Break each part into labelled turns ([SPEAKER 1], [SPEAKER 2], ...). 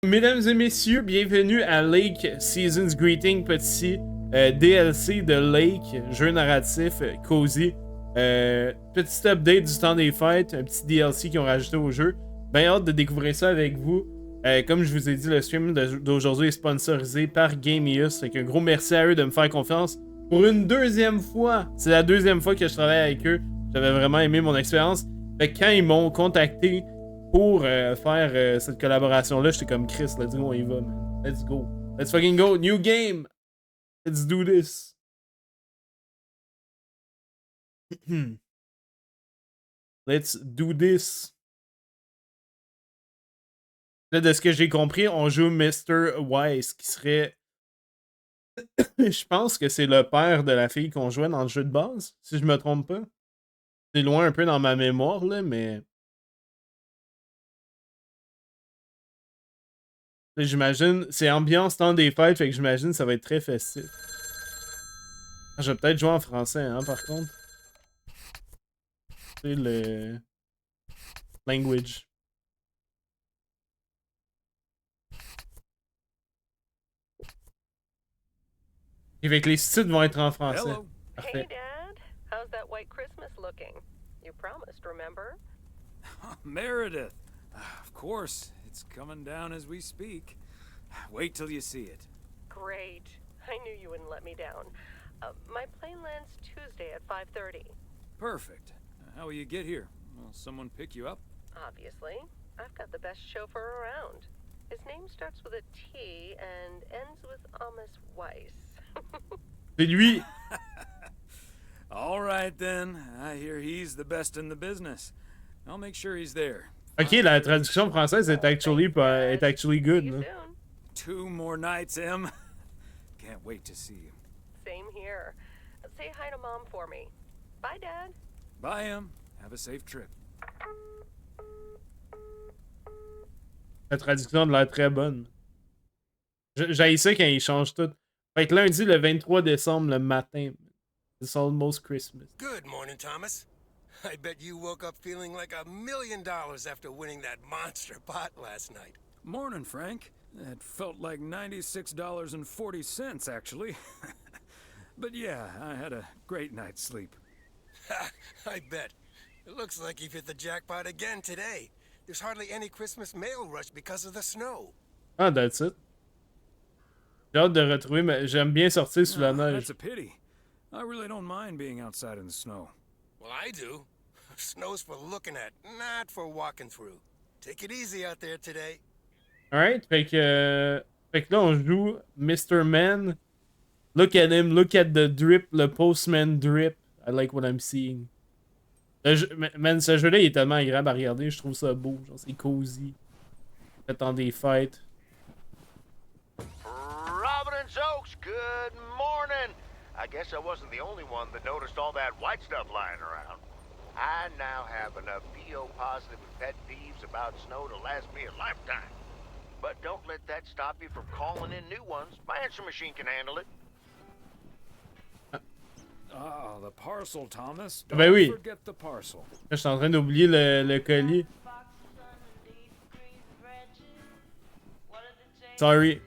[SPEAKER 1] Mesdames et messieurs, bienvenue à Lake Seasons Greeting, petit DLC de Lake, jeu narratif cozy. Petit update du temps des fêtes, un petit DLC qu'ils ont rajouté au jeu. Ben hâte de découvrir ça avec vous. Comme je vous ai dit, le stream d'aujourd'hui est sponsorisé par Gameus. Fait qu'un gros merci à eux de me faire confiance pour une deuxième fois. C'est la deuxième fois que je travaille avec eux. J'avais vraiment aimé mon expérience. Fait que quand ils m'ont contacté pour faire cette collaboration-là, j'étais comme Chris, let's go, on y va, man. Let's go. Let's fucking go. New game. Let's do this. Let's do this. Là, de ce que j'ai compris, on joue Mr. Wise, qui serait. Je pense que c'est le père de la fille qu'on jouait dans le jeu de base, si je me trompe pas. C'est loin un peu dans ma mémoire, là, mais. J'imagine. C'est ambiance temps des fêtes, fait que j'imagine que ça va être très festif. Je vais peut-être jouer en français, hein, par contre. C'est le. Language. Et fait que les sites vont être en français.
[SPEAKER 2] Hello.
[SPEAKER 1] Parfait.
[SPEAKER 3] Hey, Dad. How's that white Christmas looking? You promised, remember?
[SPEAKER 2] Meredith. Of course, it's coming down as we speak. Wait till you see it.
[SPEAKER 3] Great. I knew you wouldn't let me down. My plane lands Tuesday at 5:30.
[SPEAKER 2] Perfect. How will you get here? Will someone pick you up?
[SPEAKER 3] Obviously. I've got the best chauffeur around. His name starts with a T and ends with Amos Weiss.
[SPEAKER 1] C'est lui.
[SPEAKER 2] All right then. I hear he's the best in the business. I'll make sure he's there.
[SPEAKER 1] Ok, la traduction française est actually good.
[SPEAKER 3] See you
[SPEAKER 1] Là.
[SPEAKER 3] soon.
[SPEAKER 2] 2 more nights, Em. Can't wait to see you.
[SPEAKER 3] Same here. Say hi to Mom for me. Bye, Dad.
[SPEAKER 2] Bye, Em. Have a safe trip.
[SPEAKER 1] La traduction de l'air très bonne. J'haïs ça quand ils changent tout. Fait que lundi, le 23 décembre, le matin. It's almost Christmas.
[SPEAKER 4] Good morning, Thomas. I bet you woke up feeling like $1 million after winning that monster pot last night.
[SPEAKER 2] Morning, Frank. It felt like $96.40, actually. But yeah, I had a great night's sleep.
[SPEAKER 4] I bet. It looks like you've hit the jackpot again today. There's hardly any Christmas mail rush because of the snow.
[SPEAKER 1] Ah, that's it. J'ai hâte de retrouver, mais j'aime bien sortir sous la neige.
[SPEAKER 2] That's a pity. I really don't mind being outside in the snow.
[SPEAKER 4] Well, I do. Snow's for looking at, not for walking through. Take it easy out there today.
[SPEAKER 1] Alright, fait que là, on joue Mr. Man. Look at him, look at the drip, le postman drip. I like what I'm seeing. Man, ce jeu-là, il est tellement agréable à regarder, je trouve ça beau. Genre, c'est cozy. Fait des fêtes.
[SPEAKER 5] Providence Oaks, good morning. I guess I wasn't the only one that noticed all that white stuff lying around. I now have enough PO positive and pet peeves about snow to last me a lifetime. But don't let that stop you from calling in new ones. My answer machine can handle it.
[SPEAKER 2] Ah, the parcel, Thomas.
[SPEAKER 1] Ben
[SPEAKER 2] Don't
[SPEAKER 1] oui.
[SPEAKER 2] forget the parcel.
[SPEAKER 1] Là, je suis en train d'oublier le colis. Sorry.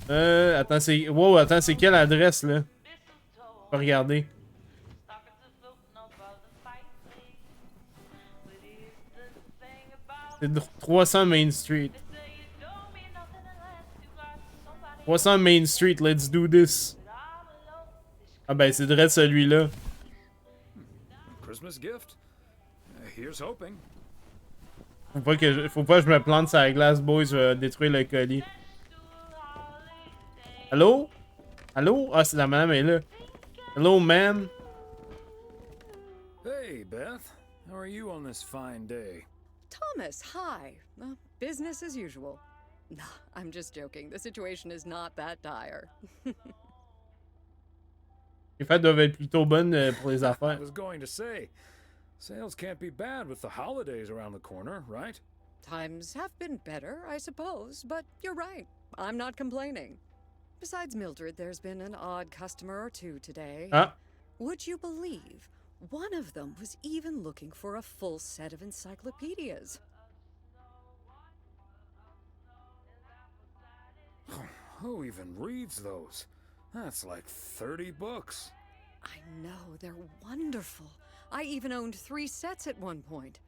[SPEAKER 1] Attends, c'est. Wow, attends, c'est quelle adresse là? On va regarder. C'est 300 Main Street. 300 Main Street, let's do this. Ah ben, c'est direct celui-là.
[SPEAKER 2] Christmas gift? Here's hoping.
[SPEAKER 1] Faut pas que je me plante sur la glace, boys, je vais détruire le colis. Allô? Allô? Ah, c'est la madame, elle est là. Hello, man.
[SPEAKER 2] Hey, Beth. How are you on this fine day?
[SPEAKER 6] Thomas, hi. Business as usual. Nah, I'm just joking. The situation is not that dire.
[SPEAKER 1] Les fêtes doivent être plutôt bonnes pour les
[SPEAKER 2] I
[SPEAKER 1] affaires.
[SPEAKER 2] was going to say, sales can't be bad with the holidays around the corner, right?
[SPEAKER 6] Times have been better, I suppose, but you're right. I'm not complaining. Besides Mildred, there's been an odd customer or two today.
[SPEAKER 1] Ah,
[SPEAKER 6] Would you believe? One of them was even looking for a full set of encyclopedias.
[SPEAKER 2] Who even reads those? That's like 30 books.
[SPEAKER 6] I know, they're wonderful. I even owned 3 sets at one point.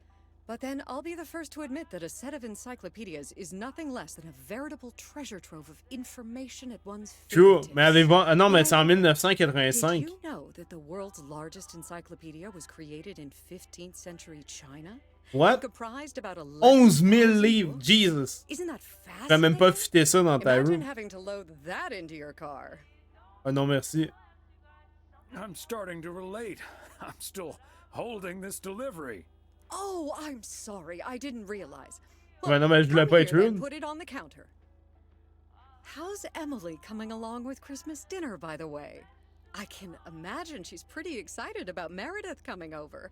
[SPEAKER 6] But then I'll be the first to admit that a set of encyclopedias is nothing less than a veritable treasure trove of information at one's
[SPEAKER 1] True,
[SPEAKER 6] fingertips.
[SPEAKER 1] mais ah non, mais c'est en
[SPEAKER 6] Did
[SPEAKER 1] 1985.
[SPEAKER 6] you know that the world's largest encyclopedia was created in 15th century China?
[SPEAKER 1] What?
[SPEAKER 6] Comprised about
[SPEAKER 1] 11 000
[SPEAKER 6] 11,000
[SPEAKER 1] livres,
[SPEAKER 6] books?
[SPEAKER 1] Jesus!
[SPEAKER 6] Isn't that
[SPEAKER 1] Tu vas même pas
[SPEAKER 6] fascinating?
[SPEAKER 1] fitter ça dans ta
[SPEAKER 6] Imagine
[SPEAKER 1] roue.
[SPEAKER 6] having to load that into your car.
[SPEAKER 1] Ah non, merci.
[SPEAKER 2] I'm starting to relate. I'm still holding this delivery.
[SPEAKER 6] Oh, I'm sorry. I didn't realize.
[SPEAKER 1] Ouais, non, mais je voulais
[SPEAKER 6] come
[SPEAKER 1] pas être
[SPEAKER 6] here, then,
[SPEAKER 1] rude.
[SPEAKER 6] put it on the counter. How's Emily coming along with Christmas dinner, by the way? I can imagine she's pretty excited about Meredith coming over.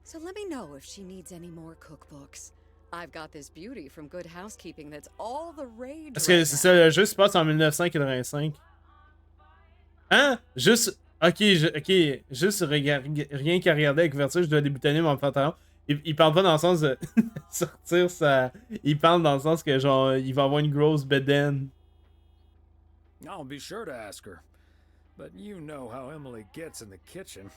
[SPEAKER 6] So let me know if she needs any more cookbooks. I've got this beauty from Good Housekeeping that's all the rage.
[SPEAKER 1] Parce que c'est ça, le jeu se passe en 1985. Hein? Juste. Ok, juste rien qu'à regarder la couverture, je dois débutonner mon pantalon. Il parle pas dans le sens de sortir ça. Il parle dans le sens que genre il va avoir une grosse bedaine.
[SPEAKER 2] I'll be sure to ask her. But you know how Emily gets in the kitchen.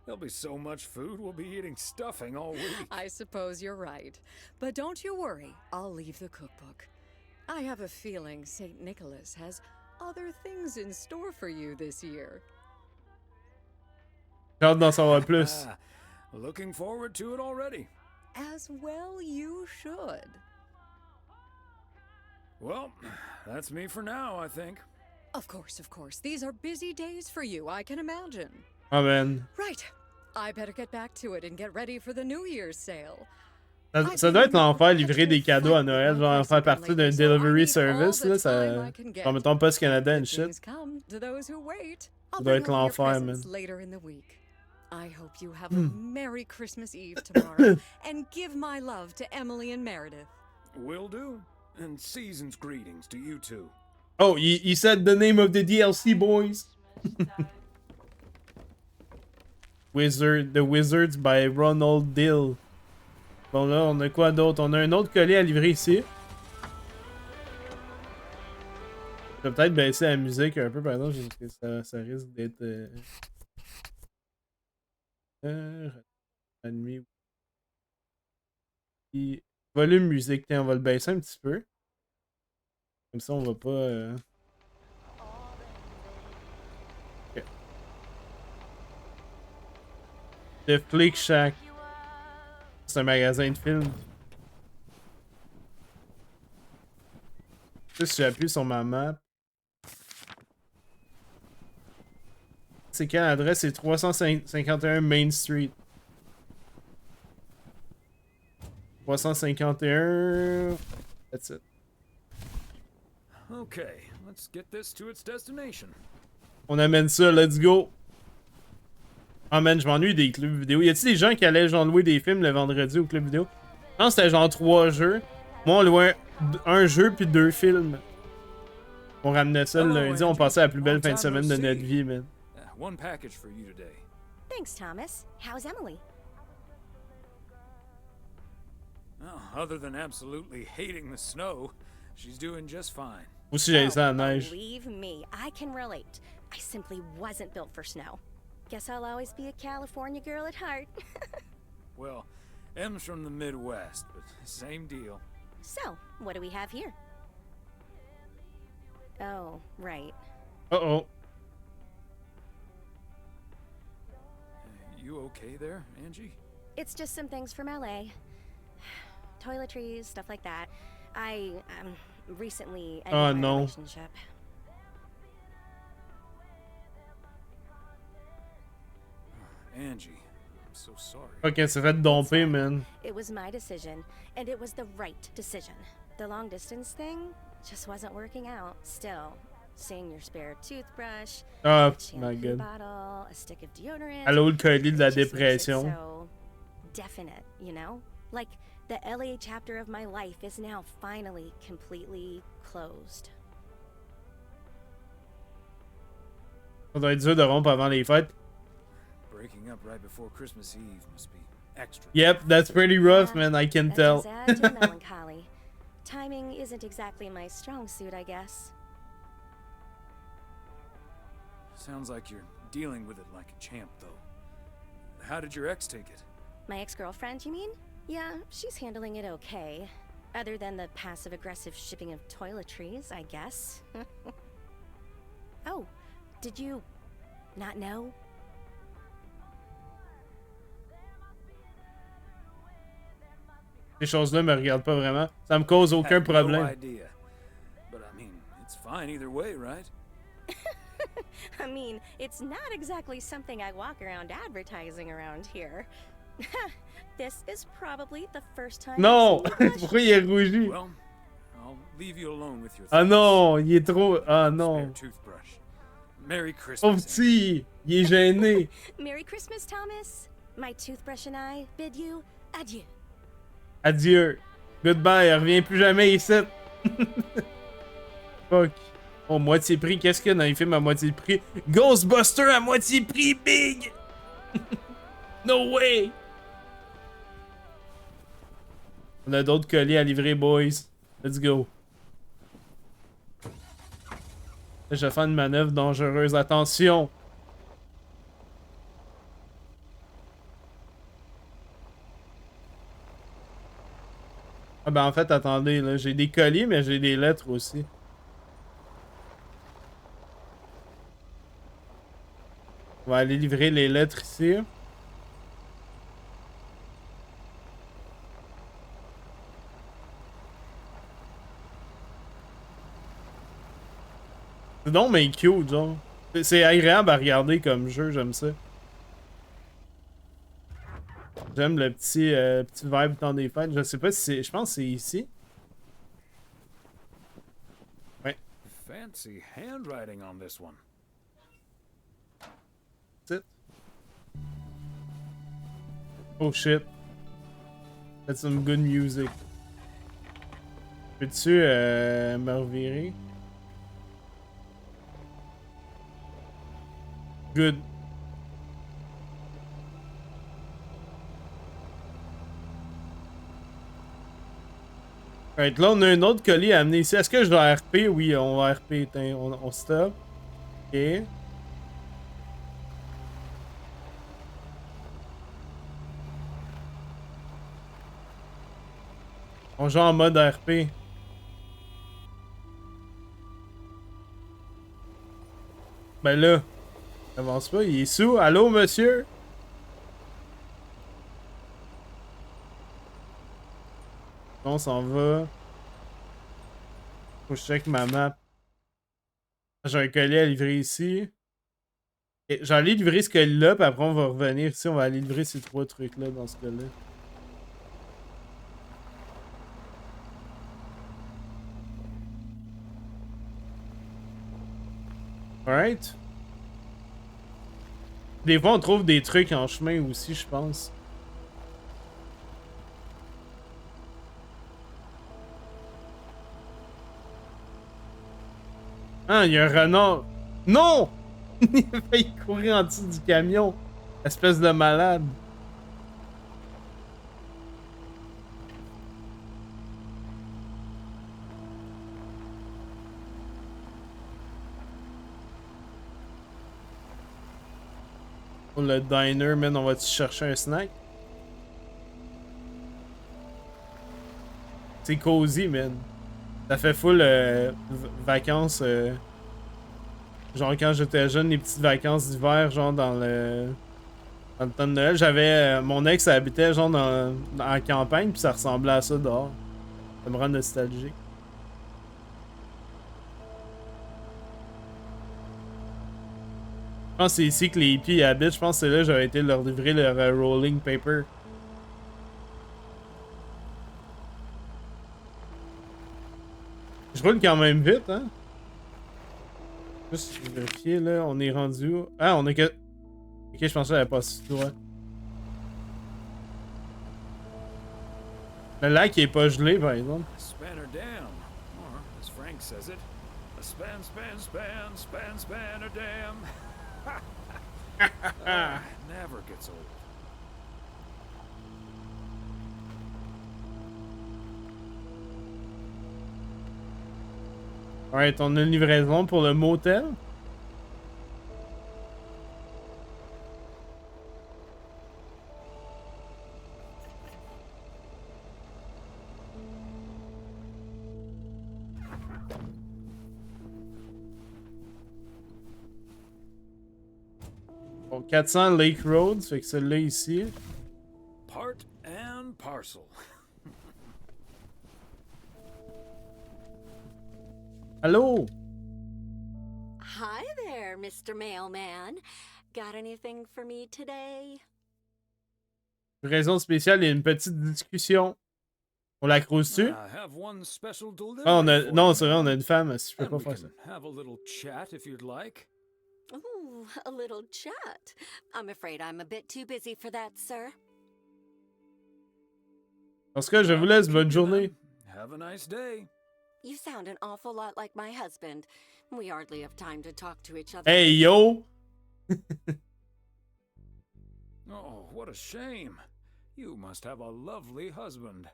[SPEAKER 2] There'll be so much food, we'll be eating stuffing all week.
[SPEAKER 6] I suppose you're right. But don't you worry, I'll leave the cookbook. I have a feeling St. Nicholas has other things in store for you this year.
[SPEAKER 1] J'ai hâte d'en savoir plus.
[SPEAKER 2] Looking forward to it already.
[SPEAKER 6] As well you should.
[SPEAKER 2] Well, that's me for now, I think.
[SPEAKER 6] Of course, of course. These are busy days for you, I can imagine.
[SPEAKER 1] Ah, man.
[SPEAKER 6] Right. I better get back to it and get ready for the New Year's sale.
[SPEAKER 1] Ça doit être l'enfer livrer des cadeaux à Noël, genre faire partie d'un delivery service, là, ça... Genre, mettons Post Canada and shit.
[SPEAKER 6] Things come to those who wait. I'll
[SPEAKER 1] doit
[SPEAKER 6] bring
[SPEAKER 1] être
[SPEAKER 6] over your
[SPEAKER 1] l'enfer,
[SPEAKER 6] presents
[SPEAKER 1] man.
[SPEAKER 6] later in the week. I hope you have a Merry Christmas Eve tomorrow, and give my love to Emily and Meredith.
[SPEAKER 2] Will do. And season's greetings to you two.
[SPEAKER 1] Oh, he said the name of the DLC, boys. The Wizards by Ronald Dill. Bon, là, on a quoi d'autre? On a un autre colis à livrer ici. Je vais peut-être baisser la musique un peu, par exemple, parce que ça risque d'être... la nuit. Et volume musique, tiens, on va le baisser un petit peu. Comme ça, on va pas... Ok. The Flick Shack. C'est un magasin de films. Tu sais, si j'appuie sur ma map. C'est quelle adresse? C'est 351 Main Street. 351. That's it.
[SPEAKER 2] Okay, let's get this to its destination.
[SPEAKER 1] On amène ça, let's go. Ah man, je m'ennuie des clubs vidéo. Y a-t-il des gens qui allaient genre louer des films le vendredi au club vidéo? Non, c'était genre 3 jeux. Moi, on louait un jeu puis 2 films. On ramenait ça le lundi, on passait la plus belle fin de semaine de notre vie, man.
[SPEAKER 2] One package for you today.
[SPEAKER 7] Thanks, Thomas. How's Emily?
[SPEAKER 2] Well, other than absolutely hating the snow, she's doing just fine.
[SPEAKER 1] Aussi, j'ai ça à la neige.
[SPEAKER 7] Believe me, I can relate. I simply wasn't built for snow. Guess I'll always be a California girl at heart.
[SPEAKER 2] Well, Em's from the Midwest, but same deal.
[SPEAKER 7] So, what do we have here? Oh, right.
[SPEAKER 1] Uh-oh.
[SPEAKER 2] You okay there, Angie?
[SPEAKER 7] It's just some things from LA. Toiletries, stuff like that. I recently ended my
[SPEAKER 1] no.
[SPEAKER 7] relationship.
[SPEAKER 2] Angie, I'm so sorry.
[SPEAKER 1] Ok, c'est fait domper, man.
[SPEAKER 7] It was my decision, and it was the right decision. The long distance thing just wasn't working out. Still, seeing your spare toothbrush,
[SPEAKER 1] Ah,
[SPEAKER 7] a
[SPEAKER 1] my
[SPEAKER 7] shampoo
[SPEAKER 1] god.
[SPEAKER 7] bottle, a stick of deodorant.
[SPEAKER 1] Allô, le colis de la
[SPEAKER 7] it just makes it
[SPEAKER 1] dépression.
[SPEAKER 7] so definite, you know? Like the LA chapter of my life is now finally completely closed.
[SPEAKER 1] Ça doit être dur de rompre avant les fêtes.
[SPEAKER 2] Breaking up right before Christmas Eve must be extra.
[SPEAKER 1] Yep, that's pretty rough,
[SPEAKER 7] Yeah,
[SPEAKER 1] man. I can
[SPEAKER 7] that
[SPEAKER 1] tell.
[SPEAKER 7] does add to melancholy. Timing isn't exactly my strong suit, I guess.
[SPEAKER 2] Sounds like you're dealing with it like a champ, though. How did your ex take it?
[SPEAKER 7] My ex-girlfriend, you mean? Yeah, she's handling it okay. Other than the passive-aggressive shipping of toiletries, I guess. Oh, did you not know?
[SPEAKER 1] Ces choses-là me regardent pas vraiment. Ça me cause aucun
[SPEAKER 2] Had no
[SPEAKER 1] problème.
[SPEAKER 2] idea. But I mean, it's fine either way, right?
[SPEAKER 7] I mean, it's not exactly something I walk around advertising around here. This is probably the first time
[SPEAKER 1] Non!
[SPEAKER 7] I've seen you blush.
[SPEAKER 1] Pourquoi il est rougi?
[SPEAKER 2] Well, I'll leave you alone with your
[SPEAKER 1] Ah
[SPEAKER 2] thoughts.
[SPEAKER 1] non, il est trop... Ah
[SPEAKER 2] Spare
[SPEAKER 1] non.
[SPEAKER 2] toothbrush. Merry
[SPEAKER 1] Pauvre
[SPEAKER 2] Christmas.
[SPEAKER 1] petit, il est gêné.
[SPEAKER 7] Merry Christmas, Thomas. My toothbrush and I bid you adieu.
[SPEAKER 1] Adieu. Goodbye, reviens plus jamais ici. Fuck. Oh, moitié prix, qu'est-ce qu'il y a dans les films à moitié prix? Ghostbuster à moitié prix, big! No way! On a d'autres colis à livrer, boys. Let's go. Je vais faire une manœuvre dangereuse. Attention! Ah ben en fait, attendez, là, j'ai des colis, mais j'ai des lettres aussi. On va aller livrer les lettres ici. C'est donc mais cute, genre. C'est agréable à regarder comme jeu, j'aime ça. J'aime le petit vibe temps des fêtes. Je sais pas si c'est... Je pense que c'est ici. Ouais.
[SPEAKER 2] Fancy handwriting on this one.
[SPEAKER 1] That's it. Oh shit. That's some good music. Peux-tu me revirer? Good. Right, là, on a un autre colis à amener ici. Est-ce que je dois RP? Oui, on va RP. On stop. Ok. On joue en mode RP. Ben là, avance pas, il est sous. Allô, monsieur? On s'en va. Faut que je check ma map. J'ai un colis à livrer ici. J'allais livrer ce colis-là, puis après on va revenir ici. On va aller livrer ces trois trucs-là dans ce cas-là. Alright. Des fois, on trouve des trucs en chemin aussi, je pense. Ah, il y a un renard. Non! Il a failli courir en dessous du camion. Espèce de malade. Pour le diner, man, on va-tu chercher un snack? C'est cozy, man. Ça fait full vacances. Genre quand j'étais jeune, les petites vacances d'hiver, genre dans le temps de Noël. J'avais. Mon ex habitait genre dans la campagne, puis ça ressemblait à ça dehors. Ça me rend nostalgique. Je pense que c'est ici que les hippies habitent. Je pense que c'est là que j'aurais été leur livrer leur rolling paper. Je roule quand même vite, hein? Juste vérifier, là. On est rendu où? Ah, on est que... Ok, je pensais qu'elle avait pas si droit. Le lac il est pas gelé, par exemple.
[SPEAKER 2] Spanner down, or as Frank says it, a span, spanner dam. Never gets old.
[SPEAKER 1] Alright, on a une livraison pour le motel. Bon, 400 Lake Road, fait que celle-là ici.
[SPEAKER 2] Part and parcel.
[SPEAKER 1] Allô?
[SPEAKER 8] Hi there, Mr. Mailman. Got anything for me today?
[SPEAKER 1] Raison spéciale, il y a une petite discussion. On la crouse-tu?
[SPEAKER 2] I have one special delivery
[SPEAKER 1] Ah,
[SPEAKER 2] for
[SPEAKER 1] non,
[SPEAKER 2] you,
[SPEAKER 1] c'est vrai, on a
[SPEAKER 2] ma'am.
[SPEAKER 1] une femme, si je peux
[SPEAKER 2] And
[SPEAKER 1] pas
[SPEAKER 2] we
[SPEAKER 1] faire ça.
[SPEAKER 2] can have a little chat if you'd like.
[SPEAKER 8] Ooh, a little chat. I'm afraid I'm a bit too busy for that, sir.
[SPEAKER 1] En tout cas, je vous laisse, bonne
[SPEAKER 2] Keep you,
[SPEAKER 1] journée.
[SPEAKER 2] ma'am. Have a nice day.
[SPEAKER 8] You sound an awful lot like my husband. We hardly have time to talk to each other.
[SPEAKER 1] Hey, yo!
[SPEAKER 2] Oh, what a shame. You must have a lovely husband.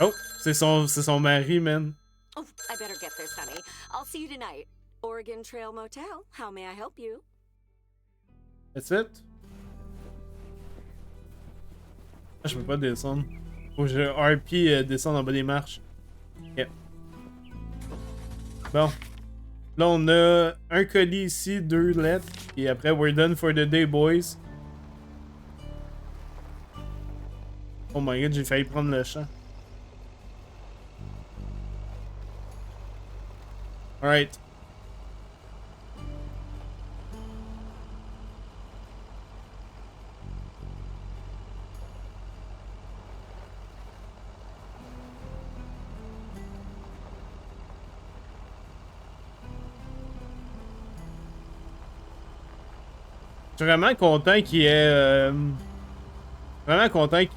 [SPEAKER 1] Oh, c'est son mari, man.
[SPEAKER 8] Oh, I better get this, honey. I'll see you tonight. Oregon Trail Motel. How may I help you?
[SPEAKER 1] That's it? Ah, je peux pas descendre. Faut que je RP descendre en bas des marches. Ok. Bon. Là, on a un colis ici, 2 lettres. Et après, we're done for the day, boys. Oh my god, j'ai failli prendre le champ. Alright. Je suis vraiment content qu'il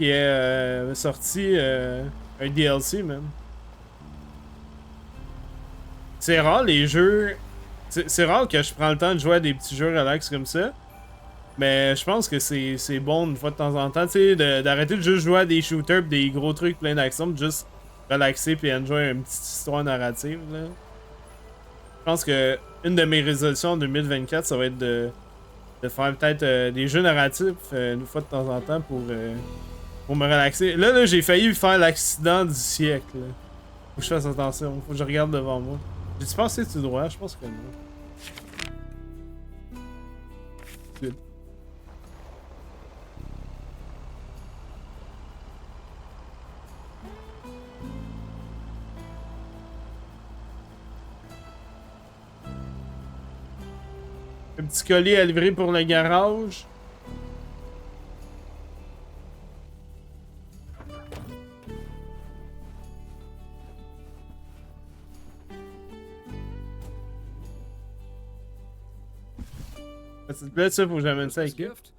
[SPEAKER 1] ait sorti un DLC, man. C'est rare les jeux. C'est rare que je prends le temps de jouer à des petits jeux relax comme ça. Mais je pense que c'est bon une fois de temps en temps, tu sais, d'arrêter de juste jouer à des shooters pis des gros trucs pleins d'action, de juste relaxer puis enjoy une petite histoire narrative, là. Je pense que une de mes résolutions en 2024, ça va être de faire peut-être des jeux narratifs une fois de temps en temps pour me relaxer. Là j'ai failli faire l'accident du siècle. Là. Faut que je fasse attention, faut que je regarde devant moi. J'ai-tu passé tout droit? Je pense que non. Good. Un petit colis à livrer pour le garage. S'il te plaît, ça, faut que j'amène ça avec eux.
[SPEAKER 2] Gift?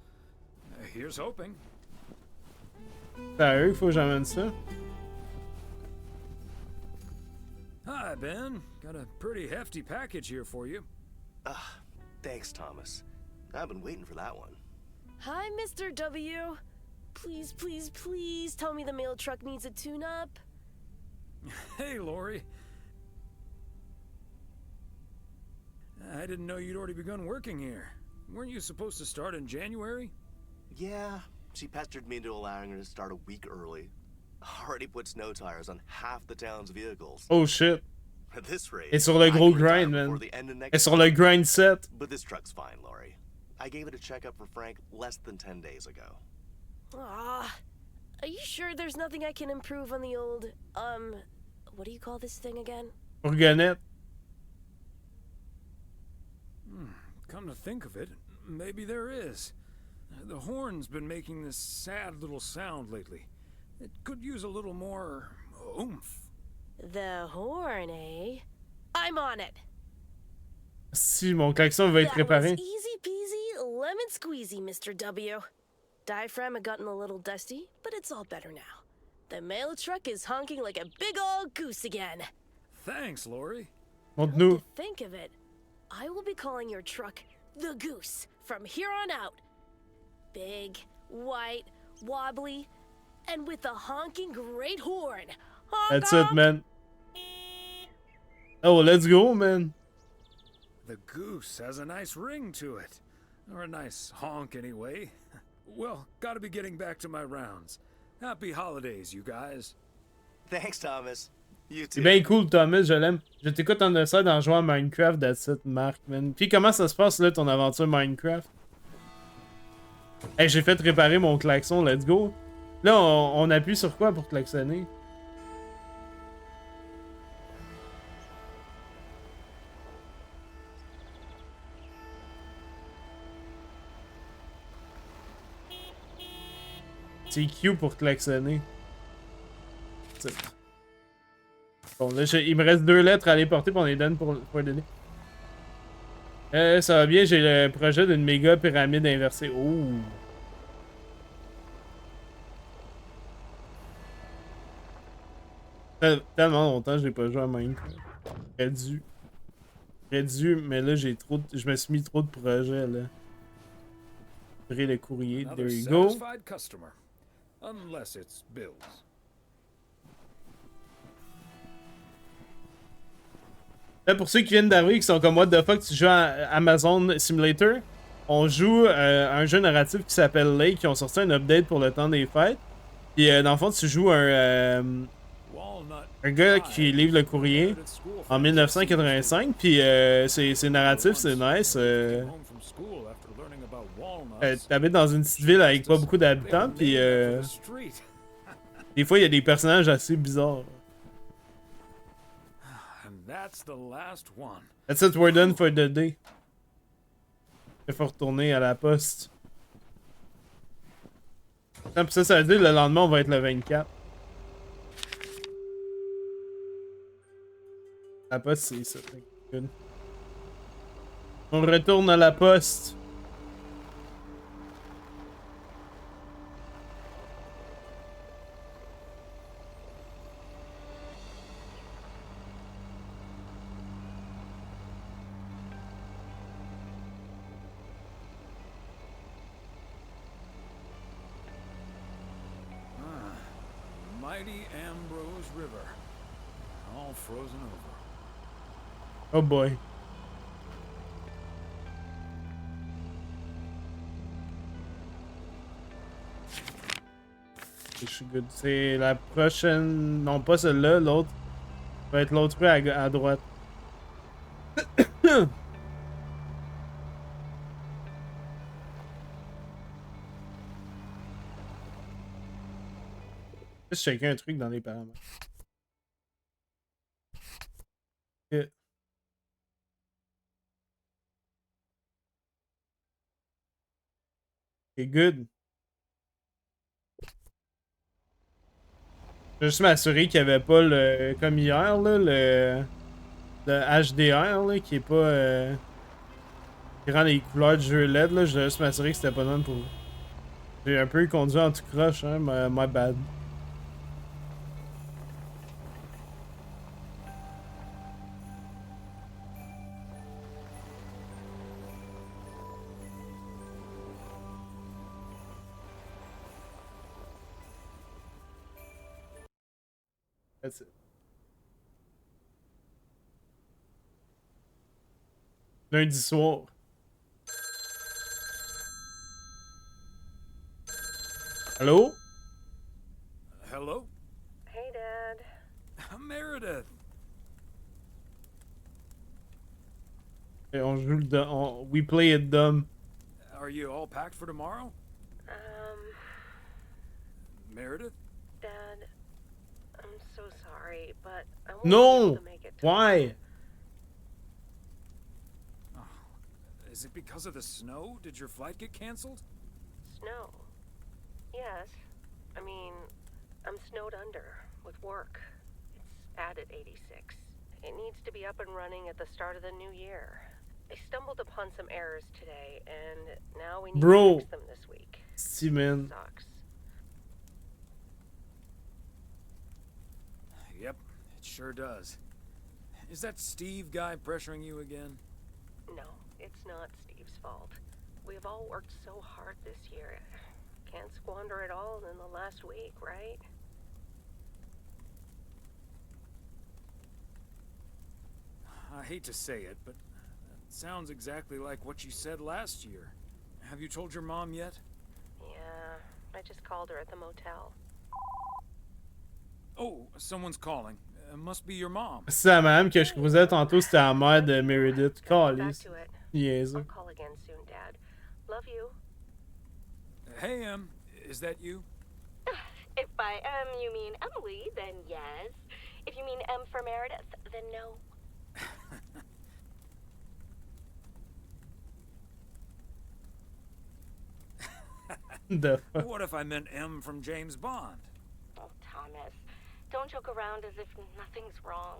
[SPEAKER 2] Here's hoping.
[SPEAKER 1] C'est à eux qu'il faut que j'amène ça.
[SPEAKER 2] Hi, Ben. Got a pretty hefty package here for you.
[SPEAKER 9] Thanks, Thomas. I've been waiting for that one.
[SPEAKER 10] Hi, Mr. W. Please, please, please tell me the mail truck needs a tune-up.
[SPEAKER 2] Hey, Lori. I didn't know you'd already begun working here. Weren't you supposed to start in January?
[SPEAKER 9] Yeah, she pestered me into allowing her to start a week early. Already put snow tires on half the town's vehicles.
[SPEAKER 1] Oh shit.
[SPEAKER 9] At this rate,
[SPEAKER 1] Et sur le
[SPEAKER 9] I
[SPEAKER 1] gros
[SPEAKER 9] can retire
[SPEAKER 1] grind, man.
[SPEAKER 9] before the end of next
[SPEAKER 1] Et sur le
[SPEAKER 9] month.
[SPEAKER 1] grind set.
[SPEAKER 9] But this truck's fine, Lori. I gave it a checkup for Frank less than 10 days ago.
[SPEAKER 10] Ah, are you sure there's nothing I can improve on the old, what do you call this thing again?
[SPEAKER 1] Fourgonnette.
[SPEAKER 2] Come to think of it, maybe there is. The horn's been making this sad little sound lately. It could use a little more oomph.
[SPEAKER 10] The horn, eh? I'm on it.
[SPEAKER 1] Si, mon klaxon va être
[SPEAKER 10] That was
[SPEAKER 1] préparé.
[SPEAKER 10] easy peasy, lemon squeezy, Mr. W. Diaphragm had gotten a little dusty, but it's all better now. The mail truck is honking like a big old goose again.
[SPEAKER 2] Thanks, Lori.
[SPEAKER 1] Montre-nous.
[SPEAKER 10] To think of it, I will be calling your truck the Goose from here on out. Big, white, wobbly, and with a honking great horn. Honk,
[SPEAKER 1] That's it,
[SPEAKER 10] honk.
[SPEAKER 1] man. Oh, let's go, man.
[SPEAKER 2] The goose has a nice ring to it. Or a nice honk, anyway. Well, gotta be getting back to my rounds. Happy holidays, you guys.
[SPEAKER 9] Thanks, Thomas. You
[SPEAKER 1] C'est
[SPEAKER 9] too.
[SPEAKER 1] bien cool, Thomas, je l'aime. Je t'écoute en ça dans jouer à Minecraft, that's it, Marc, man. Puis comment ça se passe, là, ton aventure Minecraft? Hey, j'ai fait réparer mon klaxon, let's go. Là, on appuie sur quoi pour klaxonner? C'est Q pour klaxonner. Bon, là, il me reste 2 lettres à aller porter pour on les donne pour donner. Ça va bien, j'ai le projet d'une méga pyramide inversée. Oh! Tellement longtemps je n'ai pas joué à Minecraft. J'aurais dû, mais là j'ai trop je me suis mis trop de projets là. Ouvrir le courrier, there you go. Là, pour ceux qui viennent d'arriver, qui sont comme what the fuck, tu joues à Amazon Simulator, on joue un jeu narratif qui s'appelle Lake, qui ont sorti un update pour le temps des fêtes. Puis dans le fond, tu joues un gars qui livre le courrier en 1985, puis c'est narratif, c'est nice. T'habites dans une petite ville avec pas beaucoup d'habitants, puis des fois il y a des personnages assez bizarres. That's it, we're done for the day. Il faut retourner à la poste. Puis ça veut dire le lendemain on va être le 24. La poste c'est ça. Good. On retourne à la poste. Oh boy. Je suis good. C'est la prochaine. Non, pas celle-là, l'autre. Ça va être l'autre rue à droite. Juste checker un truc dans les paramètres. Okay. C'est good. Je vais juste m'assurer qu'il n'y avait pas le. Comme hier, là, le HDR, là, qui est pas. Qui rend les couleurs du jeu LED, là. Je vais juste m'assurer que c'était pas non pour. J'ai un peu conduit en tout croche, hein. My bad. That's it. Lundi soir. Hello?
[SPEAKER 2] Hello?
[SPEAKER 3] Hey, Dad.
[SPEAKER 2] Meredith.
[SPEAKER 1] Et on joue le we play it dumb.
[SPEAKER 2] Are you all packed for tomorrow? Meredith?
[SPEAKER 3] Dad, I'm so sorry, but I won't
[SPEAKER 1] No!
[SPEAKER 3] be able to make it tomorrow.
[SPEAKER 1] Why?
[SPEAKER 2] Oh, is it because of the snow? Did your flight get canceled?
[SPEAKER 3] Snow? Yes. I mean, I'm snowed under with work. It's bad at 86. It needs to be up and running at the start of the new year. I stumbled upon some errors today, and now we need to fix them this week.
[SPEAKER 1] Si, man.
[SPEAKER 3] Sucks.
[SPEAKER 2] Yep, it sure does. Is that Steve guy pressuring you again?
[SPEAKER 3] No, it's not Steve's fault. We have all worked so hard this year. Can't squander it all in the last week, right?
[SPEAKER 2] I hate to say it, but it sounds exactly like what you said last year. Have you told your mom yet?
[SPEAKER 3] Yeah, I just called her at the motel.
[SPEAKER 2] Oh, someone's calling. Must be your mom.
[SPEAKER 1] C'est la madame que je croisais tantôt, c'était la mère de Meredith. Callis. Niaiseux.
[SPEAKER 3] I'll call again soon, Dad. Love you.
[SPEAKER 2] Hey, is that you?
[SPEAKER 7] If by M you mean Emily, then yes. If you mean M for Meredith, then no.
[SPEAKER 1] The fuck?
[SPEAKER 2] What if I meant M from James Bond?
[SPEAKER 7] Oh, Thomas, don't joke around as if nothing's wrong.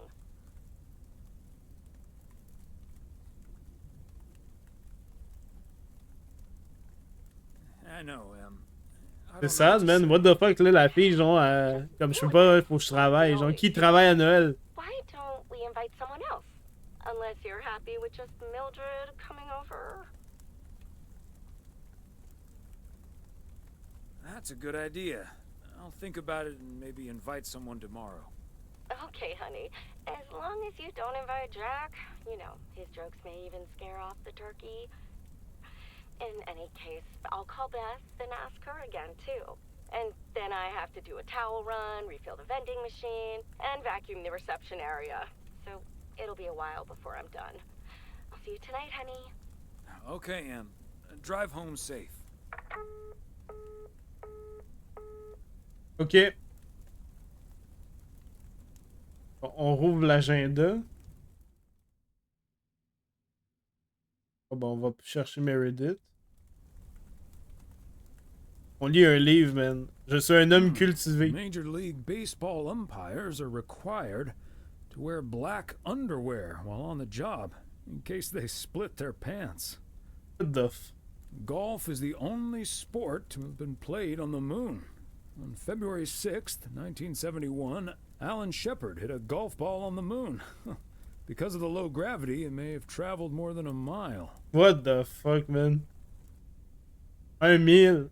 [SPEAKER 2] I know,
[SPEAKER 1] C'est sad, man. What the fuck, là, la fille, genre, comme je peux pas, faut que je travaille. Genre, qui travaille à Noël?
[SPEAKER 7] Why don't we invite someone else? Unless you're happy with just Mildred coming over.
[SPEAKER 2] That's a good idea. I'll think about it and maybe invite someone tomorrow.
[SPEAKER 7] Okay, honey. As long as you don't invite Jack, you know, his jokes may even scare off the turkey. In any case, I'll call Beth and ask her again, too. And then I have to do a towel run, refill the vending machine, and vacuum the reception area. So it'll be a while before I'm done. I'll see you tonight, honey.
[SPEAKER 2] Okay, Em. Drive home safe.
[SPEAKER 1] Ok. On rouvre l'agenda. Oh, bon, on va chercher Meredith. On lit un livre, man. Je suis un homme cultivé.
[SPEAKER 2] Major League Baseball umpires are required to wear black underwear while on the job in case they split their pants.
[SPEAKER 1] What the f...
[SPEAKER 2] Golf is the only sport to have been played on the moon. On February 6th, 1971, Alan Shepard hit a golf ball on the moon. Because of the low gravity, it may have traveled more than a mile.
[SPEAKER 1] What the fuck, man? 1 000.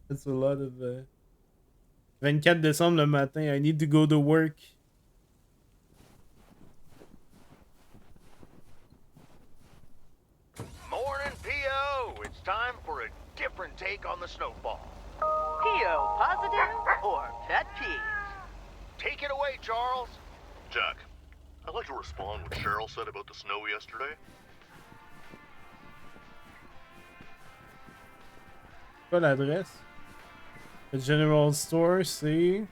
[SPEAKER 1] That's a lot of... 24 décembre le matin. I need to go to work.
[SPEAKER 5] Morning, P.O. It's time for a different take on the snowball.
[SPEAKER 11] P.O. positive or pet peeve?
[SPEAKER 5] Take it away, Charles.
[SPEAKER 9] Jack, I'd like to respond what Cheryl said about the snow yesterday.
[SPEAKER 1] Pas l'adresse. Le General Store, c'est...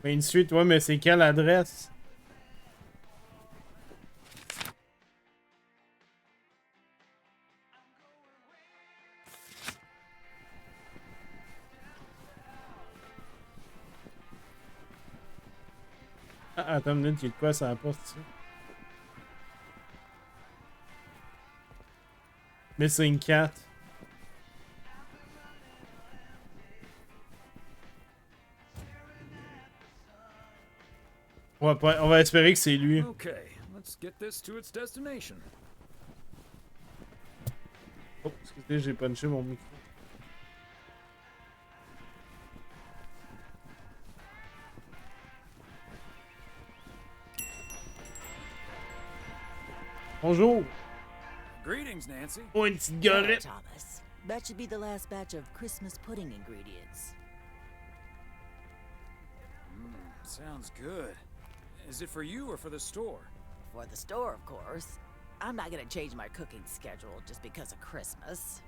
[SPEAKER 1] Main Street, ouais, mais c'est quelle adresse? Ah, attends une minute, il y a de quoi ça apporte, ça? Missing cat. On va espérer que c'est lui.
[SPEAKER 2] Okay, let's get this to its destination.
[SPEAKER 1] Oh, excusez, j'ai punché mon micro. Bonjour.
[SPEAKER 2] Greetings, Nancy.
[SPEAKER 1] Oh, une petite galette.
[SPEAKER 11] Thomas. That should be the last batch of Christmas pudding ingredients.
[SPEAKER 2] Sounds good. Is it for you or for the store?
[SPEAKER 11] For the store, of course. I'm not gonna change my cooking schedule just because of Christmas.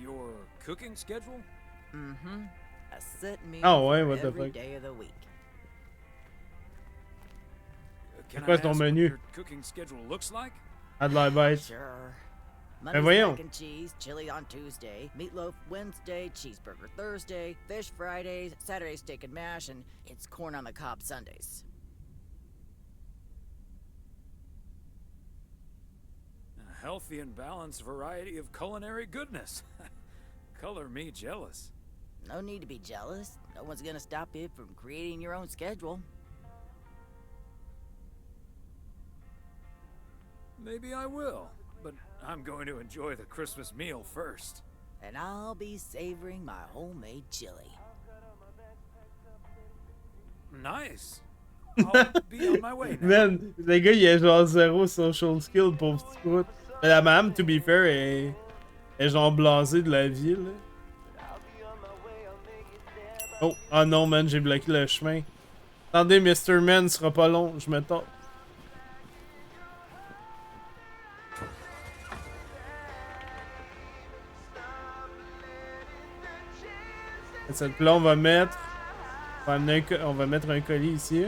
[SPEAKER 2] Your cooking schedule?
[SPEAKER 11] Mm-hmm. A set meal
[SPEAKER 1] Oh, ouais,
[SPEAKER 11] for
[SPEAKER 1] what the
[SPEAKER 11] every
[SPEAKER 1] fuck?
[SPEAKER 11] day of the week.
[SPEAKER 2] Can I
[SPEAKER 1] quoi
[SPEAKER 2] ask
[SPEAKER 1] ton
[SPEAKER 2] what
[SPEAKER 1] menu?
[SPEAKER 2] your cooking schedule looks like?
[SPEAKER 1] À de la bête.
[SPEAKER 11] Sure.
[SPEAKER 1] Ben
[SPEAKER 11] Monday's
[SPEAKER 1] voyons.
[SPEAKER 11] mac and cheese, chili on Tuesday, meatloaf Wednesday, cheeseburger Thursday, fish Fridays, Saturday steak and mash, and it's corn on the cob Sundays.
[SPEAKER 2] A healthy and balanced variety of culinary goodness. Color me jealous.
[SPEAKER 11] No need to be jealous. No one's gonna stop you from creating your own schedule.
[SPEAKER 2] Maybe I will, but I'm going to enjoy the Christmas meal first.
[SPEAKER 11] And I'll be savoring my homemade chili.
[SPEAKER 2] Nice. I'll be on my way now.
[SPEAKER 1] Man, le gars, il a genre zéro social skill pour petit prout. Mais la madame, to be fair, est genre blasée de la vie, là. Oh, ah non, man, j'ai bloqué le chemin. Attendez, Mr. Man sera pas long, je me tape. Puis là, on va mettre... On va mettre un colis ici.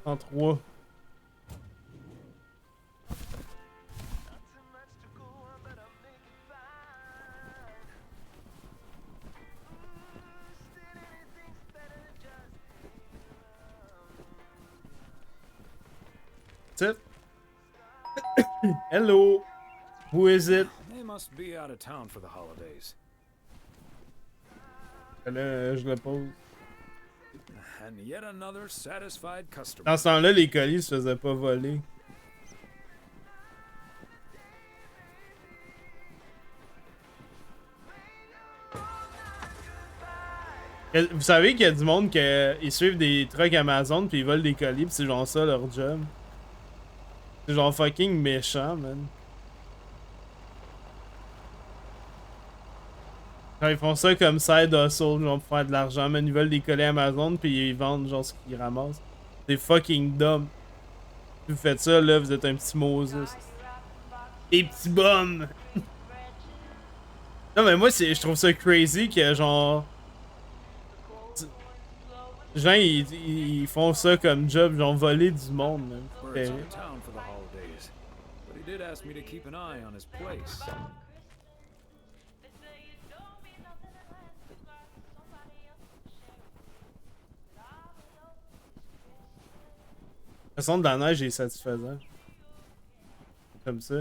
[SPEAKER 1] En 3. That's it. Hello. Who is it?
[SPEAKER 2] They must be out of town for the holidays.
[SPEAKER 1] Là, je le pose.
[SPEAKER 2] And yet another satisfied customer.
[SPEAKER 1] Dans ce temps-là, les colis se faisaient pas voler. Vous savez qu'il y a du monde qui ils suivent des trucks Amazon puis ils volent des colis pis c'est genre ça leur job. C'est genre fucking méchant, man. Quand ils font ça comme side hustle, genre pour faire de l'argent, man, ils veulent des colis Amazon puis ils vendent genre ce qu'ils ramassent. C'est fucking dumb. Si vous faites ça, là, vous êtes un petit Moses. Des petits bums! Non, mais moi, je trouve ça crazy que genre. Les gens, ils font ça comme job, genre voler du monde, man.
[SPEAKER 2] We're in town for the holidays, but he did ask me to keep an eye on his place.
[SPEAKER 1] Le son de la neige est satisfaisant. Comme ça.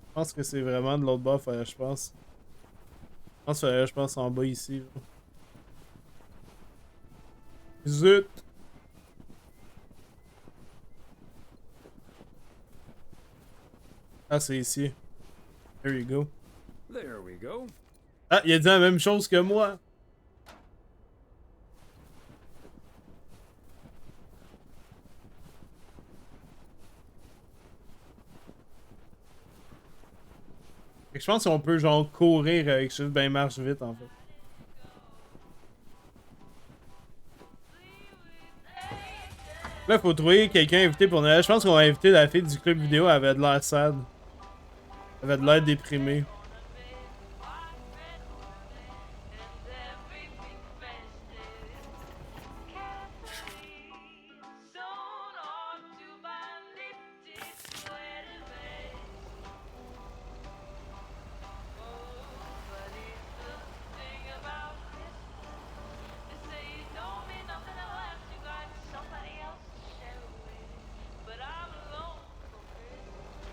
[SPEAKER 1] Je pense que c'est vraiment de l'autre bord, je pense. Je pense en bas ici. Là. Zut! Ah, c'est ici. There you go.
[SPEAKER 2] There we go.
[SPEAKER 1] Ah, il a dit la même chose que moi. Fait que je pense qu'on peut genre courir avec ça, ben marche vite en fait. Là, il faut trouver quelqu'un invité pour Noël. Je pense qu'on va inviter la fille du club vidéo, elle avait de l'air sad. Elle avait de l'air déprimée.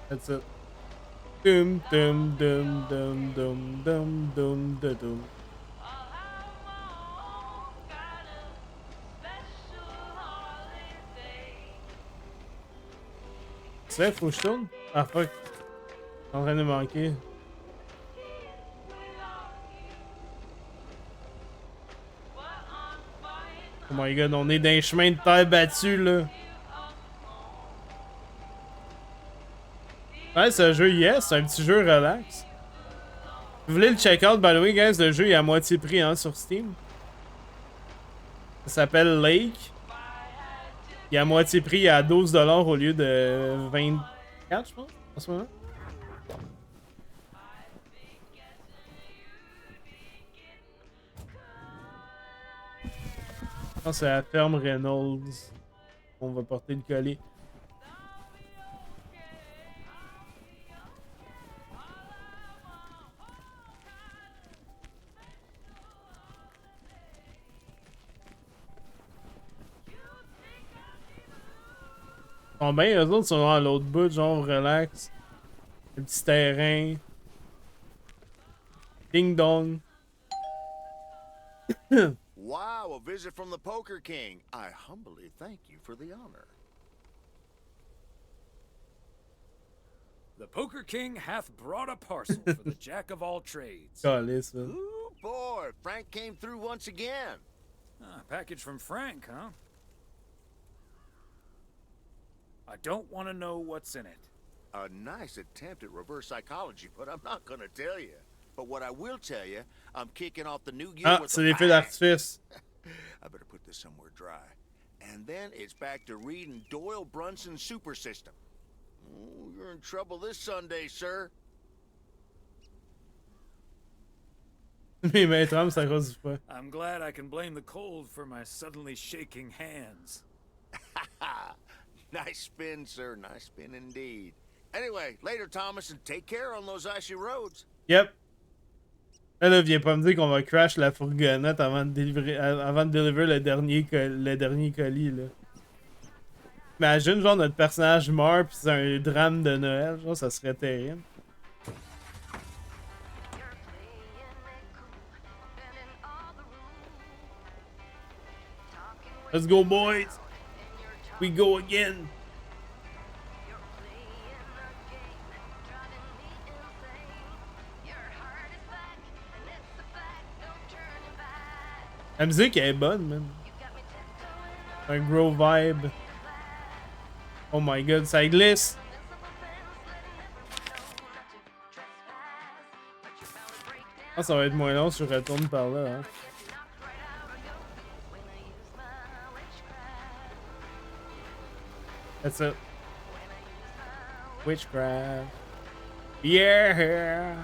[SPEAKER 1] That's it. Dum dum dum dum dum dum dum dum dum. C'est faut que je tourne? Ah fuck. Je suis en train de manquer. Oh my god, on est dans un chemin de terre battu là. Ouais, ce jeu, yes, c'est un petit jeu relax. Vous voulez le check-out, by the way, guys, le jeu est à moitié prix hein, sur Steam. Ça s'appelle Lake. Il est à moitié prix à 12$ au lieu de 24, je pense, en ce moment. Je pense que c'est à la ferme Reynolds. On va porter le colis. Bon ben, eux autres sont à l'autre bout, genre relax. Un petit terrain. Ding dong.
[SPEAKER 5] Wow, a visit from the Poker King. I humbly thank you for the honor.
[SPEAKER 2] The Poker King hath brought a parcel for the Jack of all trades.
[SPEAKER 5] Ooh, boy, Frank came through once again.
[SPEAKER 2] Ah, package from Frank, huh? I don't want to know what's in it.
[SPEAKER 5] A nice attempt at reverse psychology, but I'm not gonna tell you. But what I will tell you, I'm kicking off the new year
[SPEAKER 1] Ah,
[SPEAKER 5] with
[SPEAKER 1] c'est
[SPEAKER 5] a
[SPEAKER 1] des feux
[SPEAKER 5] bang.
[SPEAKER 1] d'artifice.
[SPEAKER 5] I better put this somewhere dry. And then it's back to reading Doyle Brunson's super system. Oh, you're in trouble this Sunday, sir.
[SPEAKER 1] Mes mains tremblent, c'est à cause du feu.
[SPEAKER 2] I'm glad I can blame the cold for my suddenly shaking hands.
[SPEAKER 5] Nice spin, sir. Nice spin indeed. Anyway, later, Thomas, and take care on those icy roads.
[SPEAKER 1] Yep. Là, viens pas me dire qu'on va crash la fourgonnette avant de délivrer le dernier colis, là. Imagine, genre, notre personnage meurt pis c'est un drame de Noël. Genre, ça serait terrible. Let's go, boys! We go again! La musique elle est bonne, man. Un gros vibe. Oh my god, ça glisse! Ah, ça va être moins long si je retourne par là, hein. That's it. Witchcraft. Yeah!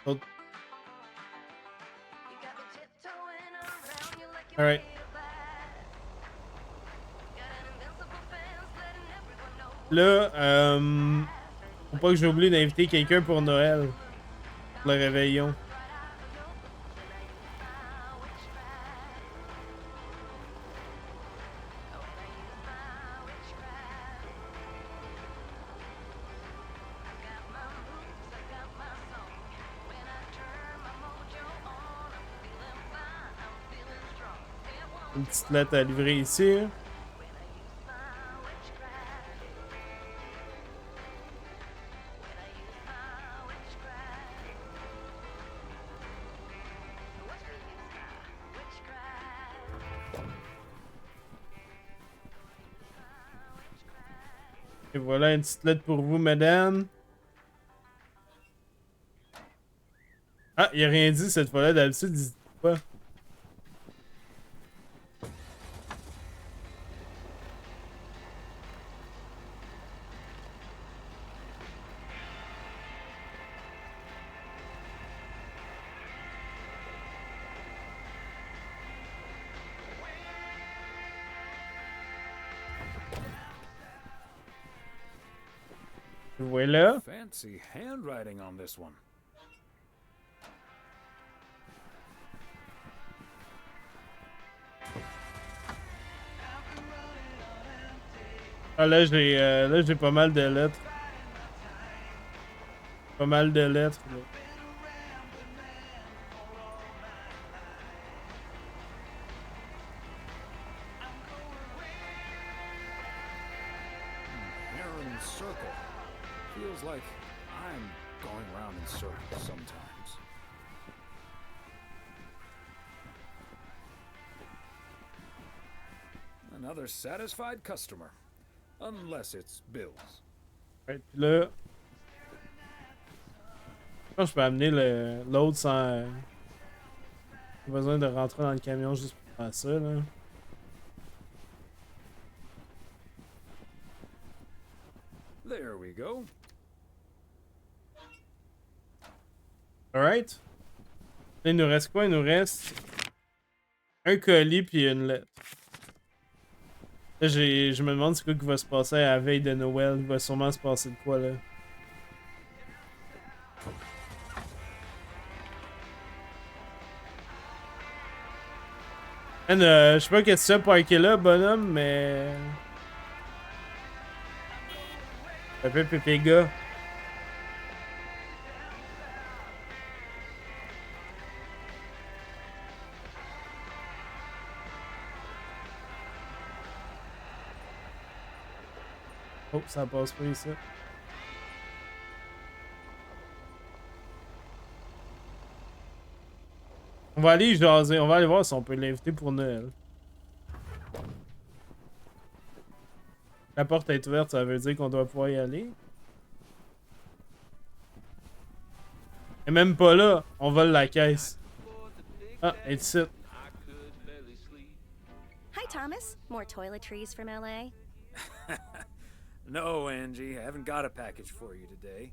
[SPEAKER 1] Oh. Alright. Là, faut pas que j'oublie d'inviter quelqu'un pour Noël. Pour le réveillon. Une petite lettre à livrer ici. Et voilà une petite lettre pour vous, madame. Ah, il a rien dit cette fois-là. D'habitude, il dit pas. Voilà.
[SPEAKER 2] Fancy handwriting on this one.
[SPEAKER 1] Ah là j'ai pas mal de lettres. Pas mal de lettres là.
[SPEAKER 2] Heron Circle. Feels like I'm going round in circles sometimes. Another satisfied customer. Unless it's Bill's.
[SPEAKER 1] Ouais, puis là. Je pense que je peux amener l'autre sans. Pas besoin de rentrer dans le camion juste pour faire ça là.
[SPEAKER 2] There we go.
[SPEAKER 1] Alright. Là, il nous reste quoi? Il nous reste un colis puis une lettre. Là, je me demande c'est quoi qui va se passer à la veille de Noël. Il va sûrement se passer de quoi là. Man, je sais pas qu'est-ce que tu fais parké là, bonhomme, mais. Un peu pépé gars. Oh, ça passe pas ici. On va aller jaser, on va aller voir si on peut l'inviter pour Noël. La porte est ouverte, ça veut dire qu'on doit pouvoir y aller. Et même pas là, on vole la caisse. Ah, et ici.
[SPEAKER 7] Hi, Thomas. More toiletries from LA?
[SPEAKER 2] No, Angie, I haven't got a package for you today.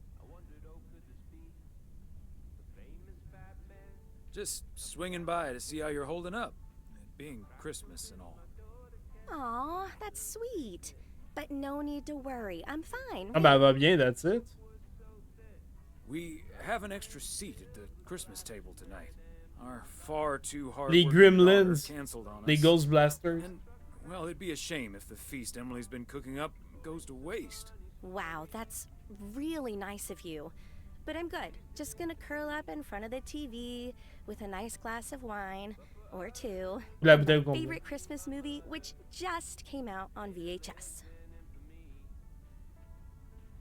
[SPEAKER 2] Just swinging by to see how you're holding up, it being Christmas and all.
[SPEAKER 7] Aw, that's sweet. But no need to worry. I'm fine.
[SPEAKER 1] Ah ben, elle va bien, that's it.
[SPEAKER 2] We have an extra seat at the Christmas table tonight. Our far too hard
[SPEAKER 1] Les Gremlins,
[SPEAKER 2] canceled on us.
[SPEAKER 1] les Ghost Blasters.
[SPEAKER 2] And, well, it'd be a shame if the feast Emily's been cooking up goes to waste.
[SPEAKER 7] Wow, that's really nice of you. But I'm good. Just gonna curl up in front of the TV with a nice glass of wine or two.
[SPEAKER 1] La
[SPEAKER 7] My
[SPEAKER 1] bouteille complète.
[SPEAKER 7] favorite Christmas movie, which just came out on VHS.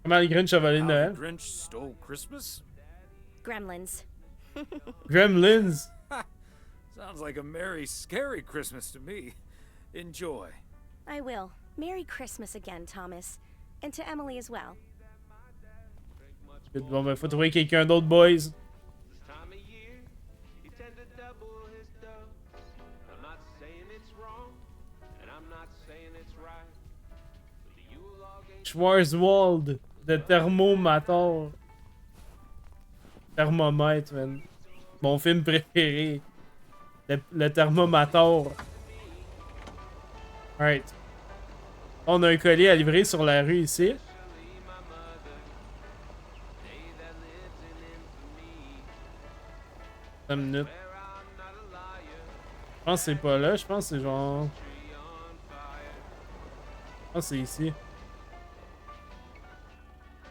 [SPEAKER 1] Comment le Grinch a volé
[SPEAKER 2] How
[SPEAKER 1] Noël?
[SPEAKER 2] the Grinch stole Christmas?
[SPEAKER 7] Gremlins.
[SPEAKER 1] Gremlins.
[SPEAKER 2] Sounds like a merry, scary Christmas to me. Enjoy.
[SPEAKER 7] I will. Merry Christmas again, Thomas. And to Emily as well.
[SPEAKER 1] Bon ben, faut trouver quelqu'un d'autre, boys. Schwarzwald de Thermomator. Thermomètre, man. Mon film préféré. Le Thermomator. Alright. On a un colis à livrer sur la rue ici. Une minute. Je pense que c'est pas là. Je pense que c'est genre... Je pense que c'est ici.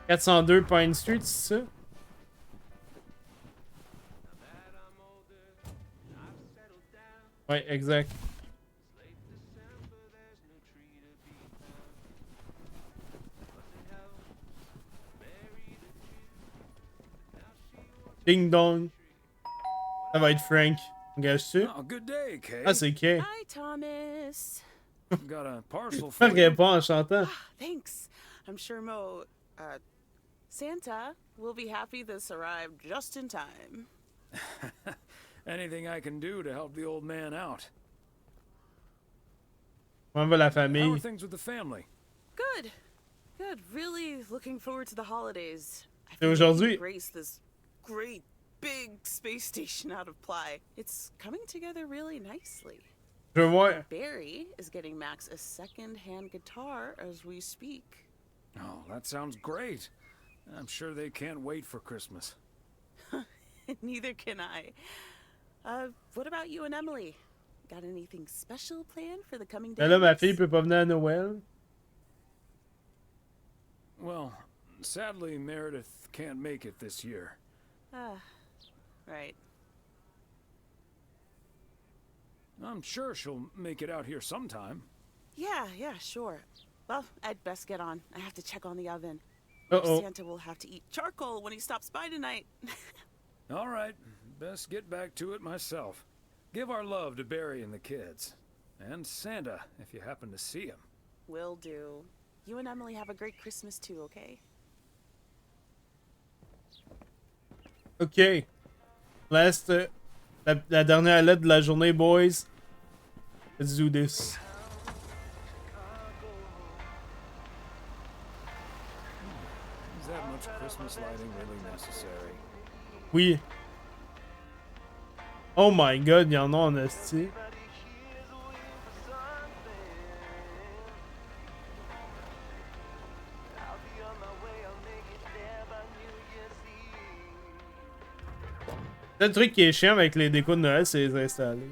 [SPEAKER 1] 402 Pine Street, c'est ça? Ouais, exact. Ding dong. Ça va être Frank. Engage-tu?
[SPEAKER 2] Oh, good day, Kay.
[SPEAKER 1] Ah, c'est Kay.
[SPEAKER 12] Hi, Thomas.
[SPEAKER 2] Got a parcel for
[SPEAKER 1] Pourquoi
[SPEAKER 2] you.
[SPEAKER 1] répond en chantant?
[SPEAKER 12] Thanks. I'm sure Santa will be happy this arrived just in time.
[SPEAKER 2] Anything I can do to help the old man out.
[SPEAKER 1] Comment va la
[SPEAKER 2] How are
[SPEAKER 1] famille?
[SPEAKER 2] things with the family?
[SPEAKER 12] Good. Good. Really looking forward to the holidays. I
[SPEAKER 1] Et
[SPEAKER 12] think we
[SPEAKER 1] aujourd'hui?
[SPEAKER 12] can grace this great big space station out of Ply. It's coming together really nicely.
[SPEAKER 1] Je veux voir.
[SPEAKER 12] Barry is getting Max a second-hand guitar as we speak.
[SPEAKER 2] Oh, that sounds great. I'm sure they can't wait for Christmas.
[SPEAKER 12] Neither can I. What about you and Emily? Got anything special planned for the coming
[SPEAKER 1] Ben
[SPEAKER 12] days?
[SPEAKER 1] là, ma fille peut pas venir à Noël.
[SPEAKER 2] Well, sadly, Meredith can't make it this year.
[SPEAKER 12] Right.
[SPEAKER 2] I'm sure she'll make it out here sometime.
[SPEAKER 12] Yeah, sure. Well, I'd best get on. I have to check on the oven.
[SPEAKER 1] Uh-oh.
[SPEAKER 12] Santa will have to eat charcoal when he stops by tonight.
[SPEAKER 2] All right, best get back to it myself. Give our love to Barry and the kids. And Santa, if you happen to see him.
[SPEAKER 12] Will do. You and Emily have a great Christmas too, okay?
[SPEAKER 1] Ok. Last, la dernière lettre de la journée, boys. Let's do this.
[SPEAKER 2] Is that much Christmas lighting really necessary?
[SPEAKER 1] Oui. Oh my god, y'en a en esti. Le truc qui est chiant avec les décos de Noël, c'est les installer.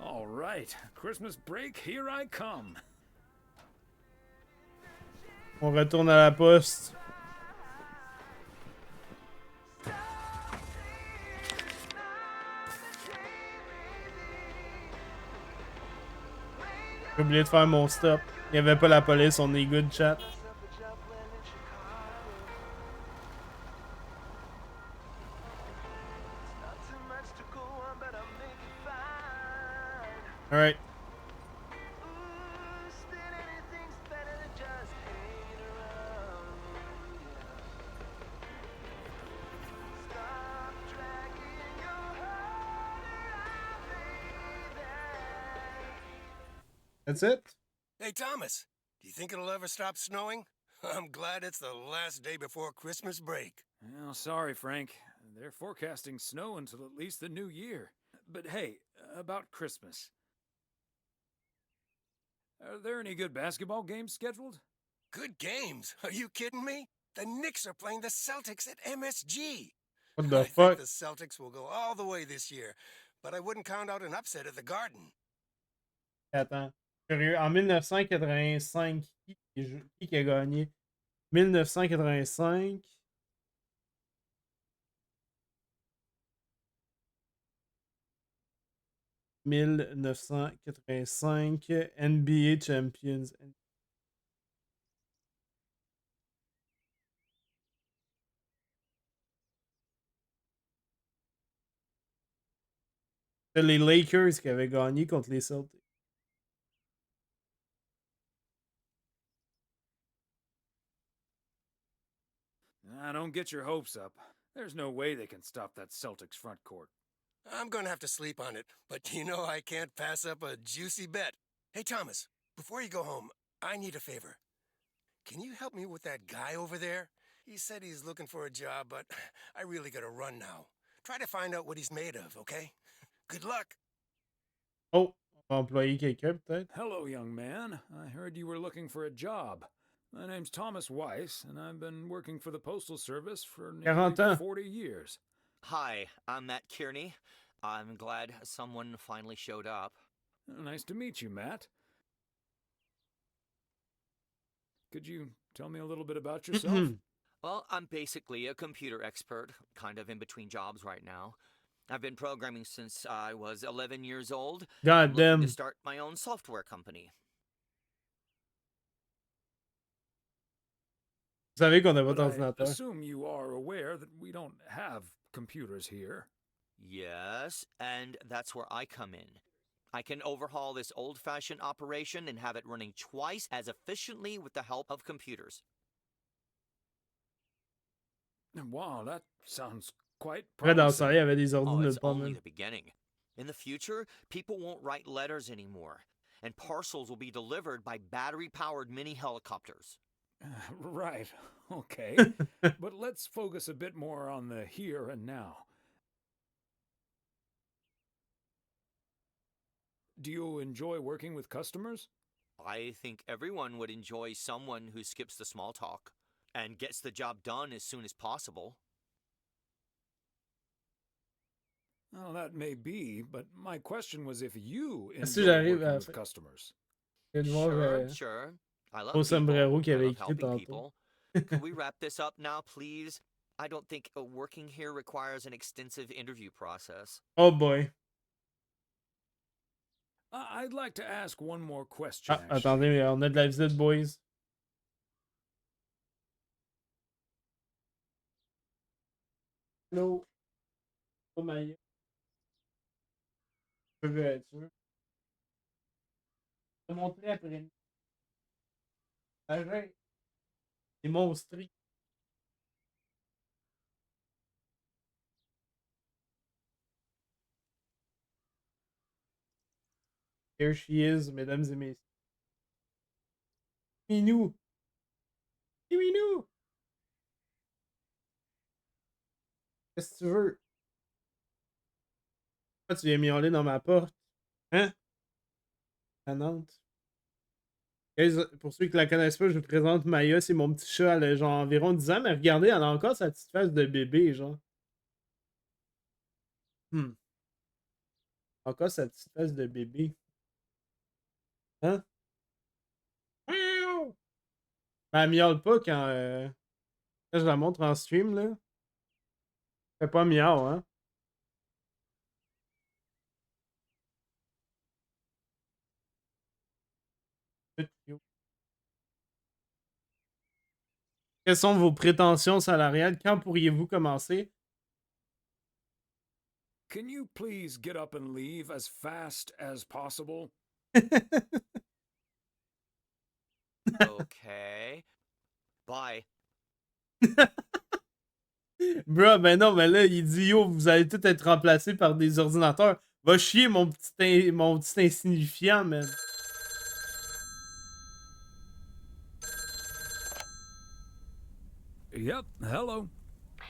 [SPEAKER 2] All right, Christmas break, here I come.
[SPEAKER 1] On retourne à la poste. J'ai oublié de faire mon stop. Il n'y avait pas la police, on est good chat. Alright. That's it?
[SPEAKER 4] Hey, Thomas, do you think it'll ever stop snowing? I'm glad it's the last day before Christmas break.
[SPEAKER 2] Well, sorry, Frank. They're forecasting snow until at least the new year. But hey, about Christmas. Are there any good basketball games scheduled?
[SPEAKER 4] Good games? Are you kidding me? The Knicks are playing the Celtics at MSG.
[SPEAKER 1] What
[SPEAKER 4] I
[SPEAKER 1] the
[SPEAKER 4] think
[SPEAKER 1] fuck?
[SPEAKER 4] the Celtics will go all the way this year, but I wouldn't count out an upset at the Garden.
[SPEAKER 1] Attends. Curieux. En 1985, qui a gagné? 1985. NBA Champions. C'est les Lakers qui avaient gagné contre les Celtics.
[SPEAKER 2] Don't get your hopes up. There's no way they can stop that Celtics front court.
[SPEAKER 4] I'm gonna have to sleep on it, but you know I can't pass up a juicy bet. Hey, Thomas, before you go home, I need a favor. Can you help me with that guy over there? He said he's looking for a job, but I really gotta run now. Try to find out what he's made of, okay? Good luck.
[SPEAKER 1] Oh, on va employer quelqu'un peut-être.
[SPEAKER 2] Hello, young man. I heard you were looking for a job. My name's Thomas Weiss, and I've been working for the Postal Service for nearly 40 years.
[SPEAKER 13] Hi, I'm Matt Kearney. I'm glad someone finally showed up.
[SPEAKER 2] Nice to meet you, Matt. Could you tell me a little bit about yourself?
[SPEAKER 13] Well, I'm basically a computer expert, kind of in between jobs right now. I've been programming since I was 11 years old.
[SPEAKER 1] God damn.
[SPEAKER 13] To start my own software company.
[SPEAKER 1] Vous savez qu'on n'a pas
[SPEAKER 2] But I
[SPEAKER 1] d'ordinateur.
[SPEAKER 2] assume you are aware that we don't have computers here.
[SPEAKER 13] Yes, and that's where I come in. I can overhaul this old-fashioned operation and have it running twice as efficiently with the help of computers.
[SPEAKER 2] Wow, that sounds quite
[SPEAKER 1] Après, dans
[SPEAKER 2] promising.
[SPEAKER 1] ça, il y avait des ordi
[SPEAKER 13] Oh, it's
[SPEAKER 1] nulle part,
[SPEAKER 13] only
[SPEAKER 1] man.
[SPEAKER 13] the beginning. In the future, people won't write letters anymore, and parcels will be delivered by battery-powered mini helicopters.
[SPEAKER 2] Right, okay. But let's focus a bit more on the here and now. Do you enjoy working with customers?
[SPEAKER 13] I think everyone would enjoy someone who skips the small talk and gets the job done as soon as possible.
[SPEAKER 2] Well, that may be, but my question was if you
[SPEAKER 1] Si
[SPEAKER 2] enjoy
[SPEAKER 1] j'arrive
[SPEAKER 2] working
[SPEAKER 1] à
[SPEAKER 2] with customers.
[SPEAKER 13] Sure. I love
[SPEAKER 1] au sombrero
[SPEAKER 13] people.
[SPEAKER 1] qu'il
[SPEAKER 13] I
[SPEAKER 1] avait
[SPEAKER 13] love
[SPEAKER 1] écrit
[SPEAKER 13] helping
[SPEAKER 1] tantôt.
[SPEAKER 13] people. Can we wrap this up now, please? I don't think working here requires an extensive interview process.
[SPEAKER 1] Oh boy.
[SPEAKER 2] I'd like to ask one more question.
[SPEAKER 1] Ah, attendez, mais on a de la visite, boys. Hello. Oh my. Tu veux. Je vais te montrer après. Arrête. C'est monstrueux. Here she is, mesdames et messieurs. Minou. Minou. Qu'est-ce que tu veux? Pourquoi tu viens miauler dans ma porte? Hein? À Nantes. Guys, pour ceux qui la connaissent pas, je vous présente Maya, c'est mon petit chat, elle a genre environ 10 ans, mais regardez, elle a encore sa petite face de bébé, genre. Encore sa petite face de bébé. Hein? Miaou! Ben, elle miaule pas quand je la montre en stream, là. Elle fait pas miaou, hein? Quelles sont vos prétentions salariales? Quand pourriez-vous commencer?
[SPEAKER 2] Can you please get up and leave as fast as possible?
[SPEAKER 13] Okay. Bye.
[SPEAKER 1] Bro, ben non, mais là, il dit yo, vous allez tous être remplacés par des ordinateurs. Va chier, mon petit insignifiant, man.
[SPEAKER 2] Yep, hello.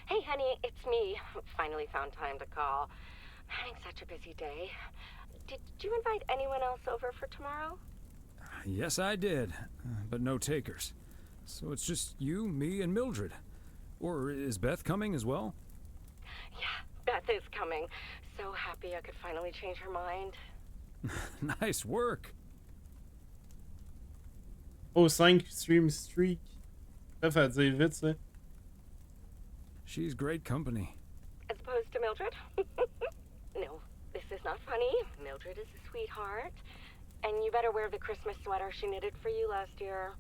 [SPEAKER 3] Hey, honey, it's me. Finally found time to call. Having such a busy day. Did you invite anyone else over for tomorrow?
[SPEAKER 2] Yes, I did, but no takers. So it's just you, me, and Mildred. Or is Beth coming as well?
[SPEAKER 3] Yeah, Beth is coming. So happy I could finally change her mind.
[SPEAKER 2] Nice work.
[SPEAKER 1] Oh, 5 stream streak. Ça fait dire vite, ça.
[SPEAKER 2] She's great company.
[SPEAKER 3] As opposed to Mildred? No, this is not funny. Mildred is a sweetheart. And you better wear the Christmas sweater she knitted for you last year.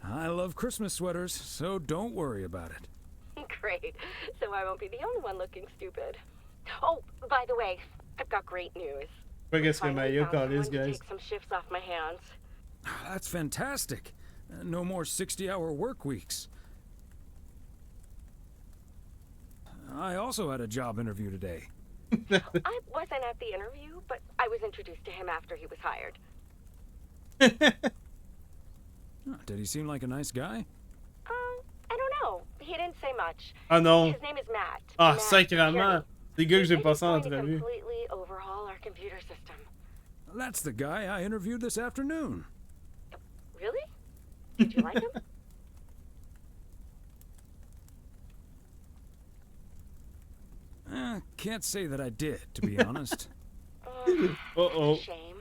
[SPEAKER 2] I love Christmas sweaters, so don't worry about it.
[SPEAKER 3] Great. So I won't be the only one looking stupid. Oh, by the way, I've got great news.
[SPEAKER 1] Pas qu'est-ce que Maya calisse,
[SPEAKER 3] To
[SPEAKER 1] guys.
[SPEAKER 3] take some shifts off my hands.
[SPEAKER 2] That's fantastic. No more 60-hour work weeks. I also had a job interview today.
[SPEAKER 3] I wasn't at the interview, but I was introduced to him after he was hired.
[SPEAKER 2] Did he seem like a nice guy?
[SPEAKER 3] I don't know. He didn't say much.
[SPEAKER 1] Ah non.
[SPEAKER 3] His name is Matt.
[SPEAKER 1] Ah,
[SPEAKER 3] Matt
[SPEAKER 1] sacrément. Des gars que j'ai passé en
[SPEAKER 3] He's going to
[SPEAKER 1] entrevue.
[SPEAKER 3] completely overhaul our computer system.
[SPEAKER 2] That's the guy I interviewed this afternoon.
[SPEAKER 3] Really? Did you like him?
[SPEAKER 2] Can't say that I did, to be honest.
[SPEAKER 1] Uh-oh.
[SPEAKER 3] Shame.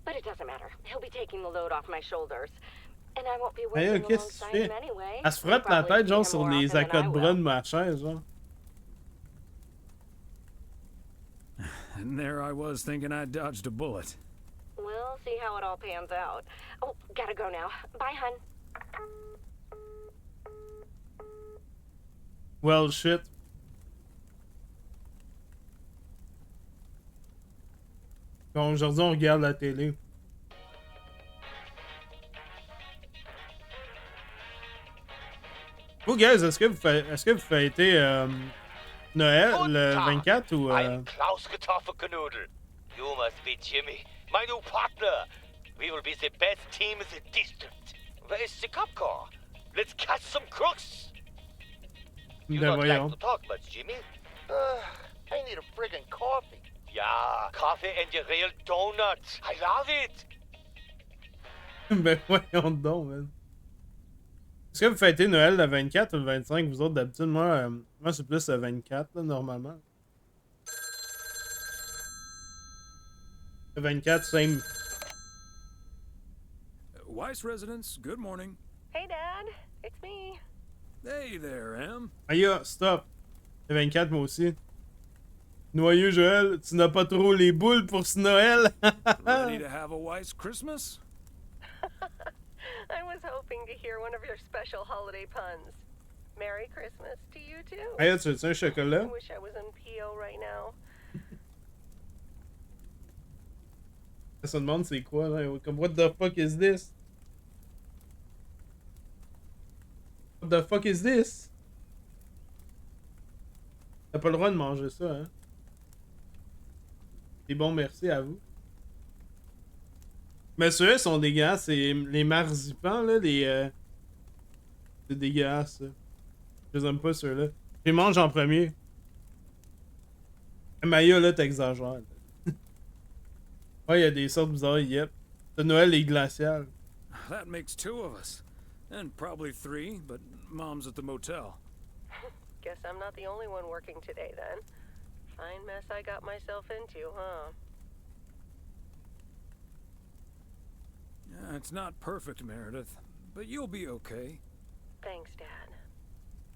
[SPEAKER 3] But it doesn't matter. He'll be taking the load off my shoulders. And I won't be
[SPEAKER 1] Hey,
[SPEAKER 3] working
[SPEAKER 1] qu'est-ce que tu
[SPEAKER 3] alongside
[SPEAKER 1] fais?
[SPEAKER 3] him anyway.
[SPEAKER 1] Elle se frotte la tête, genre, sur les accotes bras de ma chaise, genre.
[SPEAKER 2] And there I was thinking I dodged a bullet.
[SPEAKER 3] We'll see how it all pans out. Oh, gotta go now. Bye, hun.
[SPEAKER 1] Well, shit. Bon, aujourd'hui, on regarde la télé. Vous, guys, est-ce que vous fêtez Noël le 24 ou...
[SPEAKER 14] I'm Klaus Kartoffelknudel. You must be Jimmy, my new partner. We will be the best team in the district. Where is the cop car? Let's catch some crooks. You
[SPEAKER 1] Ben
[SPEAKER 14] don't like
[SPEAKER 1] voyons.
[SPEAKER 14] to talk much, Jimmy?
[SPEAKER 5] I need a friggin' coffee.
[SPEAKER 14] Yeah, coffee and a real donut. I love it.
[SPEAKER 1] Ben voyons donc, man. Est-ce que vous fêtez Noël le 24 ou le 25, vous autres, d'habitude? Moi c'est plus le 24, là, normalement. Le 24, same.
[SPEAKER 2] Weiss residence, good morning.
[SPEAKER 3] Hey, Dad. It's me.
[SPEAKER 2] Hey there, Em.
[SPEAKER 1] Aïe, stop. Le 24, moi aussi. Noyeux Joël, tu n'as pas trop les boules pour ce Noël?
[SPEAKER 2] Ready to have a Weiss Christmas?
[SPEAKER 3] I was hoping to hear one of your special holiday puns. Merry Christmas to you, too.
[SPEAKER 1] Aïe, tu veux-tu un chocolat?
[SPEAKER 3] I wish I was in PO right now.
[SPEAKER 1] Elle se demande c'est quoi, là. Comme, what the fuck is this? What the fuck is this? T'as pas le droit de manger ça, hein? C'est bon, merci à vous. Mais ceux-là sont dégueulasses, c'est les marzipans, là, les... C'est dégueulasse, ça. Je les aime pas, ceux-là. Je les mange en premier. Maya, là, t'exagères. Ouais, il y a des sortes bizarres, yep. De Noël, les glaciales.
[SPEAKER 2] That makes 2 of us. And probably 3, but Mom's at the motel.
[SPEAKER 3] Guess I'm not the only one working today, then. Fine mess I got myself into, huh?
[SPEAKER 2] Yeah, it's not perfect, Meredith, but you'll be okay.
[SPEAKER 3] Thanks, Dad.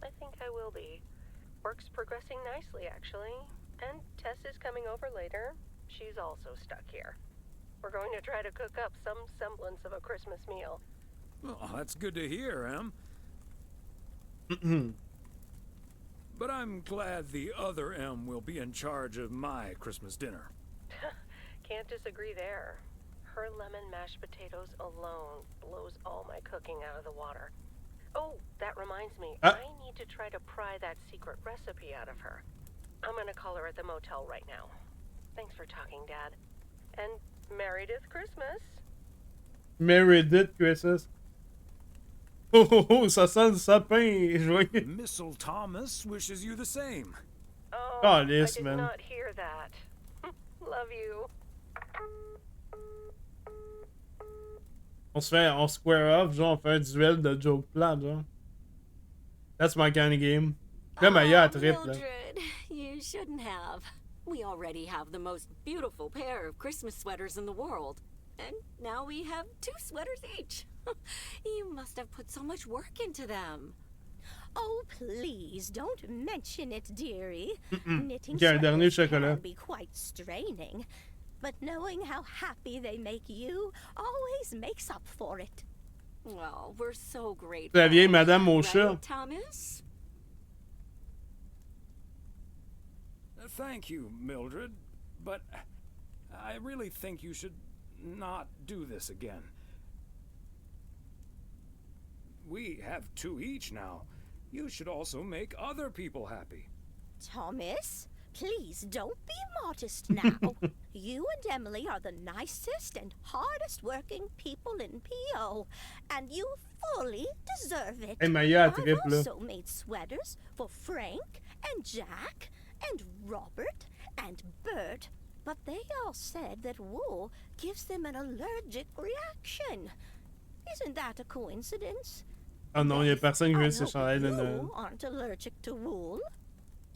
[SPEAKER 3] I think I will be. Work's progressing nicely, actually. And Tess is coming over later. She's also stuck here. We're going to try to cook up some semblance of a Christmas meal.
[SPEAKER 2] Oh, that's good to hear, Em. But I'm glad the other M will be in charge of my Christmas dinner.
[SPEAKER 3] Can't disagree there. Her lemon mashed potatoes alone blows all my cooking out of the water. Oh, that reminds me. I need to try to pry that secret recipe out of her. I'm gonna call her at the motel right now. Thanks for talking, Dad. And Meredith Christmas.
[SPEAKER 1] Meredith Christmas. Oh, oh, oh, ça sent le sapin joyeux.
[SPEAKER 2] Missile Thomas wishes you the same.
[SPEAKER 3] Oh,
[SPEAKER 1] Oh,
[SPEAKER 3] I
[SPEAKER 1] yes,
[SPEAKER 3] did
[SPEAKER 1] man.
[SPEAKER 3] not hear that. Love you.
[SPEAKER 1] On square off, genre, on fait un duel de joke plat, genre. That's my kind of game. Là, Maya a trip, là.
[SPEAKER 8] Mildred, you shouldn't have. We already have the most beautiful pair of Christmas sweaters in the world. And now we have 2 sweaters each. You must have put so much work into them.
[SPEAKER 7] Oh, please, don't mention it, dearie. Knitting
[SPEAKER 1] Ok, un dernier
[SPEAKER 7] sweaters
[SPEAKER 1] chocolat.
[SPEAKER 7] can be quite straining. But knowing how happy they make you always makes up for it.
[SPEAKER 8] Well, we're so grateful.
[SPEAKER 1] La vieille madame au chat.
[SPEAKER 8] Right, Thomas?
[SPEAKER 2] Thank you, Mildred. But I really think you should not do this again. We have 2 each now. You should also make other people happy.
[SPEAKER 7] Thomas, please don't be modest now. You and Emily are the nicest and hardest working people in P.O., and you fully deserve it.
[SPEAKER 1] Hey, Maya a
[SPEAKER 7] I've
[SPEAKER 1] trip, là.
[SPEAKER 7] also made sweaters for Frank and Jack and Robert and Bert, but they all said that wool gives them an allergic reaction. Isn't that a coincidence?
[SPEAKER 1] Oh non, y a personne qui veut ses
[SPEAKER 7] I
[SPEAKER 1] chandails de
[SPEAKER 7] hope
[SPEAKER 1] Noël.
[SPEAKER 7] you aren't allergic to wool.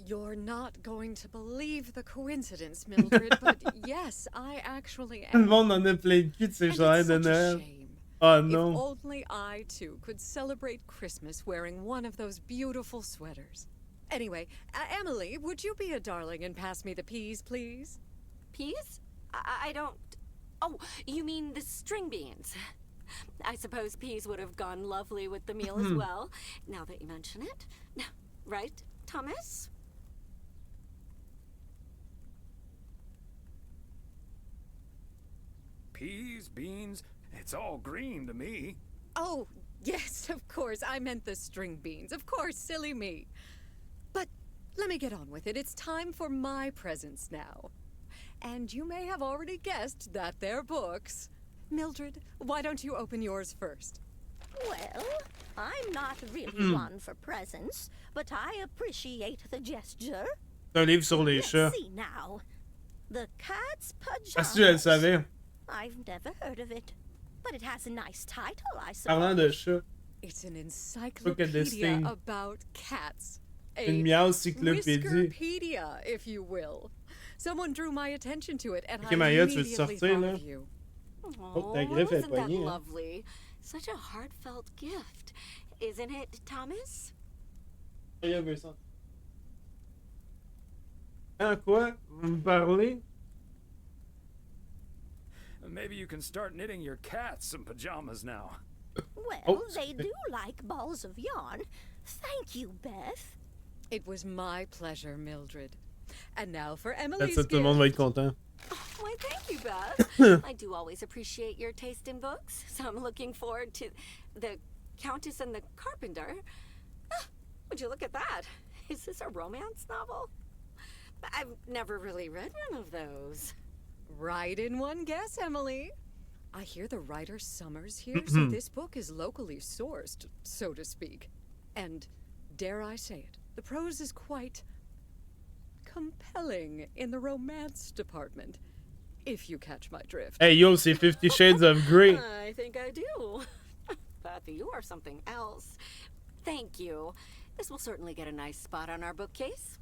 [SPEAKER 6] You're not going to believe the coincidence, Mildred, but yes, I actually
[SPEAKER 1] Tout le
[SPEAKER 6] am.
[SPEAKER 1] monde en a plein de cul de ses
[SPEAKER 6] And
[SPEAKER 1] chandails
[SPEAKER 6] it's
[SPEAKER 1] de
[SPEAKER 6] such a
[SPEAKER 1] Noël.
[SPEAKER 6] shame.
[SPEAKER 1] Oh
[SPEAKER 6] If
[SPEAKER 1] non.
[SPEAKER 6] only I too could celebrate Christmas wearing one of those beautiful sweaters. Anyway, Emily, would you be a darling and pass me the peas, please?
[SPEAKER 8] Peas? I don't... Oh, you mean the string beans. I suppose peas would have gone lovely with the meal as well, now that you mention it. Right, Thomas?
[SPEAKER 2] Peas, beans, it's all green to me.
[SPEAKER 6] Oh, yes, of course. I meant the string beans. Of course, silly me. But let me get on with it. It's time for my presents now. And you may have already guessed that they're books. Mildred, why don't you open yours first?
[SPEAKER 7] Well, I'm not really one for presents, but I appreciate the gesture.
[SPEAKER 1] C'est un livre sur les
[SPEAKER 7] Let's
[SPEAKER 1] chats.
[SPEAKER 7] see now. The Cat's Pajamas.
[SPEAKER 1] Ah, si, je le savais.
[SPEAKER 7] I've never heard of it, but it has a nice title, I suppose.
[SPEAKER 1] Parlant de chats.
[SPEAKER 6] It's an
[SPEAKER 1] Look at
[SPEAKER 6] encyclopedia
[SPEAKER 1] this thing.
[SPEAKER 6] about cats.
[SPEAKER 1] Une miaucyclopédie.
[SPEAKER 6] Whiskerpedia, if you will. Someone drew my attention to it, and
[SPEAKER 1] Ok,
[SPEAKER 6] I
[SPEAKER 1] Maya, tu veux te
[SPEAKER 6] immediately
[SPEAKER 1] sortir,
[SPEAKER 6] thought
[SPEAKER 1] là?
[SPEAKER 6] of you.
[SPEAKER 1] Oh, ta griffe est
[SPEAKER 8] Isn't that
[SPEAKER 1] poignée, hein.
[SPEAKER 8] lovely? Such a heartfelt gift. Isn't it, Thomas?
[SPEAKER 1] Maya veut ça. Hein, quoi? Vous me parlez?
[SPEAKER 2] Maybe you can start knitting your cats some pajamas now.
[SPEAKER 7] Well,
[SPEAKER 1] Oh,
[SPEAKER 7] they do like balls of yarn. Thank you, Beth.
[SPEAKER 6] It was my pleasure, Mildred. And now for Emily's
[SPEAKER 1] That's it, tout le monde va être
[SPEAKER 6] gift.
[SPEAKER 1] content.
[SPEAKER 8] Why, thank you, Beth. I do always appreciate your taste in books, so I'm looking forward to The Countess and the Carpenter. Ah, would you look at that? Is this a romance novel? I've never really read one of those.
[SPEAKER 6] Right in one guess, Emily. I hear the writer Summers here, so this book is locally sourced, so to speak. And, dare I say it, the prose is quite compelling in the romance department, if you catch my drift.
[SPEAKER 1] Hey yo, c'est 50 Shades of Grey.
[SPEAKER 8] I think I do. Beth, you are something else. Thank you. This will certainly get a nice spot on our bookcase.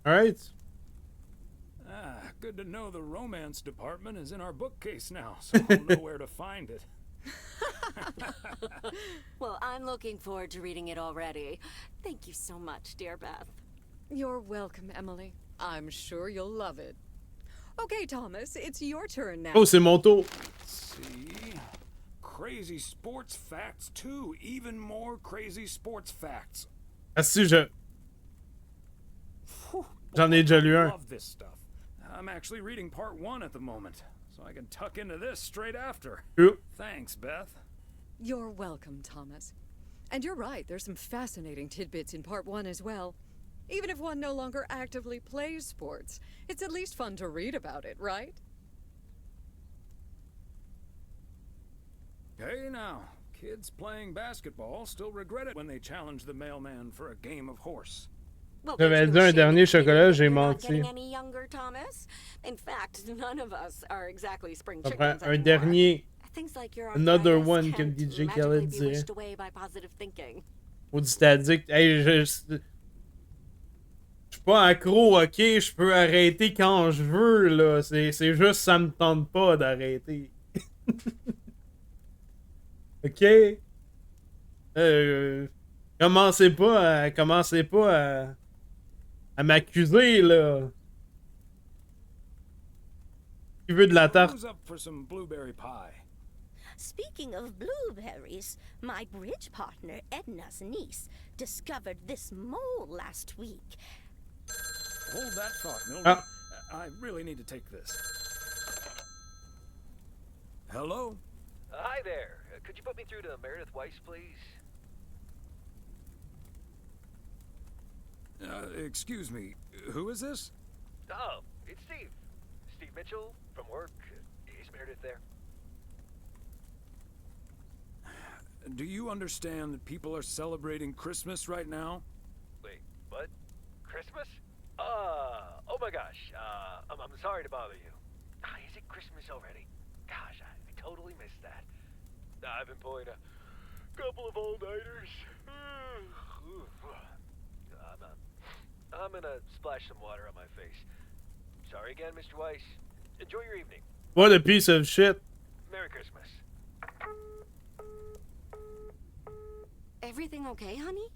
[SPEAKER 1] Alright.
[SPEAKER 2] Ah, good to know the romance department is in our bookcase now, so I'll know where to find it.
[SPEAKER 8] Well, I'm looking forward to reading it already. Thank you so much, dear Beth.
[SPEAKER 6] You're welcome, Emily. I'm sure you'll love it. Okay, Thomas, it's your turn now.
[SPEAKER 1] Oh, c'est mon tour.
[SPEAKER 2] Let's see. Crazy sports facts 2. Even more crazy sports facts.
[SPEAKER 1] Ah si, je J'en ai déjà lu
[SPEAKER 2] I
[SPEAKER 1] un.
[SPEAKER 2] love this stuff. I'm actually reading part 1 at the moment, so I can tuck into this straight after.
[SPEAKER 1] Oop.
[SPEAKER 2] Thanks, Beth.
[SPEAKER 6] You're welcome, Thomas. And you're right, there's some fascinating tidbits in part 1 as well. Even if one no longer actively plays sports, it's at least fun to read about it, right?
[SPEAKER 2] Hey now, kids playing basketball still regret it when they challenge the mailman for a game of horse.
[SPEAKER 8] Well,
[SPEAKER 1] J'avais
[SPEAKER 8] there's
[SPEAKER 1] dit
[SPEAKER 8] no
[SPEAKER 1] un
[SPEAKER 8] shame
[SPEAKER 1] dernier
[SPEAKER 8] in
[SPEAKER 1] chocolat,
[SPEAKER 8] admitting
[SPEAKER 1] j'ai
[SPEAKER 8] that you're not
[SPEAKER 1] menti.
[SPEAKER 8] getting any younger, Thomas. In fact, none of us are exactly spring
[SPEAKER 1] Ça
[SPEAKER 8] chickens
[SPEAKER 1] prend un
[SPEAKER 8] anymore.
[SPEAKER 1] dernier.
[SPEAKER 8] Things like your
[SPEAKER 1] Another
[SPEAKER 8] arthritis
[SPEAKER 1] one,
[SPEAKER 8] can't
[SPEAKER 1] comme DJ
[SPEAKER 8] magically
[SPEAKER 1] Khaled
[SPEAKER 8] be
[SPEAKER 1] disait.
[SPEAKER 8] wished away by positive thinking.
[SPEAKER 1] Maudit addict. Hey, je suis pas accro, ok? Je peux arrêter quand je veux, là. C'est juste ça me tente pas d'arrêter. Ok? Commencez pas à m'accuser, là. Qui veut de la tarte?
[SPEAKER 2] Who's up for some blueberry pie?
[SPEAKER 10] Speaking of blueberries, my bridge partner Edna's niece discovered this mole last week.
[SPEAKER 2] Hold that thought, Mildred.
[SPEAKER 1] Ah.
[SPEAKER 2] I really need to take this. Hello?
[SPEAKER 15] Hi there. Could you put me through to Meredith Weiss, please?
[SPEAKER 2] Excuse me, who is this?
[SPEAKER 15] Oh, it's Steve. Steve Mitchell from work. Is Meredith there?
[SPEAKER 2] Do you understand that people are celebrating Christmas right now?
[SPEAKER 15] Wait, what? Christmas? Oh my gosh. I'm sorry to bother you. Is it Christmas already? Gosh, I totally missed that. I've been pulling a couple of all-nighters. I'm gonna splash some water on my face. Sorry again, Mr. Weiss. Enjoy your evening.
[SPEAKER 1] What a piece of shit.
[SPEAKER 15] Merry Christmas.
[SPEAKER 8] Everything okay, honey?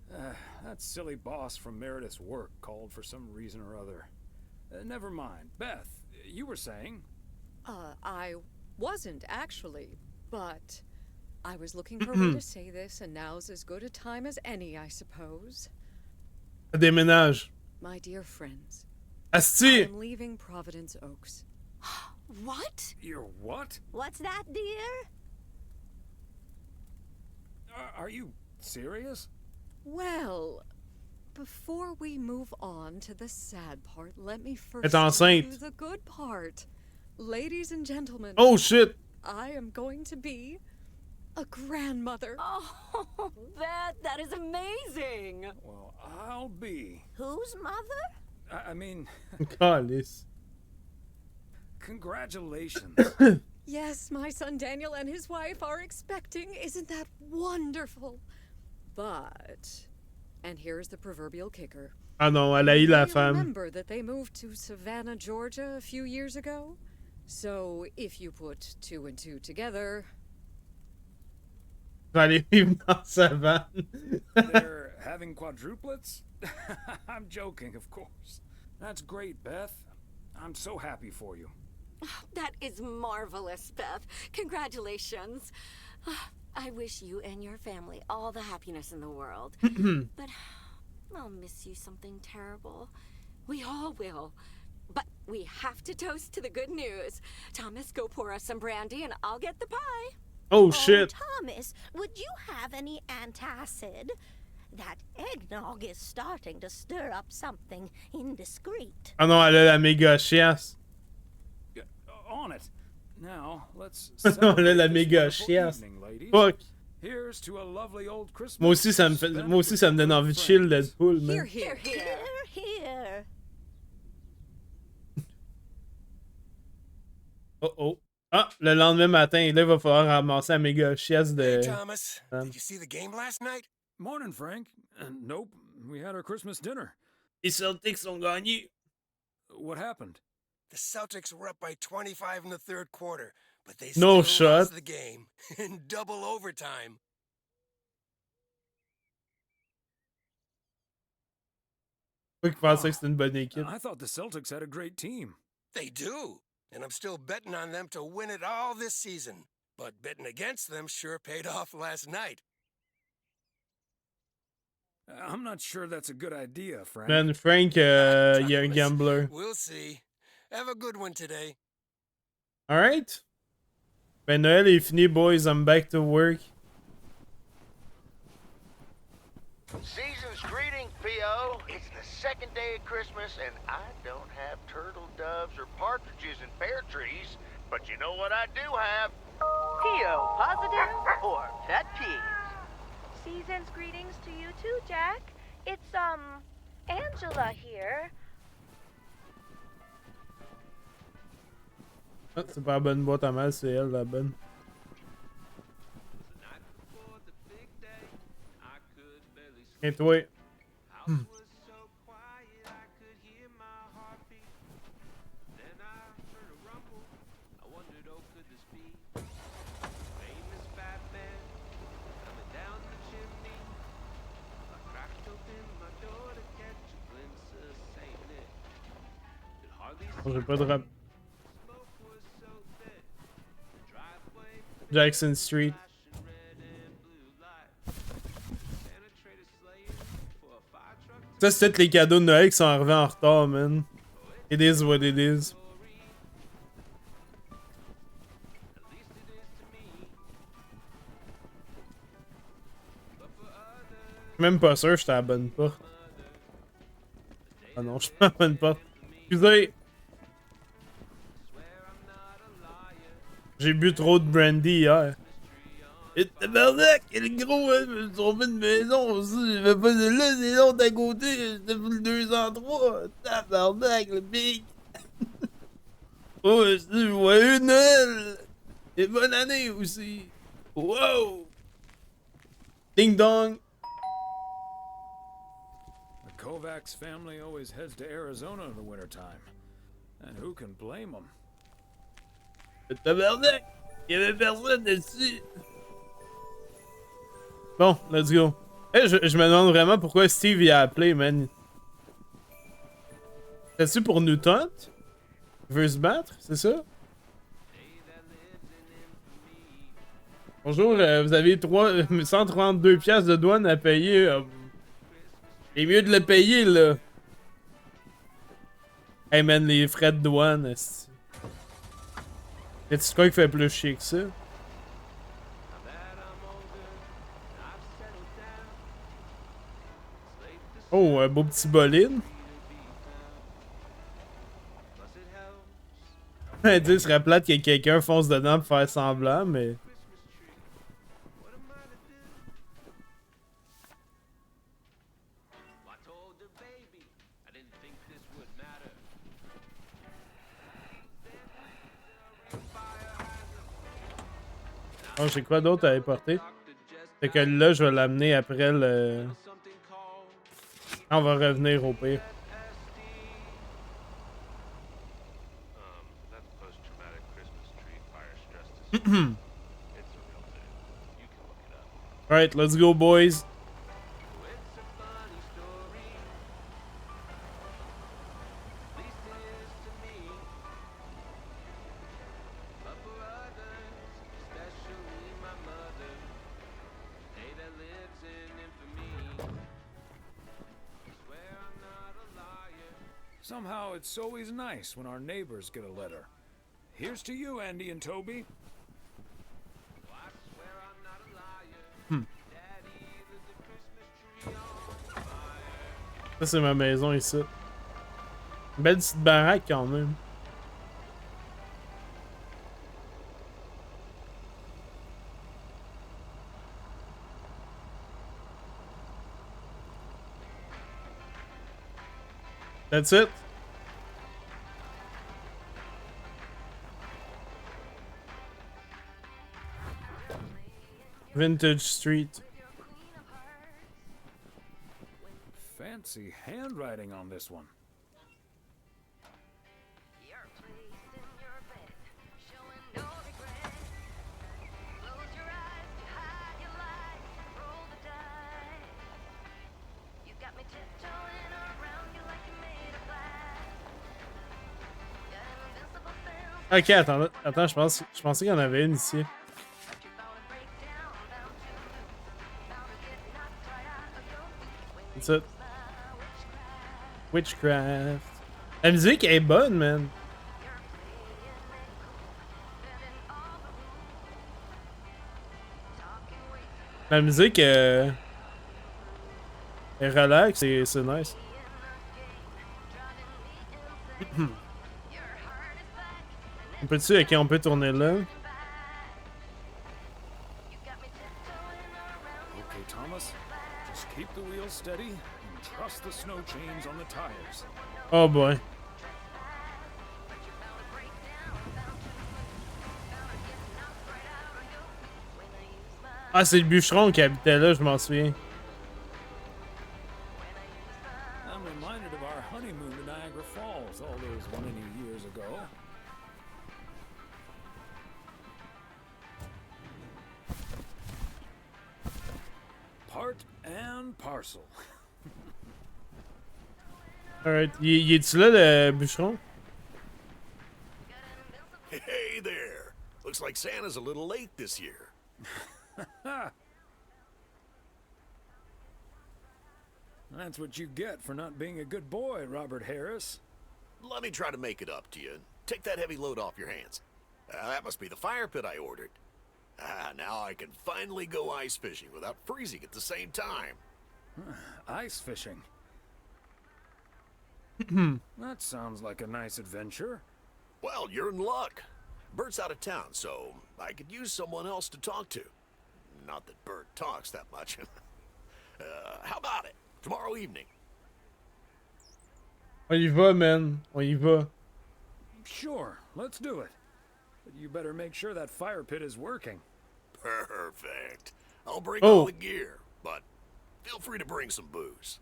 [SPEAKER 2] That silly boss from Meredith's work called for some reason or other. Never mind. Beth, you were saying?
[SPEAKER 6] I wasn't actually, but I was looking for a way to say this, and now's as good a time as any, I suppose.
[SPEAKER 1] Déménage.
[SPEAKER 6] My dear friends,
[SPEAKER 1] Asti!
[SPEAKER 6] I'm leaving Providence Oaks.
[SPEAKER 8] What?
[SPEAKER 2] You're what?
[SPEAKER 10] What's that, dear?
[SPEAKER 2] Are you serious?
[SPEAKER 6] Well, before we move on to the sad part, let me first
[SPEAKER 1] Elle est
[SPEAKER 6] tell
[SPEAKER 1] enceinte.
[SPEAKER 6] you the good part. Ladies and gentlemen.
[SPEAKER 1] Oh shit!
[SPEAKER 6] I am going to be a grandmother.
[SPEAKER 8] Oh, Beth, that is amazing.
[SPEAKER 2] Well, I'll be.
[SPEAKER 10] Whose mother?
[SPEAKER 2] I mean,
[SPEAKER 1] Calice.
[SPEAKER 2] congratulations.
[SPEAKER 6] Yes, my son Daniel and his wife are expecting. Isn't that wonderful? But, and here's the proverbial kicker.
[SPEAKER 1] Ah non, elle a eu la
[SPEAKER 6] You
[SPEAKER 1] femme.
[SPEAKER 6] remember that they moved to Savannah, Georgia a few years ago? So, if you put 2 and 2 together...
[SPEAKER 1] Je vais aller vivre dans sa vanne.
[SPEAKER 2] They're having quadruplets? I'm joking, of course. That's great, Beth. I'm so happy for you.
[SPEAKER 8] That is marvelous, Beth. Congratulations. I wish you and your family all the happiness in the world. But I'll miss you something terrible. We all will. But we have to toast to the good news. Thomas, go pour us some brandy and I'll get the pie.
[SPEAKER 1] Oh shit.
[SPEAKER 10] Thomas, would you have any antacid? That eggnog is starting to stir up something indiscreet.
[SPEAKER 1] Ah non, elle a la méga chiasse.
[SPEAKER 2] On it. Now, let's
[SPEAKER 1] Non, elle a la
[SPEAKER 2] celebrate this
[SPEAKER 1] méga
[SPEAKER 2] wonderful
[SPEAKER 1] chiasse.
[SPEAKER 2] evening, ladies.
[SPEAKER 1] Fuck.
[SPEAKER 2] Here's to a lovely old Christmas.
[SPEAKER 1] Moi aussi, ça me donne envie de chill Deadpool, man.
[SPEAKER 6] Here, here, here.
[SPEAKER 10] Here.
[SPEAKER 1] Oh oh. Ah, le lendemain matin, là, il va falloir ramasser la méga chiasse de...
[SPEAKER 4] Hey, Thomas. Did you see the game last night?
[SPEAKER 2] Morning, Frank. Nope. We had our Christmas dinner.
[SPEAKER 1] Les Celtics ont gagné.
[SPEAKER 2] What happened?
[SPEAKER 4] The Celtics were up by 25 in the third quarter, but they
[SPEAKER 1] No
[SPEAKER 4] still
[SPEAKER 1] shot.
[SPEAKER 4] lost the game in double overtime.
[SPEAKER 1] Faut qu'il pensait que c'était une bonne équipe.
[SPEAKER 2] I thought the Celtics had a great team.
[SPEAKER 4] They do, and I'm still betting on them to win it all this season. But betting against them sure paid off last night.
[SPEAKER 2] I'm not sure that's a good idea, Frank.
[SPEAKER 1] Man, Frank, il est un gambler.
[SPEAKER 4] We'll see. Have a good one today.
[SPEAKER 1] Alright. Ben, Noël est fini, boys. I'm back to work.
[SPEAKER 5] Season's greeting, P.O. It's the second day of Christmas, and I don't have turtle doves or partridges in pear trees. But you know what I do have?
[SPEAKER 3] P.O. positive or pet peeves? Season's greetings to you too, Jack. It's, Angela here.
[SPEAKER 1] Ah, c'est pas la bonne boîte à mal, c'est elle la bonne. Et toi? J'ai pas de rap. Jackson Street. Ça, c'est tous les cadeaux de Noël qui sont arrivés en retard, man. It is what it is. Je suis même pas sûr que j'étais à la bonne porte. Ah non, je suis pas à la bonne porte. Excusez. J'ai bu trop de brandy hier. Et tabarnak, quel gros, hein, je me suis trompé de maison aussi. Je vais pas de là, c'est l'autre à côté. J'étais pour le 203. Tabarnak, le big. Oh, c'est joyeux Noël. Et bonne année aussi. Wow. Ding dong.
[SPEAKER 2] The Kovacs family always heads to Arizona in the wintertime. And who can blame them?
[SPEAKER 1] Tabarnak! Il y avait personne dessus! Bon, let's go. Hey, je me demande vraiment pourquoi Steve y a appelé, man. C'est-tu pour nous taunt? Il veut se battre, c'est ça? Bonjour, vous avez 132 piastres de douane à payer. C'est mieux de le payer, là. Hey, man, les frais de douane, est-ce... Y'a-tu quoi qui fait plus chier que ça? Oh, un beau petit bolide. Tu sais, ce serait plate que quelqu'un fonce dedans pour faire semblant, mais... Oh, j'ai quoi d'autre à importer? Fait que là, je vais l'amener après le... On va revenir au pire. Alright, let's go, boys.
[SPEAKER 2] Somehow it's always nice when our neighbors get a letter. Here's to you, Andy and Toby.
[SPEAKER 1] Ça, c'est ma maison ici. Une belle petite baraque quand même. That's it. Vintage Street.
[SPEAKER 2] Fancy handwriting on this one.
[SPEAKER 1] Ok, attends, je pensais qu'il y en avait une ici. C'est ça. Witchcraft. La musique est bonne, man. La musique est relax et c'est nice. On peut-tu, ok, on peut tourner là.
[SPEAKER 2] Okay, Thomas. Just keep the wheels steady and trust the snow chains on the tires.
[SPEAKER 1] Oh boy. Ah, c'est le bûcheron qui habitait là, je m'en souviens.
[SPEAKER 2] I'm reminded of our honeymoon to Niagara Falls all those many years ago. Part and parcel.
[SPEAKER 1] Alright. Y est-tu là, le bûcheron?
[SPEAKER 16] Hey there. Looks like Santa's a little late this year.
[SPEAKER 2] That's what you get for not being a good boy, Robert Harris.
[SPEAKER 16] Let me try to make it up to you. Take that heavy load off your hands. That must be the fire pit I ordered. Now I can finally go ice fishing without freezing at the same time.
[SPEAKER 2] Ice fishing. That sounds like a nice adventure.
[SPEAKER 16] Well, you're in luck. Bert's out of town, so I could use someone else to talk to. Not that Bert talks that much. How about it? Tomorrow evening.
[SPEAKER 1] On y va, man. On y va.
[SPEAKER 2] Sure, let's do it. But you better make sure that fire pit is working.
[SPEAKER 16] Perfect. I'll bring all the gear, but feel free to bring some booze.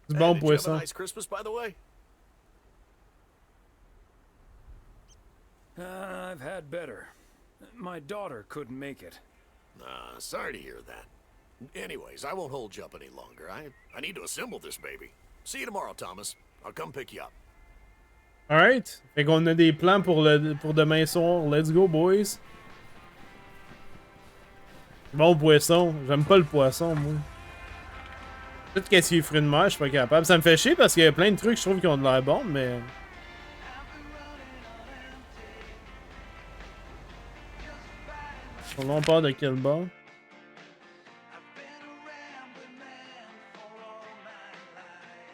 [SPEAKER 1] Du bon
[SPEAKER 16] Did you have a
[SPEAKER 1] poisson.
[SPEAKER 16] nice Christmas, by the way?
[SPEAKER 2] I've had better. My daughter couldn't make it.
[SPEAKER 16] Sorry to hear that. Anyways, I won't hold you up any longer. I need to assemble this baby. See you tomorrow, Thomas. I'll come pick you up.
[SPEAKER 1] Alright. Fait qu'on a des plans pour demain soir. Let's go, boys. Bon poisson. J'aime pas le poisson, moi. Tout ce qui est fruits de mer, je suis pas capable. Ça me fait chier parce qu'il y a plein de trucs, je trouve, qui ont de l'air bons, mais... On part de quel bord?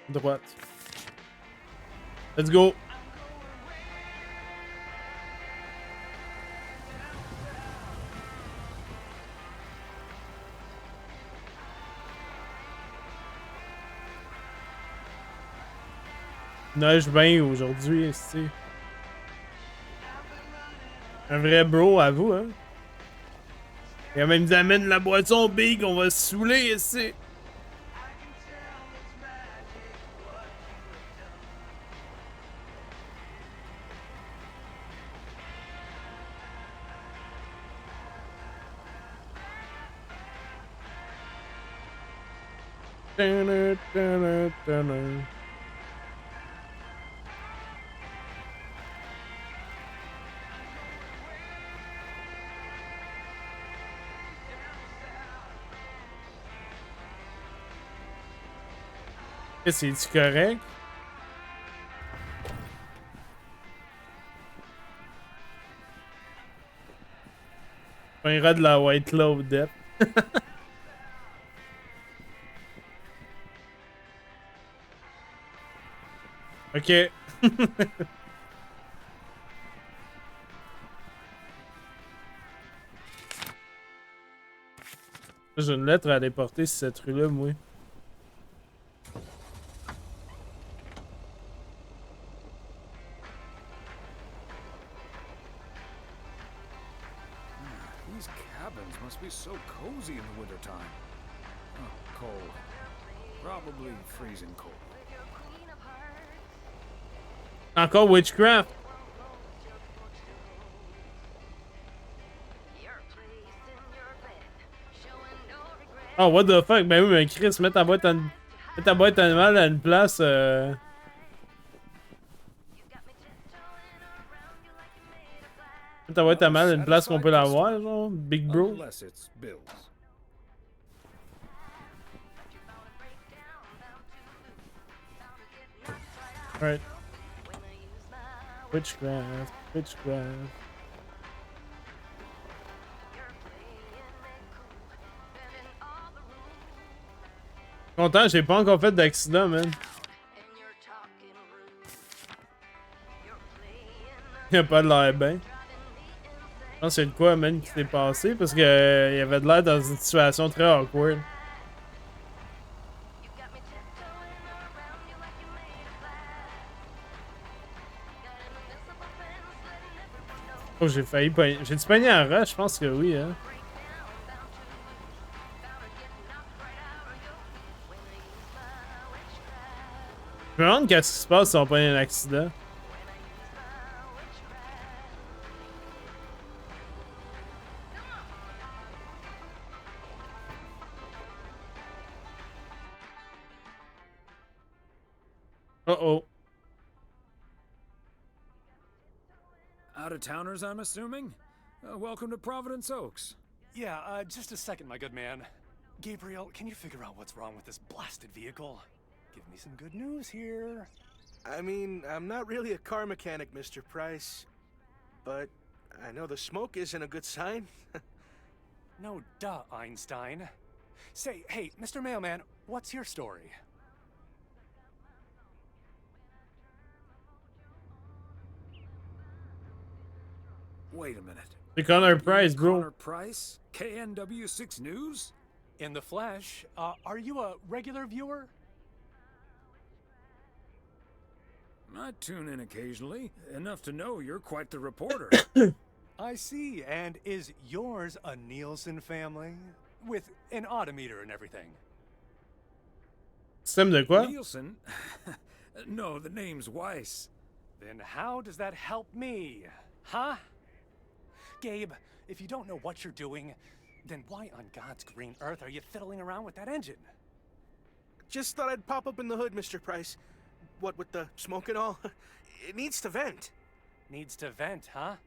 [SPEAKER 1] Droite. Let's go! Neige bien aujourd'hui, ici. Un vrai bro à vous, hein? Il a même dit amène la boisson big, on va se saouler ici. C'est-tu correct? Un rat de la White Cloud. Ok. J'ai une lettre à déporter sur cette rue-là, moi.
[SPEAKER 2] These cabins must be so cozy in the wintertime. Oh, cold. Probably freezing cold.
[SPEAKER 1] Encore Witchcraft. Oh, what the fuck? Ben oui, mais Chris, mets ta boîte animale à une place. Mets ta boîte animale à une place qu'on peut la voir, genre. Big bro. Right. Witchcraft. Witchcraft. Content, j'ai pas encore fait d'accident, man. Il a pas de l'air bien. Je pense qu'il y a de quoi, man, qui s'est passé parce que il avait de l'air dans une situation très awkward. Oh, j'ai failli pogner. J'ai-tu pogné en rush? Je pense que oui, hein. Je me demande qu'est-ce qui se passe si on pogne un accident. Uh-oh.
[SPEAKER 2] Out-of-towners, I'm assuming? Welcome to Providence Oaks.
[SPEAKER 17] Yeah, just a second, my good man. Gabriel, can you figure out what's wrong with this blasted vehicle? Give me some good news here.
[SPEAKER 18] I mean, I'm not really a car mechanic, Mr. Price. But I know the smoke isn't a good sign.
[SPEAKER 17] No duh, Einstein. Say, hey, Mr. Mailman, what's your story?
[SPEAKER 2] Wait a minute.
[SPEAKER 1] C'est Connor Price, bro.
[SPEAKER 2] Connor Price? KNW6 News?
[SPEAKER 17] In the flesh. Are you a regular viewer?
[SPEAKER 2] I tune in occasionally, enough to know you're quite the reporter.
[SPEAKER 17] I see, and is yours a Nielsen family? With an odometer and everything?
[SPEAKER 1] Système de quoi?
[SPEAKER 2] Nielsen? No, the name's Weiss.
[SPEAKER 17] Then how does that help me? Huh? Gabe, if you don't know what you're doing, then why on God's green earth are you fiddling around with that engine?
[SPEAKER 18] Just thought I'd pop up in the hood, Mr. Price. What with the smoke and all? It needs to vent.
[SPEAKER 17] Needs to vent, huh?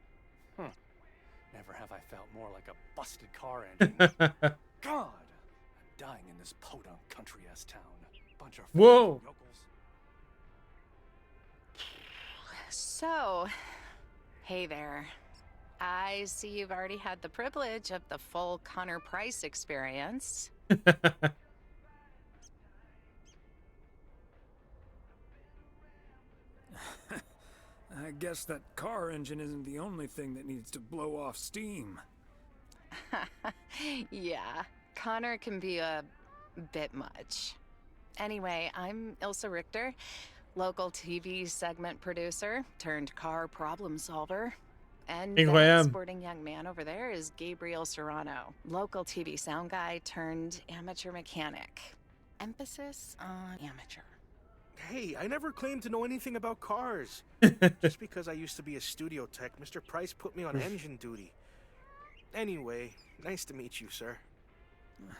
[SPEAKER 17] Never have I felt more like a busted car engine. God! I'm dying in this podunk country-ass town. Bunch of
[SPEAKER 1] Whoa!
[SPEAKER 17] yokels.
[SPEAKER 19] So, hey there. I see you've already had the privilege of the full Connor Price experience.
[SPEAKER 2] I guess that car engine isn't the only thing that needs to blow off steam.
[SPEAKER 19] Yeah, Connor can be a bit much. Anyway, I'm Ilsa Richter, local TV segment producer turned car problem solver. And that sporting young man over there is Gabriel Serrano, local TV sound guy turned amateur mechanic. Emphasis on amateur.
[SPEAKER 18] Hey, I never claimed to know anything about cars. Just because I used to be a studio tech, Mr. Price put me on engine duty. Anyway, nice to meet you, sir.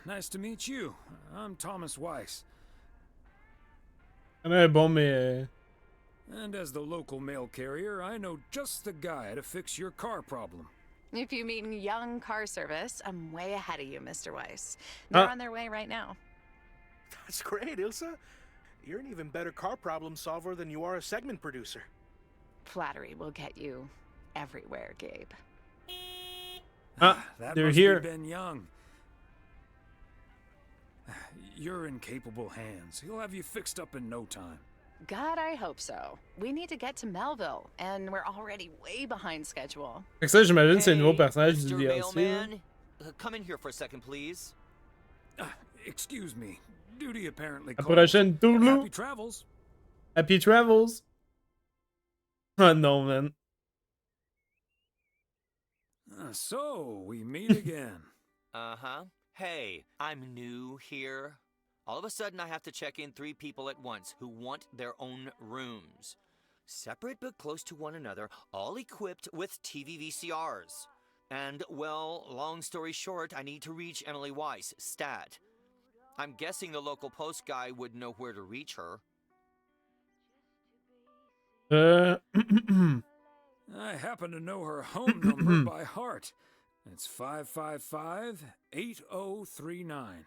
[SPEAKER 2] Nice to meet you. I'm Thomas Weiss. And as the local mail carrier, I know just the guy to fix your car problem.
[SPEAKER 19] If you mean young car service, I'm way ahead of you, Mr. Weiss. They're on their way right now.
[SPEAKER 18] That's great, Ilsa. You're an even better car problem solver than you are a segment producer.
[SPEAKER 19] Flattery will get you everywhere, Gabe.
[SPEAKER 2] That
[SPEAKER 1] they're
[SPEAKER 2] must
[SPEAKER 1] here.
[SPEAKER 2] Be Ben Young. You're in capable hands. He'll have you fixed up in no time.
[SPEAKER 19] God, I hope so. We need to get to Melville, and we're already way behind schedule.
[SPEAKER 1] Fait que ça, j'imagine, c'est le nouveau personnage du
[SPEAKER 13] Mr.
[SPEAKER 1] DLC.
[SPEAKER 13] Mailman, come in here for a second, please.
[SPEAKER 2] Excuse me. Duty apparently
[SPEAKER 1] La
[SPEAKER 2] calls.
[SPEAKER 1] prochaine Toulouse.
[SPEAKER 2] Happy travels.
[SPEAKER 1] Happy travels. Oh non, man.
[SPEAKER 2] So, we meet again.
[SPEAKER 13] Uh-huh. Hey, I'm new here. All of a sudden, I have to check in 3 people at once who want their own rooms. Separate but close to one another, all equipped with TV VCRs. And, well, long story short, I need to reach Emily Weiss, stat. I'm guessing the local post guy would know where to reach her.
[SPEAKER 2] I happen to know her home number by heart. It's 555-8039.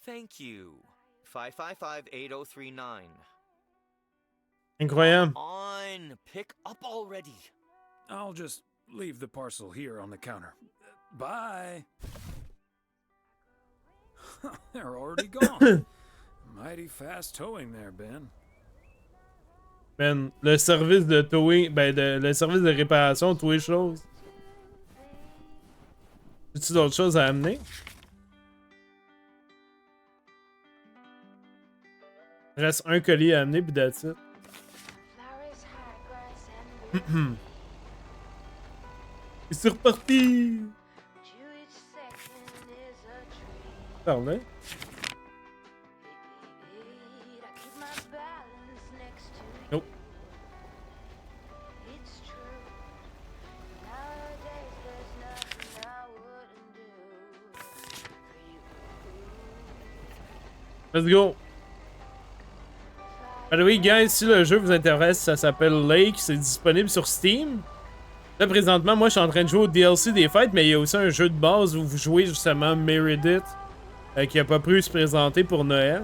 [SPEAKER 13] Thank you. 555-8039.
[SPEAKER 1] Incroyable.
[SPEAKER 13] On, pick up already.
[SPEAKER 2] I'll just leave the parcel here on the counter. Bye. They're already gone. Mighty fast towing there, Ben.
[SPEAKER 1] Ben, le service de towing, le service de réparation, tous les choses. As-tu d'autres choses à amener? Il reste un colis à amener, puis that's it. Et c'est reparti! Parle. Nope. Let's go! By the way, guys, si le jeu vous intéresse, ça s'appelle Lake, c'est disponible sur Steam. Là, présentement, moi, je suis en train de jouer au DLC des fêtes, mais il y a aussi un jeu de base où vous jouez justement Meredith, qui a pas pu se présenter pour Noël.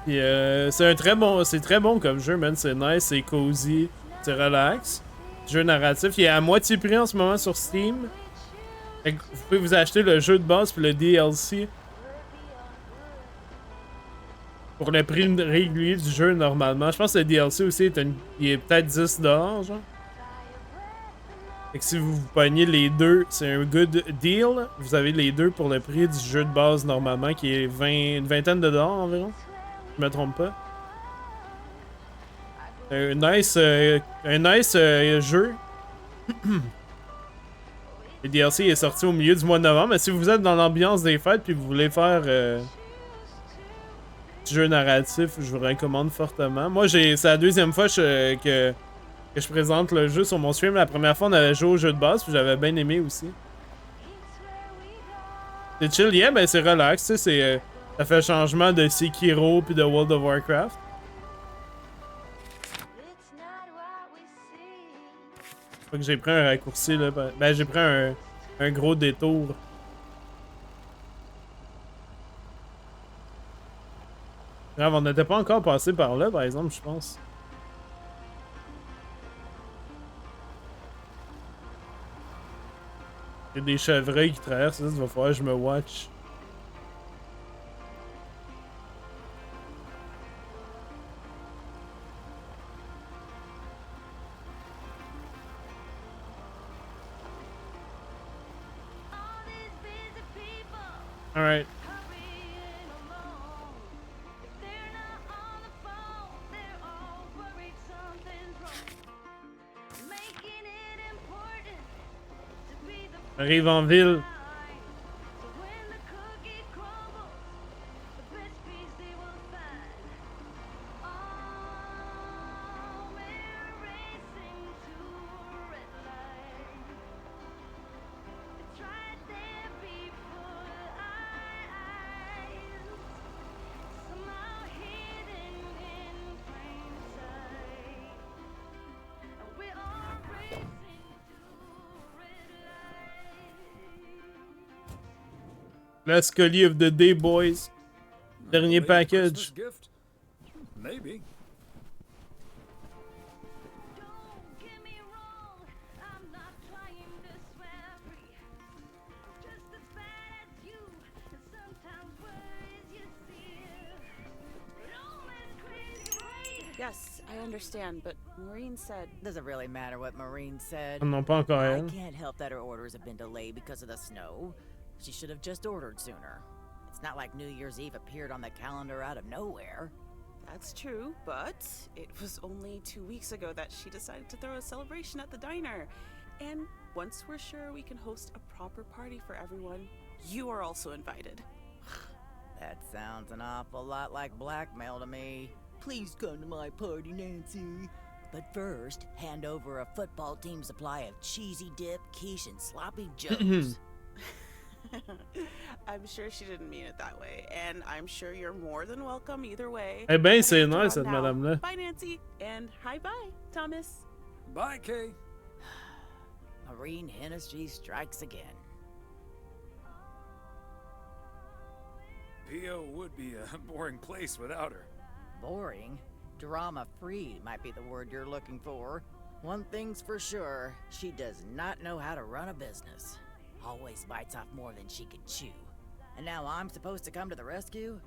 [SPEAKER 1] Puis, c'est très bon comme jeu, man. C'est nice, c'est cozy, c'est relax. Jeu narratif, il est à moitié prix en ce moment sur Steam. Fait que vous pouvez vous acheter le jeu de base puis le DLC. Pour le prix régulier du jeu, normalement. Je pense que le DLC aussi il est peut-être 10$, genre. Fait que si vous pognez les deux, c'est un good deal. Vous avez les deux pour le prix du jeu de base, normalement, qui est une vingtaine de dollars environ. Je me trompe pas. Un nice jeu. Le DLC est sorti au milieu du mois de novembre. Mais si vous êtes dans l'ambiance des fêtes puis vous voulez faire du jeu narratif, je vous recommande fortement. Moi, c'est la deuxième fois que je présente le jeu sur mon stream. La première fois, on avait joué au jeu de base puis j'avais bien aimé aussi. C'est chill, yeah, ben c'est relax, tu sais, ça fait un changement de Sekiro puis de World of Warcraft. Faut que j'ai pris un raccourci là. Ben j'ai pris un gros détour. Grave, on n'était pas encore passé par là, par exemple, je pense. Il y a des chevreuils qui traversent, ça va falloir que je me watch. Alright. Arrive en ville. Last colis of the day, boys. Dernier package.
[SPEAKER 2] Maybe.
[SPEAKER 12] Yes, I understand, but Maureen said...
[SPEAKER 11] Doesn't really matter what Maureen said.
[SPEAKER 1] Non, pas encore
[SPEAKER 11] I
[SPEAKER 1] elle.
[SPEAKER 11] can't help that her orders have been delayed because of the snow. She should have just ordered sooner. It's not like New Year's Eve appeared on the calendar out of nowhere.
[SPEAKER 12] That's true, but it was only 2 weeks ago that she decided to throw a celebration at the diner. And once we're sure we can host a proper party for everyone, you are also invited.
[SPEAKER 11] That sounds an awful lot like blackmail to me. Please come to my party, Nancy. But first, hand over a football team supply of cheesy dip, quiche, and sloppy joes.
[SPEAKER 12] I'm sure she didn't mean it that way, and I'm sure you're more than welcome either way.
[SPEAKER 1] Eh ben, c'est nice, cette madame-là.
[SPEAKER 12] Bye, Nancy, and hi-bye, Thomas.
[SPEAKER 2] Bye, Kay.
[SPEAKER 11] Maureen Hennessy strikes again.
[SPEAKER 2] P.O. would be a boring place without her.
[SPEAKER 11] Boring? Drama-free might be the word you're looking for. One thing's for sure, she does not know how to run a business. Always bites off more than she can chew. And now I'm supposed to come to the rescue?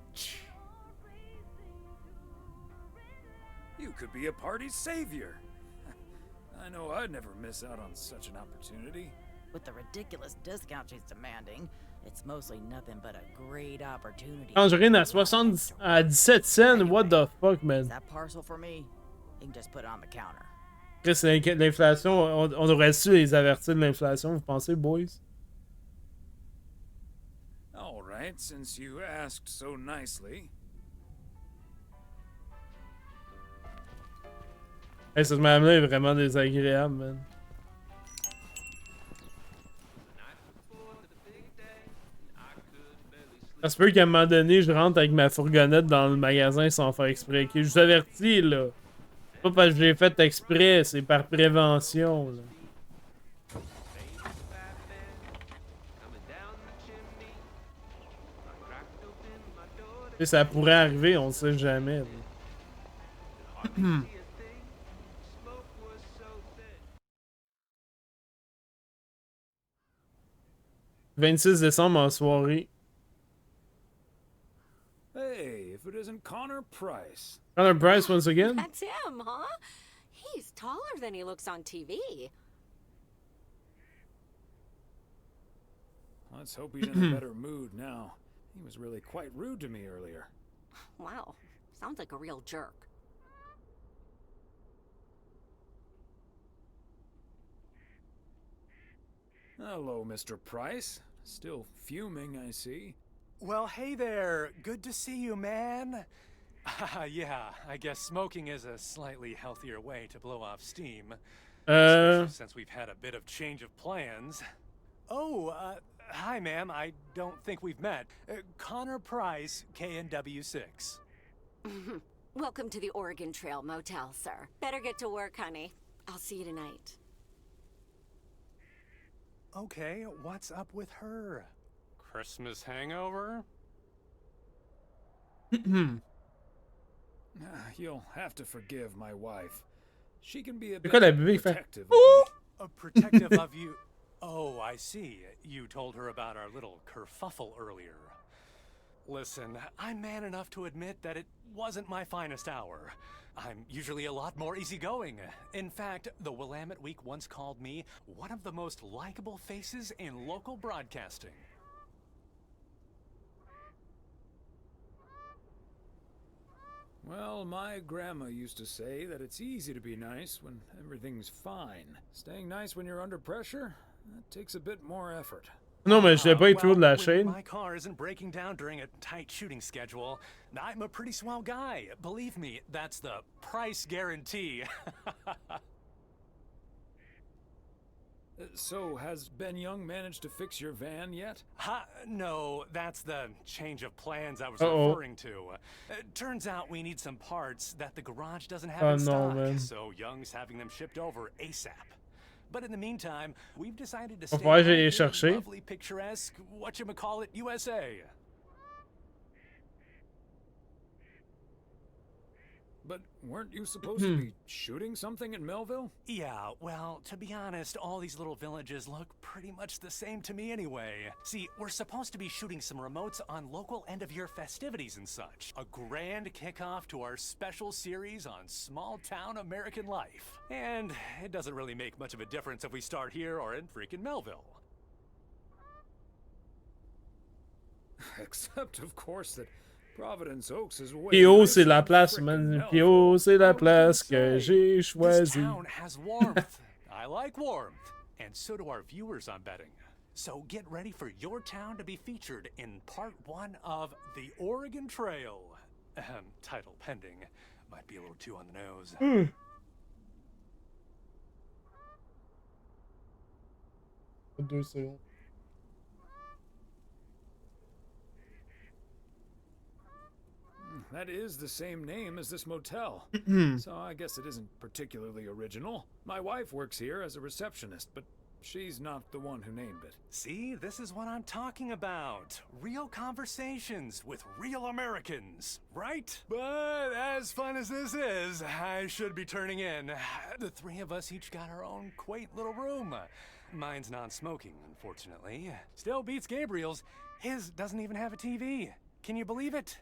[SPEAKER 2] You could be a party's savior. I know I'd never miss out on such an opportunity.
[SPEAKER 11] With the ridiculous discount she's demanding, it's mostly nothing but a great opportunity.
[SPEAKER 1] Tangerine à 17 cents, what the fuck, man?
[SPEAKER 11] That parcel for me? You can just put it on the counter.
[SPEAKER 1] Chris, l'inflation, on aurait su les avertir de l'inflation, vous pensez, boys?
[SPEAKER 2] All right, since you asked so nicely.
[SPEAKER 1] Hey, cette madame-là est vraiment désagréable, man. Ça se peut qu'à un moment donné, je rentre avec ma fourgonnette dans le magasin sans faire exprès. Okay? Je vous avertis, là. C'est pas parce que je l'ai fait exprès, c'est par prévention, là. Et ça pourrait arriver, on sait jamais. 26 décembre en soirée.
[SPEAKER 2] Hey, if it isn't Connor Price.
[SPEAKER 1] Connor Price once again?
[SPEAKER 8] That's him, huh? He's taller than he looks on TV.
[SPEAKER 2] Let's hope he's in a better mood now. He was really quite rude to me earlier.
[SPEAKER 8] Wow, sounds like a real jerk.
[SPEAKER 2] Hello, Mr. Price. Still fuming, I see.
[SPEAKER 17] Well, hey there. Good to see you, man. Yeah, I guess smoking is a slightly healthier way to blow off steam. Especially since we've had a bit of change of plans. Oh, hi, ma'am. I don't think we've met. Connor Price, KNW6.
[SPEAKER 8] Welcome to the Oregon Trail Motel, sir. Better get to work, honey. I'll see you tonight.
[SPEAKER 17] Okay, what's up with her? Christmas hangover?
[SPEAKER 2] You'll have to forgive my wife. She can be a
[SPEAKER 1] bit
[SPEAKER 2] protective of me.
[SPEAKER 17] Protective of you? Oh, I see. You told her about our little kerfuffle earlier. Listen, I'm man enough to admit that it wasn't my finest hour. I'm usually a lot more easygoing. In fact, the Willamette Week once called me one of the most likable faces in local broadcasting.
[SPEAKER 2] Well, my grandma used to say that it's easy to be nice when everything's fine. Staying nice when you're under pressure, that takes a bit more effort.
[SPEAKER 1] Non, mais je l'ai pas été de la chaîne.
[SPEAKER 17] My car isn't breaking down during a tight shooting schedule. I'm a pretty swell guy. Believe me, that's the price guarantee.
[SPEAKER 2] So, has Ben Young managed to fix your van yet?
[SPEAKER 17] No, that's the change of plans I was referring to. Turns out we need some parts that the garage doesn't have in stock, so Young's having them shipped over ASAP. But in the meantime, we've decided to stay in lovely, picturesque, whatchamacallit, USA.
[SPEAKER 2] But weren't you supposed to be shooting something in Melville?
[SPEAKER 17] Yeah, well, to be honest, all these little villages look pretty much the same to me anyway. See, we're supposed to be shooting some remotes on local end-of-year festivities and such. A grand kickoff to our special series on small-town American life. And it doesn't really make much of a difference if we start here or in freaking Melville.
[SPEAKER 2] Except, of course, that Providence Oaks is way
[SPEAKER 1] Pio, c'est la place, man. Pio, c'est la place que j'ai choisie.
[SPEAKER 17] This town has warmth. I like warmth. And so do our viewers, I'm betting. So get ready for your town to be featured in part 1 of The Oregon Trail. Title pending. Might be a little too on the nose.
[SPEAKER 2] That is the same name as this motel. So I guess it isn't particularly original. My wife works here as a receptionist, but She's not the one who named it.
[SPEAKER 17] See, this is what I'm talking about. Real conversations with real Americans, right? But as fun as this is, I should be turning in. The three of us each got our own quaint little room. Mine's non-smoking, unfortunately. Still beats Gabriel's. His doesn't even have a TV. Can you believe it?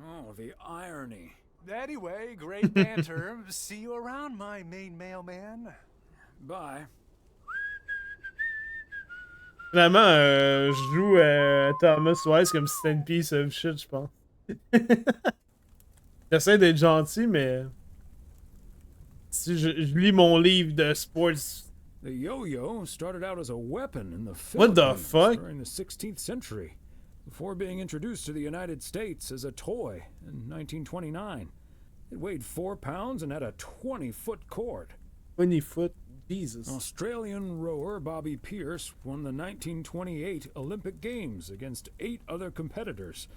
[SPEAKER 2] Oh, the irony.
[SPEAKER 17] Anyway, great banter. See you around, my main mailman.
[SPEAKER 2] Bye.
[SPEAKER 1] Finalement, je joue Thomas Wise comme si c'était une piece of shit, je pense. J'essaie d'être gentil, mais si je lis mon livre de sports.
[SPEAKER 2] The yo-yo started out as a weapon in the
[SPEAKER 1] What the
[SPEAKER 2] Philippines
[SPEAKER 1] fuck?
[SPEAKER 2] during the 16th century, before being introduced to the United States as a toy in 1929. It weighed 4 pounds and had a 20-foot cord.
[SPEAKER 1] 20-foot? Jesus.
[SPEAKER 2] Australian rower Bobby Pierce won the 1928 Olympic Games against 8 other competitors,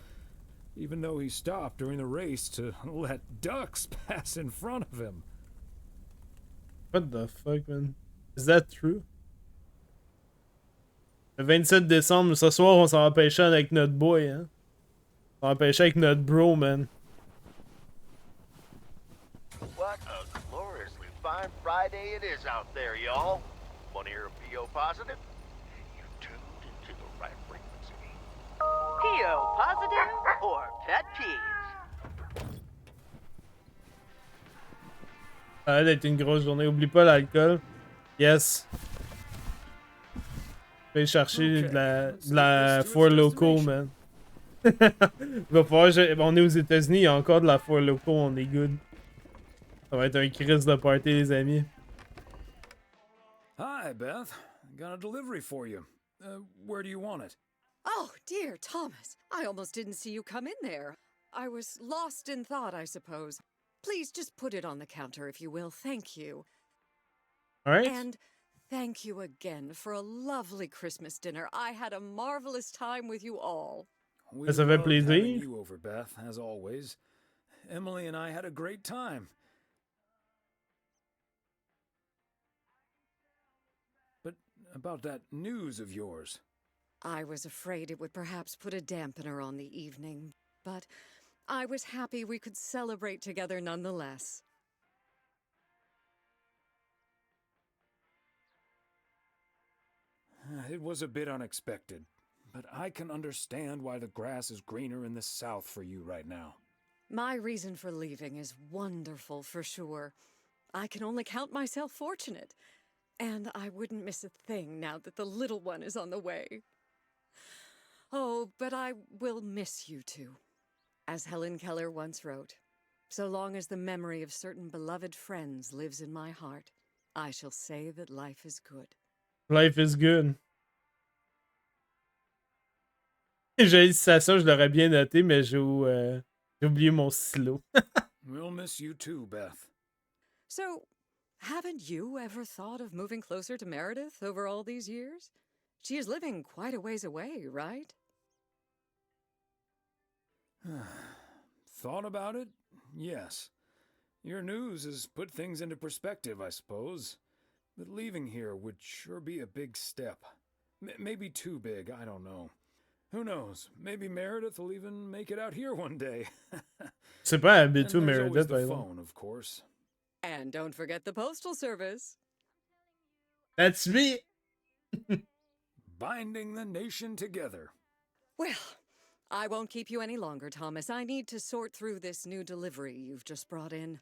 [SPEAKER 2] even though he stopped during the race to let ducks pass in front of him.
[SPEAKER 1] What the fuck, man? Is that true? Le 27 décembre, ce soir, on s'en va pêcher avec notre boy, hein? On va pêcher avec notre bro, man.
[SPEAKER 5] What a gloriously fine Friday it is out there, y'all. Want to hear a PO positive? You tuned into the right frequency.
[SPEAKER 20] PO positive or pet peeves?
[SPEAKER 1] Ça va être une grosse journée. Oublie pas l'alcool. Yes. Je vais chercher de la Four Loko, man. Va falloir, on est aux États-Unis, il y a encore de la Four Loko, on est good. Ça va être un crise de party, les amis.
[SPEAKER 2] Hi, Beth. Got a delivery for you. Where do you want it?
[SPEAKER 6] Oh, dear Thomas. I almost didn't see you come in there. I was lost in thought, I suppose. Please just put it on the counter, if you will. Thank you.
[SPEAKER 1] All right.
[SPEAKER 6] And thank you again for a lovely Christmas dinner. I had a marvelous time with you all.
[SPEAKER 2] We
[SPEAKER 1] Ça fait
[SPEAKER 2] loved
[SPEAKER 1] plaisir.
[SPEAKER 2] having you over, Beth, as always. Emily and I had a great time. But about that news of yours.
[SPEAKER 6] I was afraid it would perhaps put a dampener on the evening, but I was happy we could celebrate together nonetheless.
[SPEAKER 2] It was a bit unexpected, but I can understand why the grass is greener in the south for you right now.
[SPEAKER 6] My reason for leaving is wonderful for sure. I can only count myself fortunate, and I wouldn't miss a thing now that the little one is on the way. Oh, but I will miss you two. As Helen Keller once wrote, so long as the memory of certain beloved friends lives in my heart, I shall say that life is good.
[SPEAKER 1] Life is good. J'ai dit ça, je l'aurais bien noté, mais j'ai oublié mon stylo.
[SPEAKER 2] We'll miss you too, Beth.
[SPEAKER 6] So, haven't you ever thought of moving closer to Meredith over all these years? She is living quite a ways away, right?
[SPEAKER 2] Thought about it? Yes. Your news has put things into perspective, I suppose. But leaving here would sure be a big step. Maybe too big, I don't know. Who knows? Maybe Meredith will even make it out here one day.
[SPEAKER 1] C'est pas habitué
[SPEAKER 2] And there's always
[SPEAKER 1] Meredith,
[SPEAKER 2] the
[SPEAKER 1] par exemple.
[SPEAKER 2] phone, of course.
[SPEAKER 6] And don't forget the postal service.
[SPEAKER 1] That's me.
[SPEAKER 2] Binding the nation together.
[SPEAKER 6] Well, I won't keep you any longer, Thomas. I need to sort through this new delivery you've just brought in.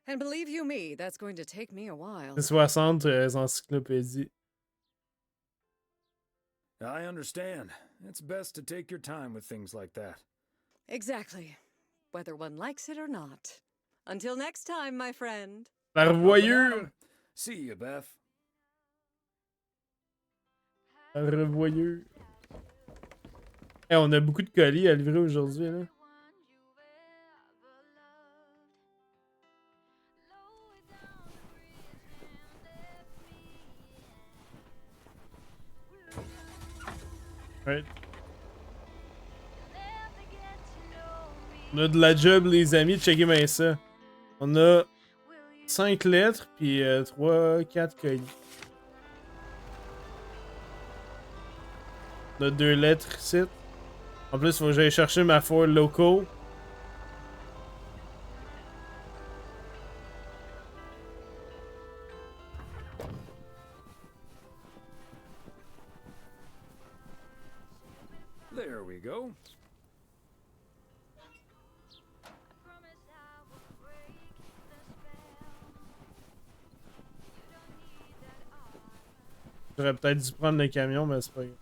[SPEAKER 6] And believe you me, that's going to take me a while.
[SPEAKER 1] 60 encyclopédies.
[SPEAKER 2] I understand. It's best to take your time with things like that.
[SPEAKER 6] Exactly. Whether one likes it or not. Until next time, my friend.
[SPEAKER 1] La revoyure.
[SPEAKER 2] See you, Beth.
[SPEAKER 1] La revoyure. Hey, on a beaucoup de colis à livrer aujourd'hui, là. Right. On a de la job, les amis. Checkez bien ça. On a 5 lettres, puis 3, 4 colis. On a 2 lettres ici. En plus, il faut que j'aille chercher ma Ford Loco.
[SPEAKER 2] There we go.
[SPEAKER 1] J'aurais peut-être dû prendre le camion, mais c'est pas grave.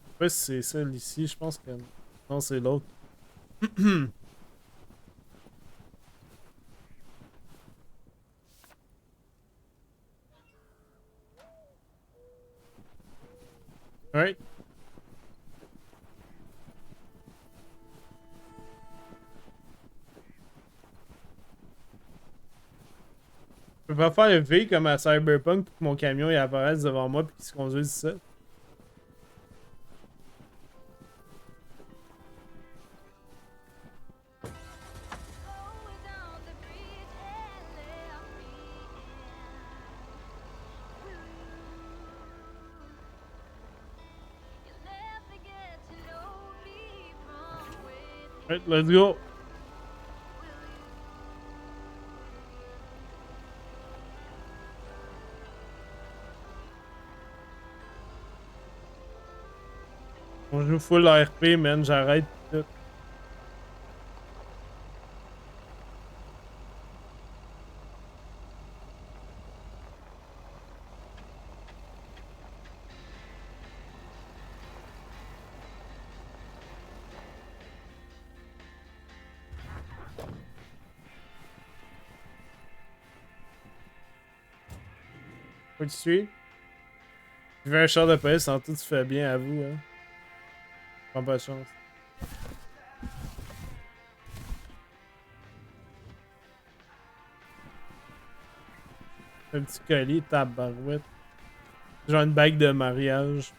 [SPEAKER 1] Je sais pas si c'est celle ici, je pense que... Non, c'est l'autre. Alright. Je peux pas faire le V comme à Cyberpunk pour que mon camion il apparaisse devant moi et qu'il se conduise ça. Alright, let's go. On joue full RP, man, j'arrête tout. Faut que tu suis. Je veux un char de police, en tout, tu fais bien à vous, hein. Prends pas de chance. Un petit colis, tabarouette. Genre une bague de mariage.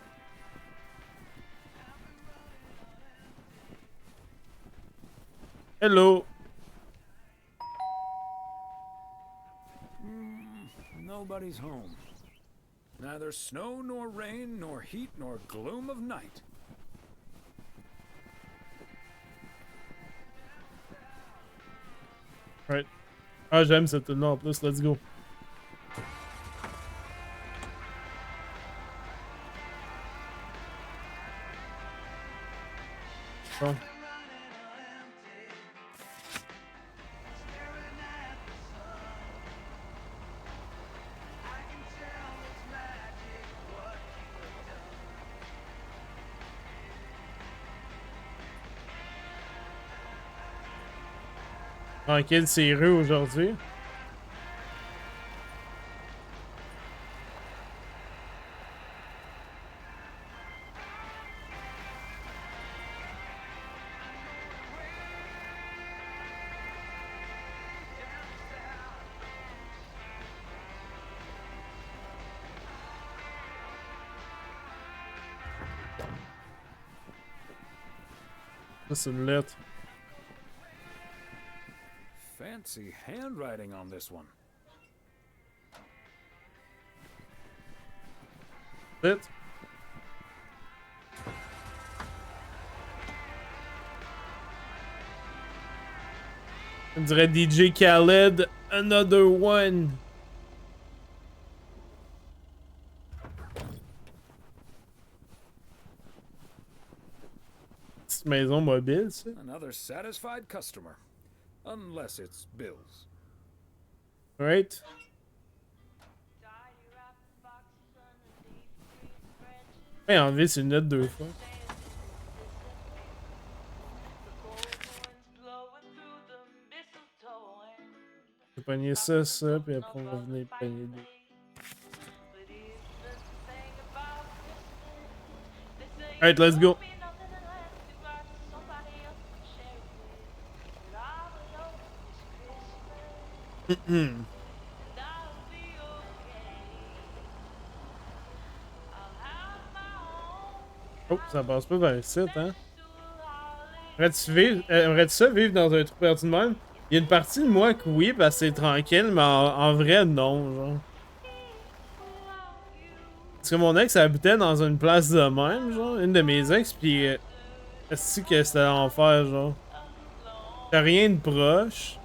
[SPEAKER 1] Hello!
[SPEAKER 2] Nobody's home. Neither snow nor rain, nor heat nor gloom of night.
[SPEAKER 1] Right. Ah, j'aime cette tune en plus, let's go. Bon. Tranquille, c'est rue aujourd'hui. Ça, c'est une lettre.
[SPEAKER 2] Fancy handwriting on this one.
[SPEAKER 1] Lettre. On dirait DJ Khaled, another one. Petite maison mobile, ça.
[SPEAKER 2] Another satisfied customer. Unless it's Bill's.
[SPEAKER 1] Right? Hey, enlever ses lunettes 2 fois. Je vais pogner ça, puis après on va venir pogner deux. Alright, let's go. Oh, ça passe pas vers le site, hein? Aimerais-tu ça vivre dans un trou perdu de même? Il y a une partie de moi que oui, parce que c'est tranquille, mais en vrai, non, genre. Parce que mon ex habitait dans une place de même, genre, une de mes ex, pis est-ce que c'était l'enfer, genre? T'as rien de proche.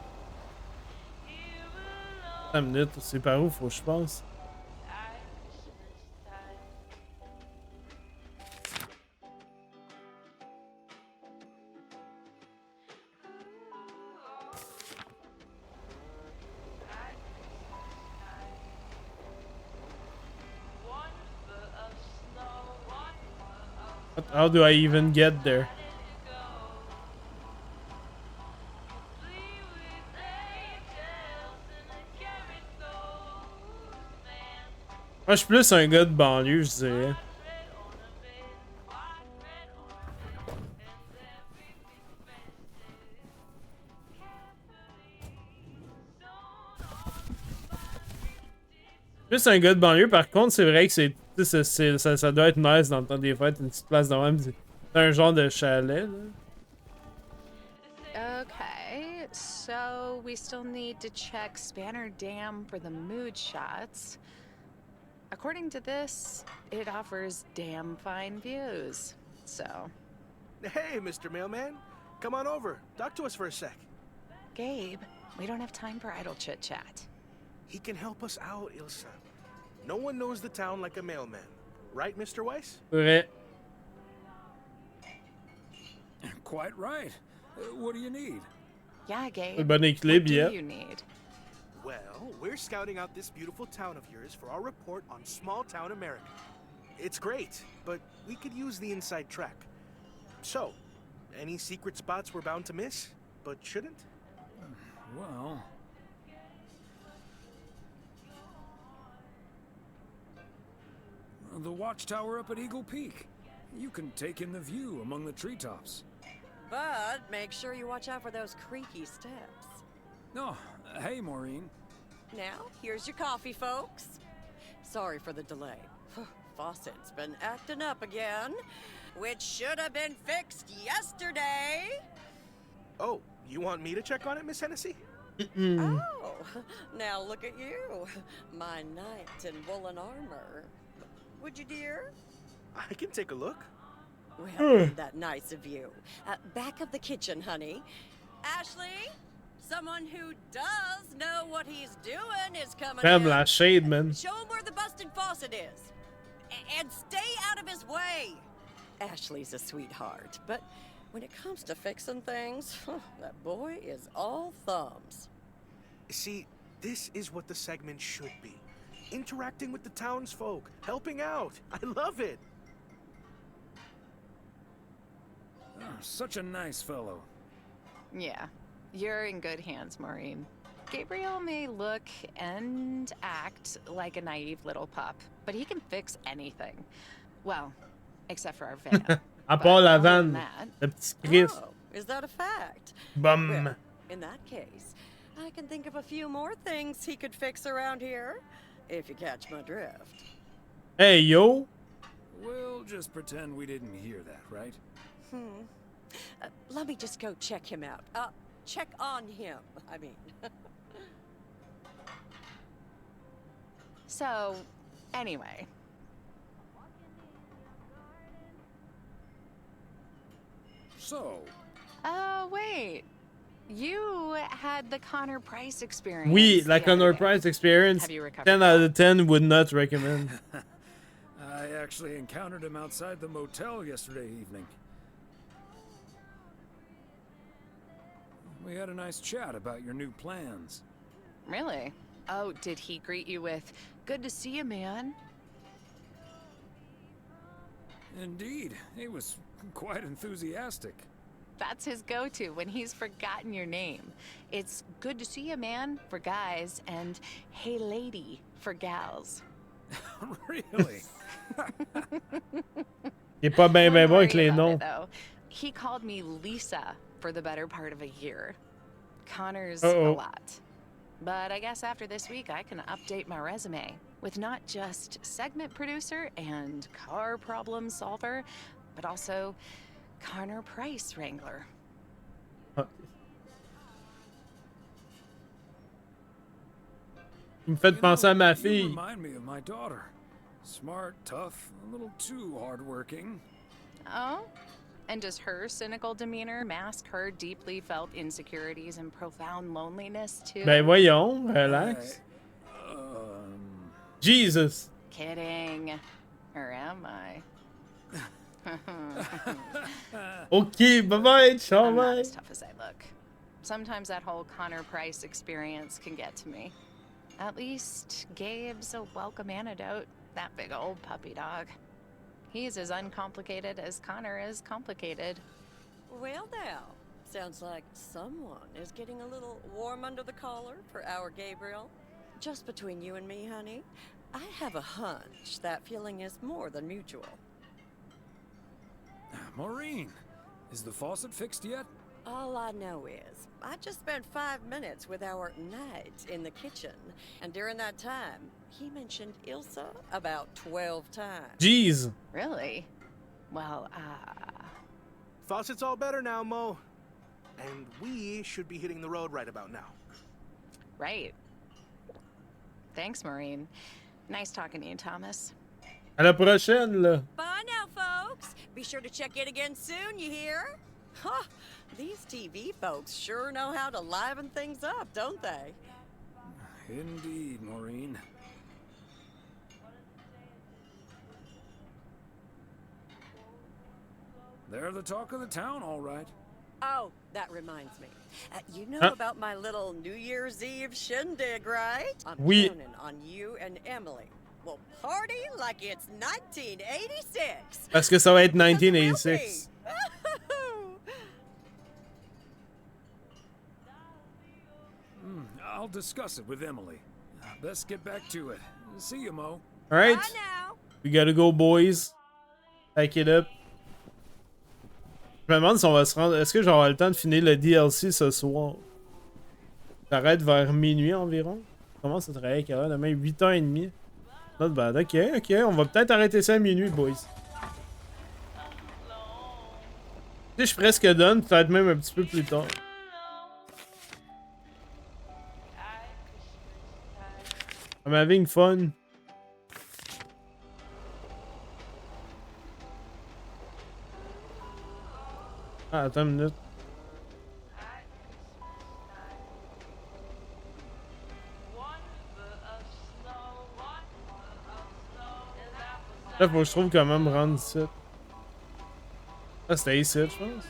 [SPEAKER 1] Attends une minute, c'est par où faut que je pense? How do I even get there? Moi, je suis plus un gars de banlieue, je dirais. Plus un gars de banlieue, par contre, c'est vrai que ça doit être nice dans le temps des fêtes, une petite place de même. C'est un genre de chalet, là.
[SPEAKER 19] Okay, so we still need to check Spanner Dam for the mood shots. According to this, it offers damn fine views. So.
[SPEAKER 18] Hey, Mr. Mailman. Come on over. Talk to us for a sec.
[SPEAKER 19] Gabe, we don't have time for idle chit-chat.
[SPEAKER 18] He can help us out, Ilsa. No one knows the town like a mailman. Right, Mr. Weiss?
[SPEAKER 1] Ouais.
[SPEAKER 2] Quite right. What do you need?
[SPEAKER 19] Yeah, Gabe.
[SPEAKER 1] Le bon équilibre,
[SPEAKER 19] What
[SPEAKER 1] yeah.
[SPEAKER 19] do you need?
[SPEAKER 18] Well, we're scouting out this beautiful town of yours for our report on small town America. It's great, but we could use the inside track. So, any secret spots we're bound to miss, but shouldn't?
[SPEAKER 2] Well... The watchtower up at Eagle Peak. You can take in the view among the treetops.
[SPEAKER 21] But make sure you watch out for those creaky steps.
[SPEAKER 2] Oh, hey, Maureen.
[SPEAKER 21] Now, here's your coffee, folks. Sorry for the delay. Faucet's been acting up again, which should have been fixed yesterday.
[SPEAKER 18] Oh, you want me to check on it, Miss Hennessy?
[SPEAKER 21] Oh, now look at you. My knight in woolen armor. Would you, dear?
[SPEAKER 18] I can take a look.
[SPEAKER 21] Well, isn't that nice of you? Back of the kitchen, honey. Ashley, someone who does know what he's doing is coming
[SPEAKER 1] Femme
[SPEAKER 21] in.
[SPEAKER 1] la shade, man.
[SPEAKER 21] Show him where the busted faucet is. And stay out of his way. Ashley's a sweetheart, but when it comes to fixing things, that boy is all thumbs.
[SPEAKER 18] See, this is what the segment should be. Interacting with the townsfolk, helping out. I love it.
[SPEAKER 2] Oh, such a nice fellow.
[SPEAKER 19] Yeah, you're in good hands, Maureen. Gabriel may look and act like a naive little pup, but he can fix anything. Well, except for our van.
[SPEAKER 1] À part la vanne,
[SPEAKER 19] that...
[SPEAKER 1] le petit Chris.
[SPEAKER 21] Oh, is that a fact?
[SPEAKER 1] Bum.
[SPEAKER 21] Well, in that case, I can think of a few more things he could fix around here, if you catch my drift.
[SPEAKER 1] Hey, yo.
[SPEAKER 2] We'll just pretend we didn't hear that, right?
[SPEAKER 21] Let me just go check him out. Check on him, I mean.
[SPEAKER 19] So, anyway.
[SPEAKER 2] So.
[SPEAKER 19] Wait. You had the Connor Price experience.
[SPEAKER 1] Oui, la Connor Price experience.
[SPEAKER 19] Have you recovered
[SPEAKER 1] 10 out of 10 would not recommend.
[SPEAKER 2] I actually encountered him outside the motel yesterday evening. We had a nice chat about your new plans.
[SPEAKER 19] Really? Oh, did he greet you with, "Good to see you, man"?
[SPEAKER 2] Indeed, he was quite enthusiastic.
[SPEAKER 19] That's his go-to when he's forgotten your name. It's "Good to see you, man" for guys and "Hey, lady" for gals.
[SPEAKER 2] Really?
[SPEAKER 1] Il est pas ben ben bon avec les noms.
[SPEAKER 19] Though. He called me Lisa for the better part of a year. Connor's
[SPEAKER 1] Uh-oh.
[SPEAKER 19] a lot. But I guess after this week, I can update my resume with not just segment producer and car problem solver, but also Connor Price wrangler.
[SPEAKER 1] Vous me faites penser à ma
[SPEAKER 2] You
[SPEAKER 1] fille.
[SPEAKER 2] remind me of my daughter. Smart, tough, a little too hardworking.
[SPEAKER 19] Oh? And does her cynical demeanor mask her deeply felt insecurities and profound loneliness too?
[SPEAKER 1] Ben voyons, relax. Jesus.
[SPEAKER 19] Kidding. Or am I?
[SPEAKER 1] Ok, bye-bye, ciao,
[SPEAKER 19] I'm not
[SPEAKER 1] bye.
[SPEAKER 19] as tough as I look. Sometimes that whole Connor Price experience can get to me. At least Gabe's a welcome antidote, that big old puppy dog. He's as uncomplicated as Connor is complicated.
[SPEAKER 21] Well, now, sounds like someone is getting a little warm under the collar for our Gabriel. Just between you and me, honey, I have a hunch that feeling is more than mutual.
[SPEAKER 2] Maureen, is the faucet fixed yet?
[SPEAKER 21] All I know is, I just spent 5 minutes with our knight in the kitchen, and during that time, he mentioned Ilsa about 12 times.
[SPEAKER 1] Jeez.
[SPEAKER 19] Really? Well,
[SPEAKER 18] Faucet's all better now, Mo. And we should be hitting the road right about now.
[SPEAKER 19] Right. Thanks, Maureen. Nice talking to you, Thomas.
[SPEAKER 1] À la prochaine, là.
[SPEAKER 21] Bye now, folks. Be sure to check in again soon, you hear? Huh, these TV folks sure know how to liven things up, don't they?
[SPEAKER 2] Indeed, Maureen. They're the talk of the town, all right.
[SPEAKER 21] Oh, that reminds me. You know
[SPEAKER 1] Huh?
[SPEAKER 21] about my little New Year's Eve shindig, right? I'm
[SPEAKER 1] Oui.
[SPEAKER 21] counting on you and Emily. We'll party like it's 1986.
[SPEAKER 1] Parce que ça va être 1986.
[SPEAKER 2] I'll discuss it with Emily. Best get back to it. See you, Mo.
[SPEAKER 1] Alright. We gotta go, boys. Pack it up. Je me demande si on va se rendre. Est-ce que j'aurai le temps de finir le DLC ce soir? J'arrête vers minuit environ. Je commence à travailler à quelle heure demain? 8h30. Not bad. Ok, ok. On va peut-être arrêter ça à minuit, boys. Tu sais, je suis presque done, peut-être même un petit peu plus tard. I'm having fun. Ah, attends une minute. Là, faut que je trouve comment me rendre ici. Ah, c'était ici, je pense.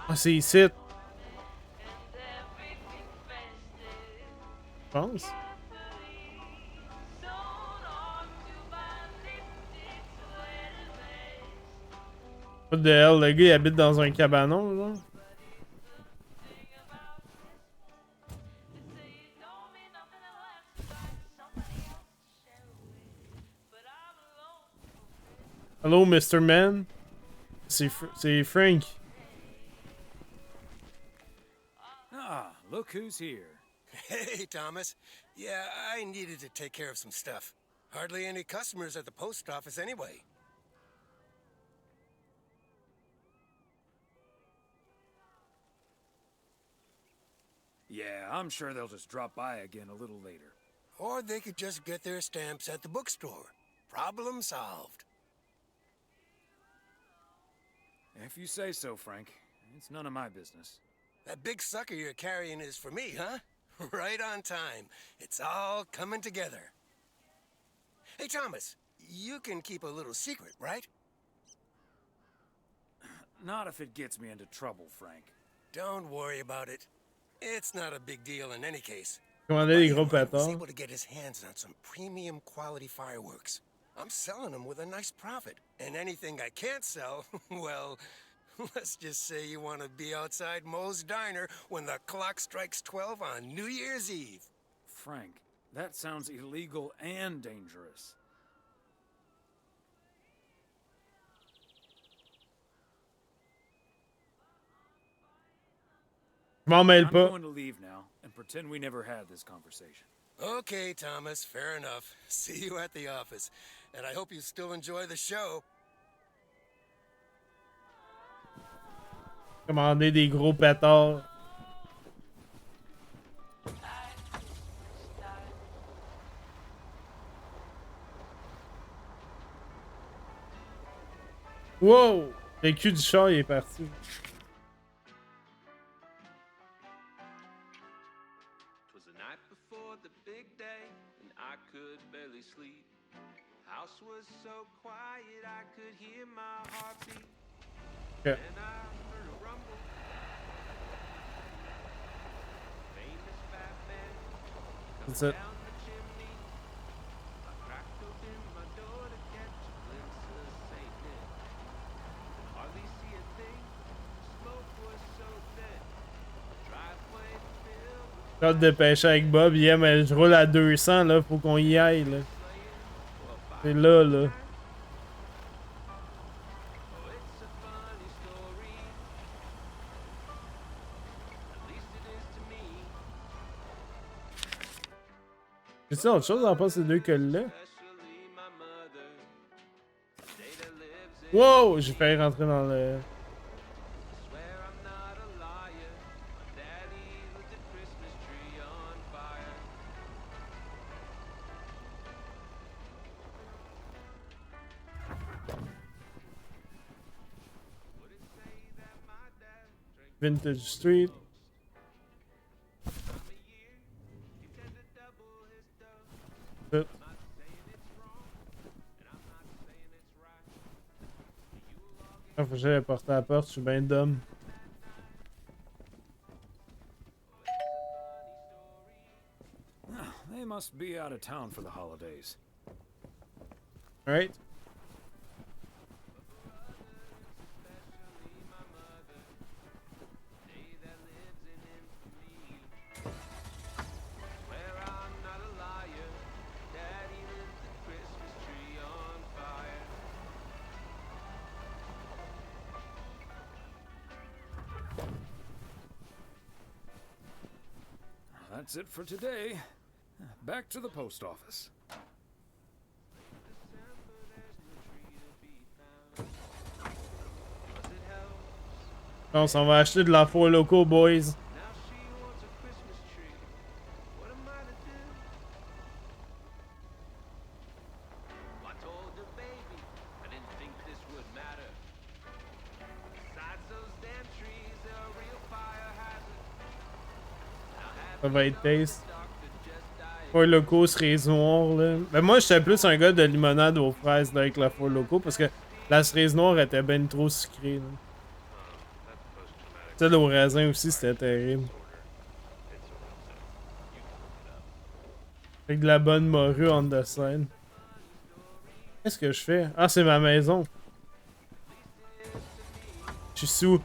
[SPEAKER 1] Ah, c'est ici. Je pense. What the hell, le gars il habite dans un cabanon, genre? Hello, Mr. Man. C'est Frank.
[SPEAKER 2] Ah, look who's here.
[SPEAKER 4] Hey, Thomas. Yeah, I needed to take care of some stuff. Hardly any customers at the post office anyway.
[SPEAKER 2] Yeah, I'm sure they'll just drop by again a little later.
[SPEAKER 4] Or they could just get their stamps at the bookstore. Problem solved.
[SPEAKER 2] If you say so, Frank. It's none of my business.
[SPEAKER 4] That big sucker you're carrying is for me, huh? Right on time. It's all coming together. Hey, Thomas, you can keep a little secret, right?
[SPEAKER 2] Not if it gets me into trouble, Frank.
[SPEAKER 4] Don't worry about it. It's not a big deal in any case.
[SPEAKER 1] Commander des gros
[SPEAKER 4] I was
[SPEAKER 1] pétards.
[SPEAKER 4] able to get his hands on some premium quality fireworks. I'm selling them with a nice profit. And anything I can't sell, well, let's just say you want to be outside Moe's Diner when the clock strikes 12 on New Year's Eve.
[SPEAKER 2] Frank, that sounds illegal and dangerous.
[SPEAKER 1] Je m'en mêle
[SPEAKER 2] I'm
[SPEAKER 1] pas.
[SPEAKER 2] going to leave now and pretend we never had this conversation.
[SPEAKER 4] Okay, Thomas, fair enough. See you at the office. And I hope you still enjoy the show.
[SPEAKER 1] Commander des gros pétards. Wow! Le cul du chat, il est parti. Okay. That's it. J'ai hâte de pêcher avec Bob. Yeah, mais je roule à 200, là. Faut qu'on y aille, là. C'est là, là. J'ai-tu autre chose en pas ces deux cols-là? Wow! J'ai failli rentrer dans le... Vintage Street. Tout. Ah, faut que j'aille porter à la porte, je suis bien dumb.
[SPEAKER 2] They must be out of town for the holidays.
[SPEAKER 1] Alright.
[SPEAKER 2] That's it for today. Back to the post office.
[SPEAKER 1] On s'en va acheter de la four loco, boys. Ça va être taste. Four loco, cerise noire, là. Mais moi, j'étais plus un gars de limonade aux fraises là, avec la four loco parce que la cerise noire était ben trop sucrée. Là. Celle au raisin aussi, c'était terrible. Avec de la bonne morue en de scène. Qu'est-ce que je fais? Ah, c'est ma maison. Je suis sous.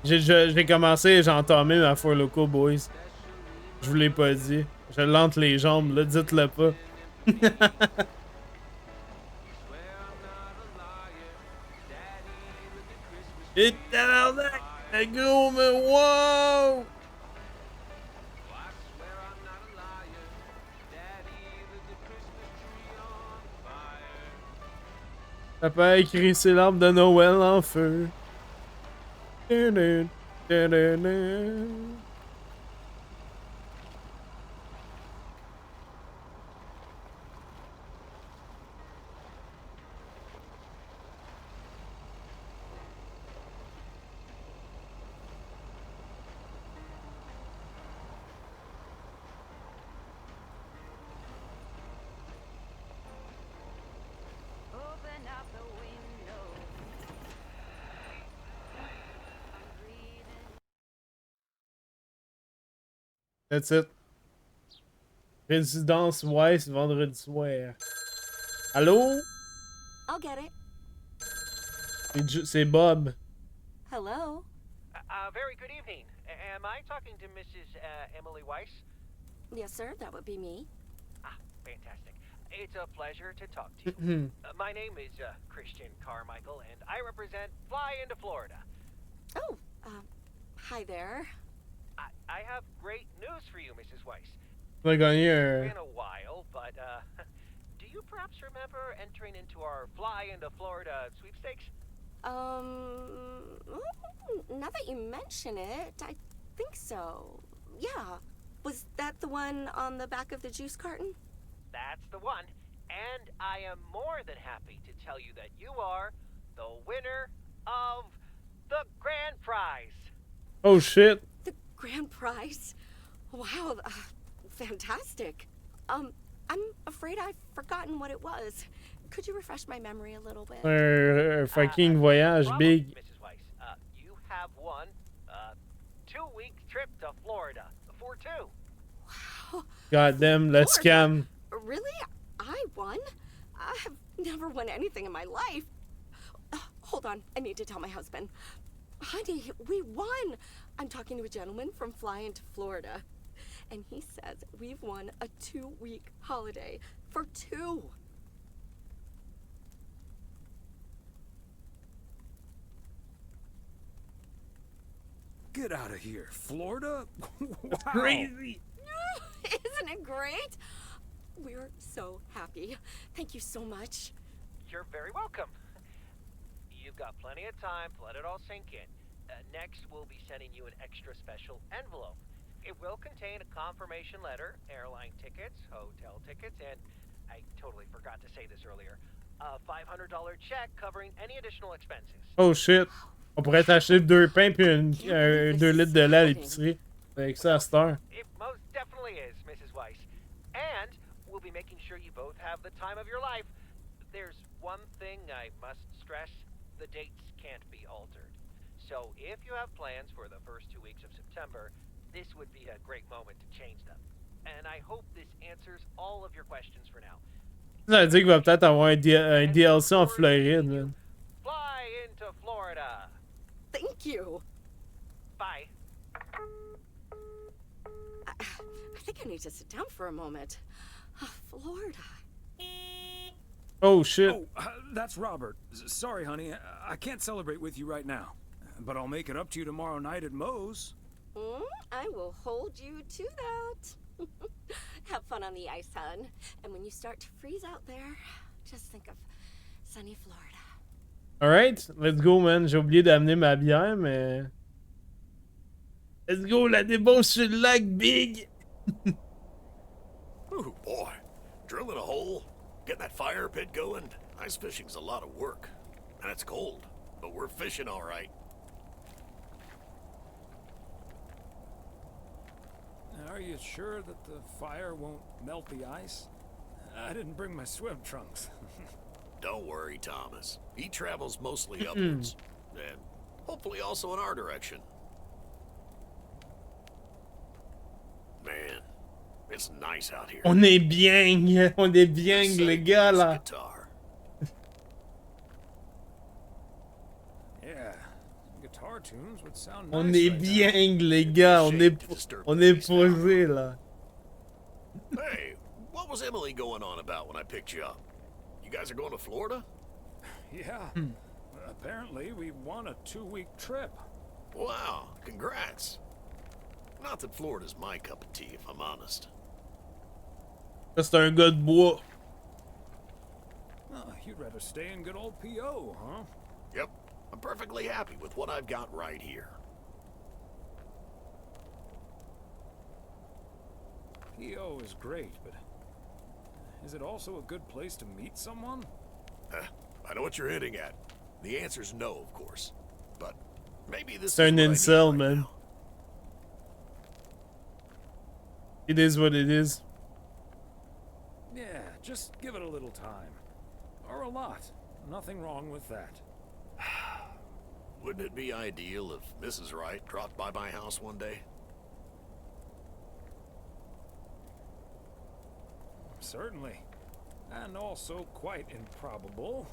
[SPEAKER 1] J'ai commencé, j'ai entamé ma four loco, boys. Je vous l'ai pas dit. Je l'entre les jambes, là, dites-le pas. Et tabarnak! Le gros me... Wow! Papa a écrit ses larmes de Noël en feu. That's it. Résidence Weiss, vendredi soir. Allô?
[SPEAKER 8] I'll get it.
[SPEAKER 1] C'est Bob.
[SPEAKER 8] Hello?
[SPEAKER 15] Very good evening. Am I talking to Mrs. Emily Weiss?
[SPEAKER 8] Yes, sir, that would be me.
[SPEAKER 15] Ah, fantastic. It's a pleasure to talk to you. My name is Christian Carmichael, and I represent Fly into Florida.
[SPEAKER 8] Oh, hi there.
[SPEAKER 15] I have great news for you, Mrs. Weiss.
[SPEAKER 1] On a gagné
[SPEAKER 15] It's been a while, but do you perhaps remember entering into our Fly into Florida sweepstakes?
[SPEAKER 8] Now that you mention it, I think so. Yeah. Was that the one on the back of the juice carton?
[SPEAKER 15] That's the one. And I am more than happy to tell you that you are the winner of the grand prize.
[SPEAKER 1] Oh shit.
[SPEAKER 8] The grand prize? Wow, fantastic. I'm afraid I've forgotten what it was. Could you refresh my memory a little bit?
[SPEAKER 1] Un fucking voyage big.
[SPEAKER 15] Mrs. Weiss, you have won a 2-week trip to Florida for 2.
[SPEAKER 8] Wow.
[SPEAKER 1] Goddamn, let's scam.
[SPEAKER 8] Really? I won? I have never won anything in my life. Hold on, I need to tell my husband. Honey, we won. I'm talking to a gentleman from flying to Florida. And he says we've won a 2-week holiday for 2.
[SPEAKER 2] Get out of here. Florida? Wow.
[SPEAKER 1] Crazy.
[SPEAKER 8] Isn't it great? We're so happy. Thank you so much.
[SPEAKER 15] You're very welcome. You've got plenty of time to let it all sink in. Next, we'll be sending you an extra special envelope. It will contain a confirmation letter, airline tickets, hotel tickets, and I totally forgot to say this earlier, a $500 check covering any additional expenses.
[SPEAKER 1] Oh shit. On pourrait t'acheter 2 pains puis 2 litres de lait à l'épicerie. Avec ça à cette heure.
[SPEAKER 15] It most definitely is, Mrs. Weiss. And we'll be making sure you both have the time of your life. There's one thing I must stress. The dates can't be altered. So if you have plans for the first 2 weeks of September, this would be a great moment to change them. And I hope this answers all of your questions for now.
[SPEAKER 1] Ça veut dire qu'il va peut-être avoir un DLC en Floride, man.
[SPEAKER 15] Fly into Florida.
[SPEAKER 8] Thank you.
[SPEAKER 15] Bye.
[SPEAKER 8] I think I need to sit down for a moment. Florida.
[SPEAKER 1] Oh shit.
[SPEAKER 2] Oh, that's Robert. Sorry, honey. I can't celebrate with you right now. But I'll make it up to you tomorrow night at Moe's.
[SPEAKER 8] I will hold you to that. Have fun on the ice, hon. And when you start to freeze out there, just think of sunny Florida.
[SPEAKER 1] Alright, let's go, man. J'ai oublié d'amener ma bière, mais... Let's go, la débauche sur le lac, big!
[SPEAKER 16] Ooh, boy. Drilling a hole, getting that fire pit going. Ice fishing's a lot of work. And it's cold, but we're fishing all right.
[SPEAKER 2] Are you sure that the fire won't melt the ice? I didn't bring my swim trunks.
[SPEAKER 16] Don't worry, Thomas. He travels mostly upwards. And hopefully also in our direction. Man, it's nice out here.
[SPEAKER 1] On est bien! On est bien, les gars, là!
[SPEAKER 2] Yeah, guitar tunes would sound
[SPEAKER 1] On
[SPEAKER 2] nice
[SPEAKER 1] est
[SPEAKER 2] right
[SPEAKER 1] bien, les gars! On est posé, là!
[SPEAKER 16] Hey, what was Emily going on about when I picked you up? You guys are going to Florida?
[SPEAKER 2] Yeah. Apparently, we won a 2-week trip.
[SPEAKER 16] Wow, congrats. Not that Florida's my cup of tea, if I'm honest.
[SPEAKER 1] C'est un gars de bois.
[SPEAKER 2] Oh, you'd rather stay in good old P.O., huh?
[SPEAKER 16] Yep. I'm perfectly happy with what I've got right here.
[SPEAKER 2] P.O. is great, but is it also a good place to meet someone?
[SPEAKER 16] I know what you're hitting at. The answer's no, of course. But maybe this
[SPEAKER 1] C'est un
[SPEAKER 16] is what I
[SPEAKER 1] incel,
[SPEAKER 16] need right
[SPEAKER 1] man.
[SPEAKER 16] now.
[SPEAKER 1] It is what it is.
[SPEAKER 2] Yeah, just give it a little time. Or a lot. Nothing wrong with that.
[SPEAKER 16] Wouldn't it be ideal if Mrs. Wright dropped by my house one day?
[SPEAKER 2] Certainly. And also quite improbable.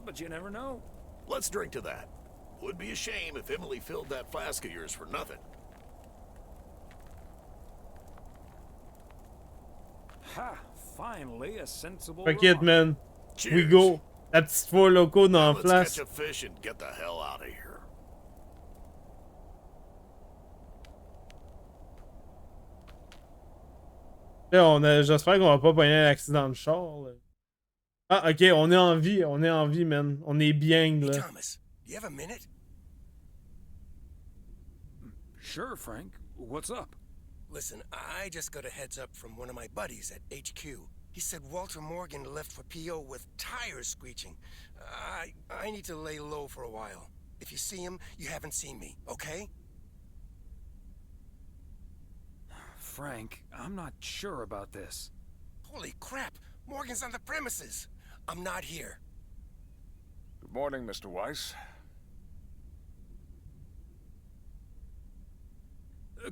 [SPEAKER 2] But you never know.
[SPEAKER 16] Let's drink to that. Would be a shame if Emily filled that flask of yours for nothing.
[SPEAKER 2] Ha! Finally, a sensible
[SPEAKER 1] Fuck it,
[SPEAKER 2] remark.
[SPEAKER 1] man. We
[SPEAKER 16] Cheers.
[SPEAKER 1] go. La petite four locaux dans la
[SPEAKER 16] Let's
[SPEAKER 1] place.
[SPEAKER 16] catch a fish and get the hell out of here.
[SPEAKER 1] Là, j'espère qu'on va pas pogner un accident de char, là. Ah, ok, on est en vie, man. On est bien, là.
[SPEAKER 4] Thomas, Do you have a minute?
[SPEAKER 2] Sure, Frank. What's up?
[SPEAKER 4] Listen, I just got a heads up from one of my buddies at HQ. He said Walter Morgan left for PO with tires screeching. I need to lay low for a while. If you see him, you haven't seen me, okay?
[SPEAKER 2] Frank, I'm not sure about this.
[SPEAKER 4] Holy crap! Morgan's on the premises! I'm not here.
[SPEAKER 9] Good morning, Mr. Weiss.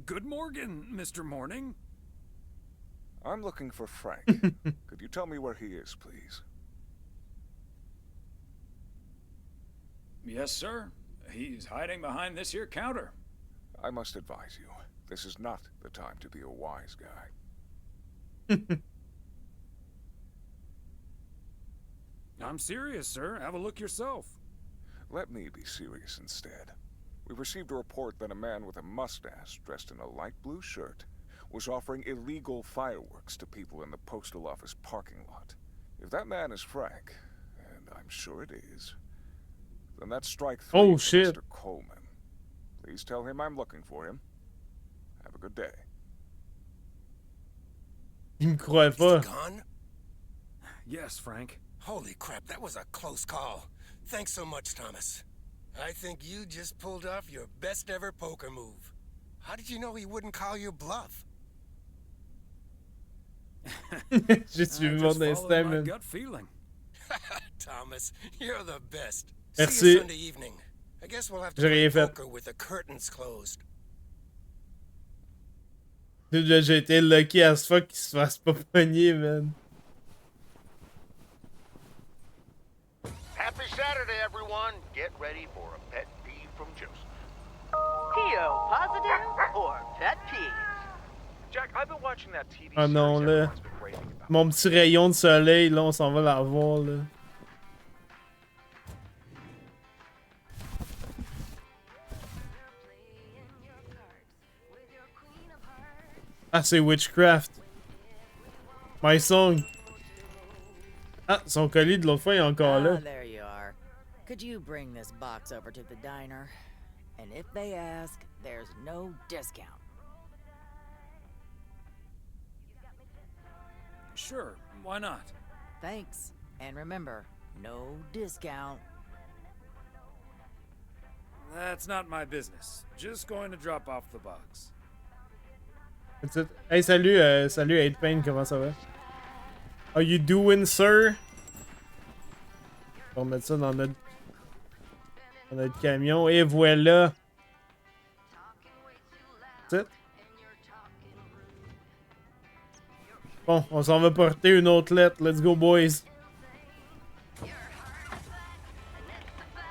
[SPEAKER 2] Good morning, Mr. Morning.
[SPEAKER 9] I'm looking for Frank. Could you tell me where he is, please?
[SPEAKER 2] Yes, sir. He's hiding behind this here counter.
[SPEAKER 9] I must advise you, this is not the time to be a wise guy.
[SPEAKER 2] I'm serious, sir. Have a look yourself.
[SPEAKER 9] Let me be serious instead. We received a report that a man with a mustache dressed in a light blue shirt was offering illegal fireworks to people in the postal office parking lot. If that man is Frank, and I'm sure it is, then that's strike 3
[SPEAKER 1] Oh,
[SPEAKER 9] for
[SPEAKER 1] shit.
[SPEAKER 9] Mr. Coleman. Please tell him I'm looking for him. Have a good day.
[SPEAKER 1] Il me croit pas.
[SPEAKER 4] Gone?
[SPEAKER 2] Yes, Frank.
[SPEAKER 4] Holy crap, that was a close call. Thanks so much, Thomas. I think you just pulled off your best ever poker move. How did you know he wouldn't call your bluff?
[SPEAKER 1] J'ai suivi mon instinct, man.
[SPEAKER 2] Gut feeling.
[SPEAKER 4] Thomas, you're the best.
[SPEAKER 1] Merci.
[SPEAKER 4] See you Sunday evening. I guess we'll have to
[SPEAKER 1] J'ai
[SPEAKER 4] play
[SPEAKER 1] rien fait.
[SPEAKER 4] poker with the curtains closed.
[SPEAKER 1] Dude, j'ai été lucky as fuck qu'il se fasse pas pogner, man.
[SPEAKER 5] Happy Saturday, everyone. Get ready for a pet peeve from Joseph.
[SPEAKER 20] PO positive or pet peeves?
[SPEAKER 18] Jack, I've been watching that TV
[SPEAKER 1] Ah non,
[SPEAKER 18] series
[SPEAKER 1] là.
[SPEAKER 18] everyone's been raving about.
[SPEAKER 1] Mon petit rayon de soleil, là, on s'en va la voir, là. Ah, c'est Witchcraft. My Song. Ah, son colis de l'autre fois est encore là.
[SPEAKER 11] There you are. Could you bring this box over to the diner? And if they ask, there's no discount.
[SPEAKER 2] Sure, why not?
[SPEAKER 11] Thanks. And remember, no discount.
[SPEAKER 2] That's not my business. Just going to drop off the box.
[SPEAKER 1] That's it. Hey, salut, salut 8pain, comment ça va? How you doing, sir? On va mettre ça dans notre camion. Et voilà. That's it. Bon, on s'en va porter une autre lettre. Let's go, boys.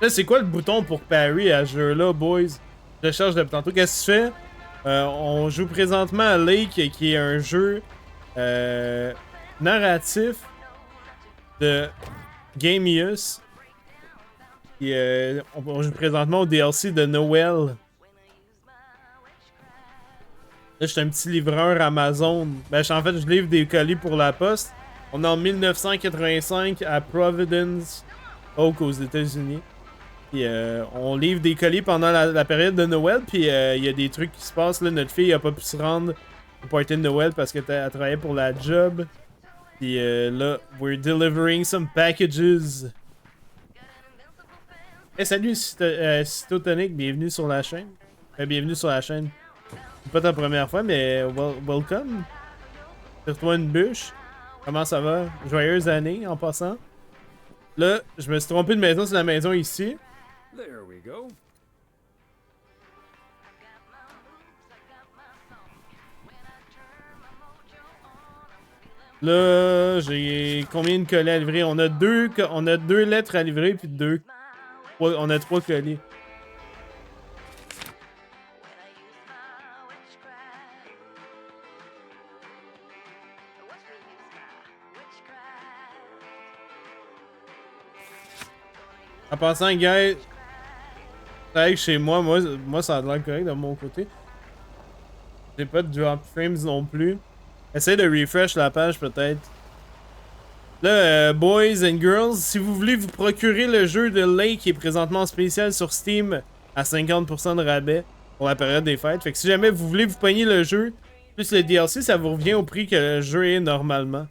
[SPEAKER 1] Là, c'est quoi le bouton pour parry à ce jeu-là, boys? Je cherche depuis tantôt. Qu'est-ce que tu fais? On joue présentement à Lake, qui est un jeu narratif de Gamius. On joue présentement au DLC de Noël. Là, je suis un petit livreur Amazon. Ben, en fait, je livre des colis pour la poste. On est en 1985 à Providence, Oak, aux États-Unis. Puis on livre des colis pendant la période de Noël. Puis il y a des trucs qui se passent. Là, notre fille a pas pu se rendre au party de Noël parce qu'elle travaillait pour la job. Puis là, we're delivering some packages. Hey, salut Cytotonic, bienvenue sur la chaîne. Bienvenue sur la chaîne. C'est pas ta première fois, mais welcome. Tire-toi une bûche. Comment ça va? Joyeuse année en passant. Là, je me suis trompé de maison, c'est la maison ici.
[SPEAKER 2] There we go.
[SPEAKER 1] Là, j'ai combien de colis à livrer? On a deux lettres à livrer, puis on a 3 colis. En passant, gars, c'est que chez moi, ça a l'air correct de mon côté. J'ai pas de drop frames non plus. Essaye de refresh la page peut-être. Là, boys and girls, si vous voulez vous procurer le jeu de Lake qui est présentement en spécial sur Steam à 50% de rabais pour la période des fêtes. Fait que si jamais vous voulez vous pogner le jeu, plus le DLC, ça vous revient au prix que le jeu est normalement.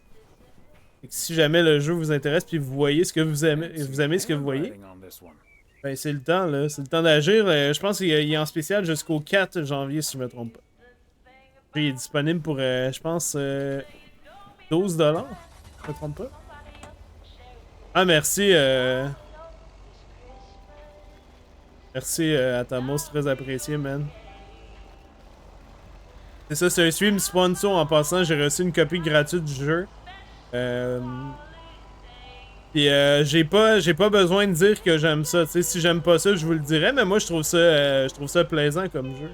[SPEAKER 1] Fait que si jamais le jeu vous intéresse puis vous voyez ce que vous aimez ce que vous voyez, ben c'est le temps là, c'est le temps d'agir. Je pense qu'il est en spécial jusqu'au 4 janvier si je me trompe pas. Puis il est disponible pour, je pense, 12$. Je me trompe pas. Ah, merci. Merci à Tamos, c'est très apprécié, man. C'est ça, c'est un stream sponsor en passant. J'ai reçu une copie gratuite du jeu. Puis j'ai pas besoin de dire que j'aime ça. T'sais, si j'aime pas ça, je vous le dirais, mais moi je trouve ça plaisant comme jeu.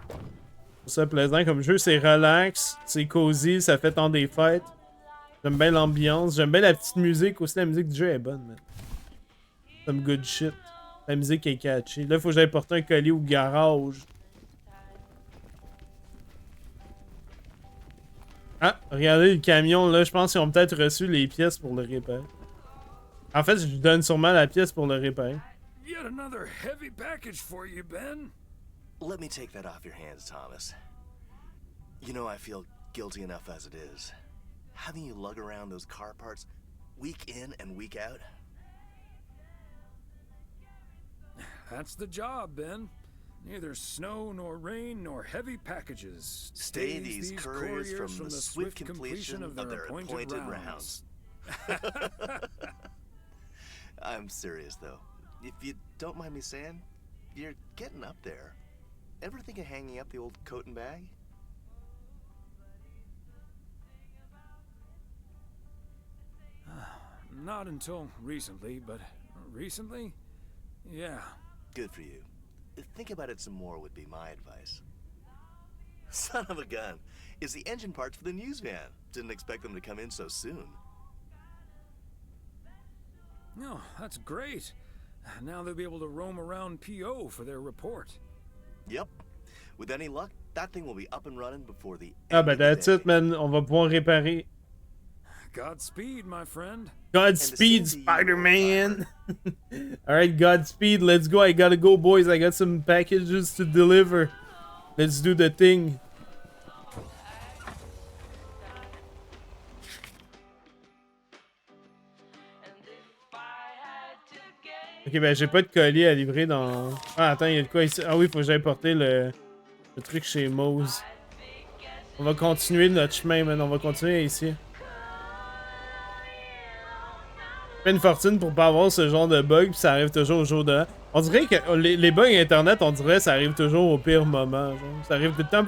[SPEAKER 1] Je trouve ça plaisant comme jeu, c'est relax, c'est cosy, ça fait temps des fêtes. J'aime bien l'ambiance, j'aime bien la petite musique aussi, la musique du jeu est bonne, man. Some good shit. La musique est catchy. Là, faut que j'aille porter un colis au garage. Ah, regardez le camion, là, je pense qu'ils ont peut-être reçu les pièces pour le réparer. En fait, je lui donne sûrement la pièce pour le réparer.
[SPEAKER 2] Yet another heavy package for you, Ben.
[SPEAKER 14] Let me take that off your hands, Thomas. You know I feel guilty enough as it is. Having you lug around those car parts week in and week out.
[SPEAKER 2] That's the job, Ben. Neither snow nor rain nor heavy packages.
[SPEAKER 14] Stay these couriers from the swift completion of their appointed rounds. I'm serious, though. If you don't mind me saying, you're getting up there. Ever think of hanging up the old coat and bag?
[SPEAKER 2] Not until recently, but recently? Yeah.
[SPEAKER 14] Good for you. Think about it some more would be my advice. Son of a gun. It's the engine parts for the news van. Didn't expect them to come in so soon.
[SPEAKER 2] No, that's great. Now they'll be able to roam around PO for their report.
[SPEAKER 14] Yep. With any luck, that thing will be up and running before the
[SPEAKER 1] Ah ben that's it, man. On va pouvoir réparer.
[SPEAKER 2] Godspeed, my friend.
[SPEAKER 1] Godspeed, Spider-Man. Alright, Godspeed. Let's go. I gotta go, boys. I got some packages to deliver. Let's do the thing. Ok, ben j'ai pas de colis à livrer dans... Ah, attends, il y a de quoi ici? Ah oui, faut que j'aille porter le truc chez Mose. On va continuer notre chemin, man. On va continuer ici. Fait une fortune pour pas avoir ce genre de bug, puis ça arrive toujours au jour de... On dirait que les bugs internet, on dirait ça arrive toujours au pire moment. Genre. Ça arrive tout le temps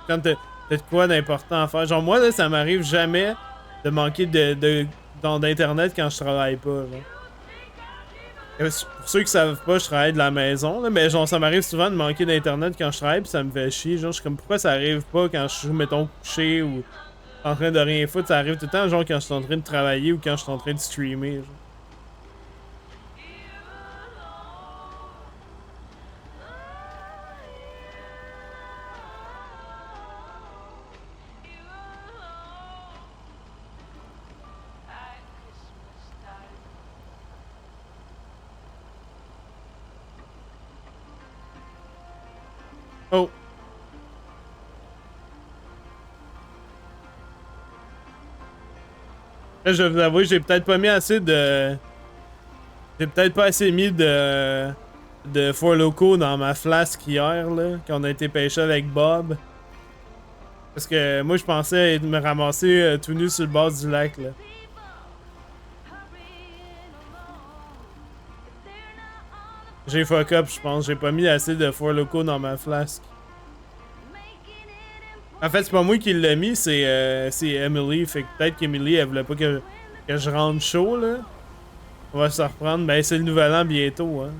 [SPEAKER 1] quand t'as de quoi d'important à faire. Genre moi, là, ça m'arrive jamais de manquer d'internet quand je travaille pas. Genre. Pour ceux qui savent pas, je travaille de la maison, là, mais genre ça m'arrive souvent de manquer d'internet quand je travaille, puis ça me fait chier. Genre, je suis comme, pourquoi ça arrive pas quand je suis, mettons, couché ou en train de rien foutre? Ça arrive tout le temps, genre, quand je suis en train de travailler ou quand je suis en train de streamer. Genre. Oh. Là, je vais vous avouer, j'ai peut-être pas mis assez de... J'ai peut-être pas assez mis de four locaux dans ma flasque hier, là, quand on a été pêcher avec Bob. Parce que moi, je pensais me ramasser tout nu sur le bord du lac, là. J'ai fuck up, je pense. J'ai pas mis assez de four locaux dans ma flasque. En fait, c'est pas moi qui l'ai mis, c'est Emily. Fait que peut-être qu'Emily, elle voulait pas que je rentre chaud, là. On va se reprendre. Ben, c'est le nouvel an bientôt, hein.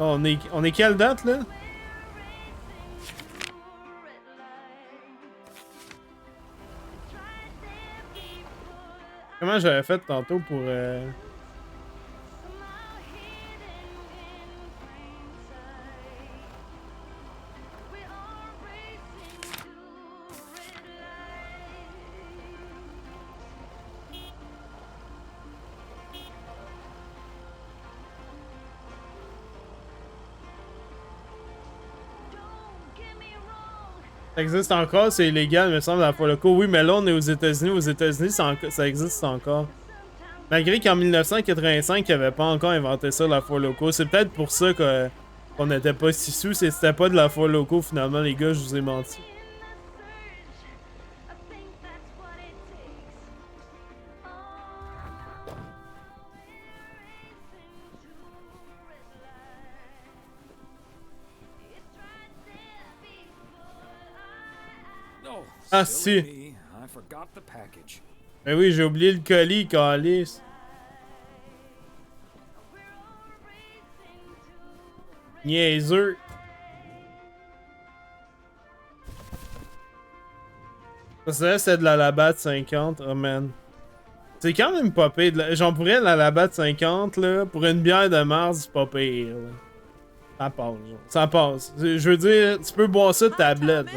[SPEAKER 1] On est quelle date, là? Comment j'avais fait tantôt pour... Ça existe encore, c'est illégal, me semble, la Four Loko. Oui, mais là, on est aux États-Unis. Aux États-Unis, ça existe encore. Malgré qu'en 1985, ils n'avaient pas encore inventé ça, la Four Loko. C'est peut-être pour ça qu'on n'était pas si sous. C'était pas de la Four Loko, finalement, les gars, je vous ai menti. Ah si. Ben oui, j'ai oublié le colis, calice. Niaiseux. Ça, c'est de la Labatt 50. Oh man. C'est quand même pas pire. J'en pourrais la Labatt 50, là. Pour une bière de Mars, c'est pas pire. Là. Ça passe, genre. Ça passe. Je veux dire, tu peux boire ça de tablette.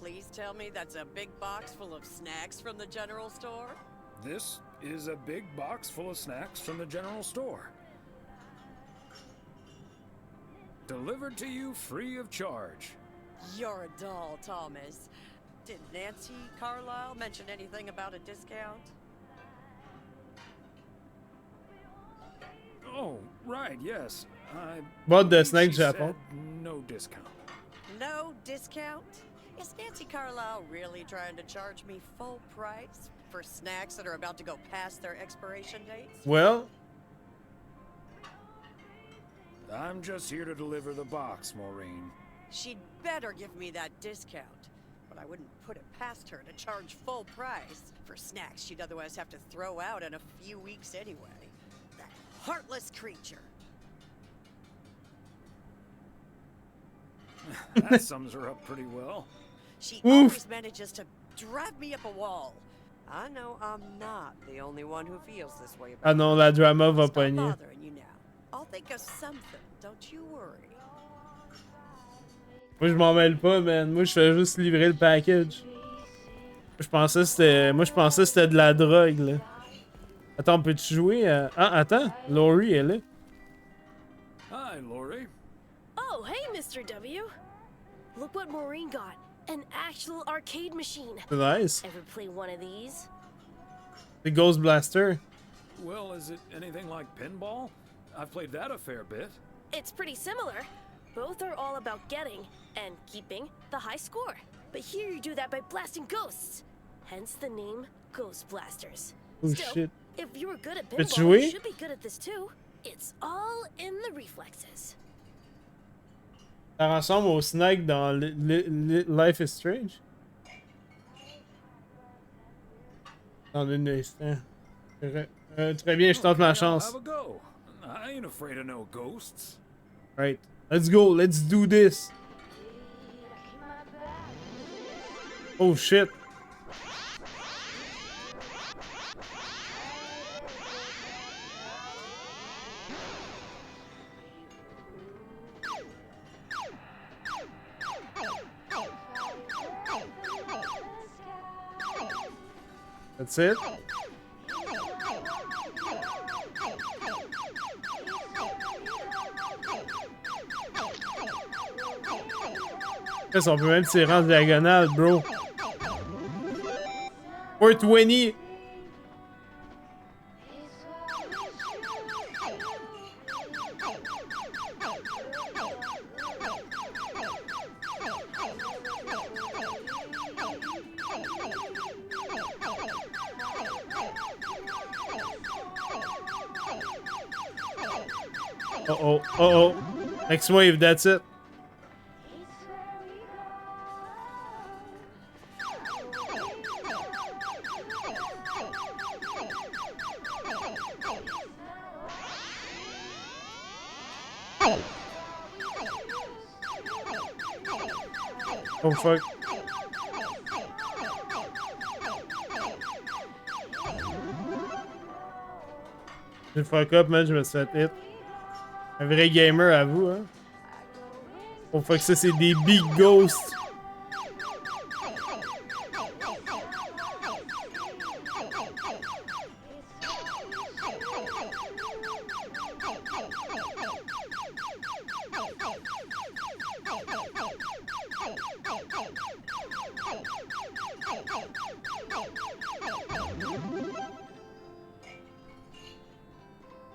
[SPEAKER 21] Please tell me that's a big box full of snacks from the general store?
[SPEAKER 2] This is a big box full of snacks from the general store. Delivered to you free of charge.
[SPEAKER 21] You're a doll, Thomas. Did Nancy Carlisle mention anything about a discount?
[SPEAKER 2] Oh, right, yes.
[SPEAKER 1] Bought the snack Japon.
[SPEAKER 2] No discount.
[SPEAKER 21] No discount? Is Nancy Carlisle really trying to charge me full price for snacks that are about to go past their expiration dates?
[SPEAKER 1] Well,
[SPEAKER 2] I'm just here to deliver the box, Maureen.
[SPEAKER 21] She'd better give me that discount. But I wouldn't put it past her to charge full price for snacks she'd otherwise have to throw out in a few weeks anyway. That heartless creature.
[SPEAKER 2] That sums her up pretty well.
[SPEAKER 21] She always manages to drive me up a wall. I know I'm not the only one who feels this way about
[SPEAKER 1] ah non, la drama va
[SPEAKER 21] Stop
[SPEAKER 1] pogner.
[SPEAKER 21] bothering you now. I'll think of something, don't you worry.
[SPEAKER 1] Moi, je m'en mêle pas, man. Moi, je fais juste livrer le package. Je pensais que c'était de la drogue, là. Attends, peux-tu jouer à... Ah, attends. Laurie, elle est.
[SPEAKER 2] Hi, Laurie.
[SPEAKER 10] Oh, hey, Mr. W. Look what Maureen got. An actual arcade machine.
[SPEAKER 1] Nice.
[SPEAKER 10] Ever play one of these?
[SPEAKER 1] The Ghost Blaster.
[SPEAKER 2] Well, is it anything like pinball? I've played that a fair bit.
[SPEAKER 10] It's pretty similar. Both are all about getting and keeping the high score. But here you do that by blasting ghosts. Hence the name Ghost Blasters.
[SPEAKER 1] Oh
[SPEAKER 10] Still,
[SPEAKER 1] shit.
[SPEAKER 10] if you're good at
[SPEAKER 1] Peux-tu
[SPEAKER 10] pinball, you
[SPEAKER 1] jouer?
[SPEAKER 10] should be good at this too. It's all in the reflexes.
[SPEAKER 1] Ça ressemble au snack dans Life is Strange. Dans un instant. Très bien, je tente ma chance.
[SPEAKER 2] Have a go. I ain't afraid of no ghosts.
[SPEAKER 1] Right. Let's go. Let's do this. Oh shit. That's it. On peut même tirer en diagonale, bro. 420. Uh-oh, uh-oh. Next wave, that's it. Oh fuck. J'ai fuck up, man, je me suis fait hit. Un vrai gamer à vous, hein. Oh fuck, ça c'est des big ghosts.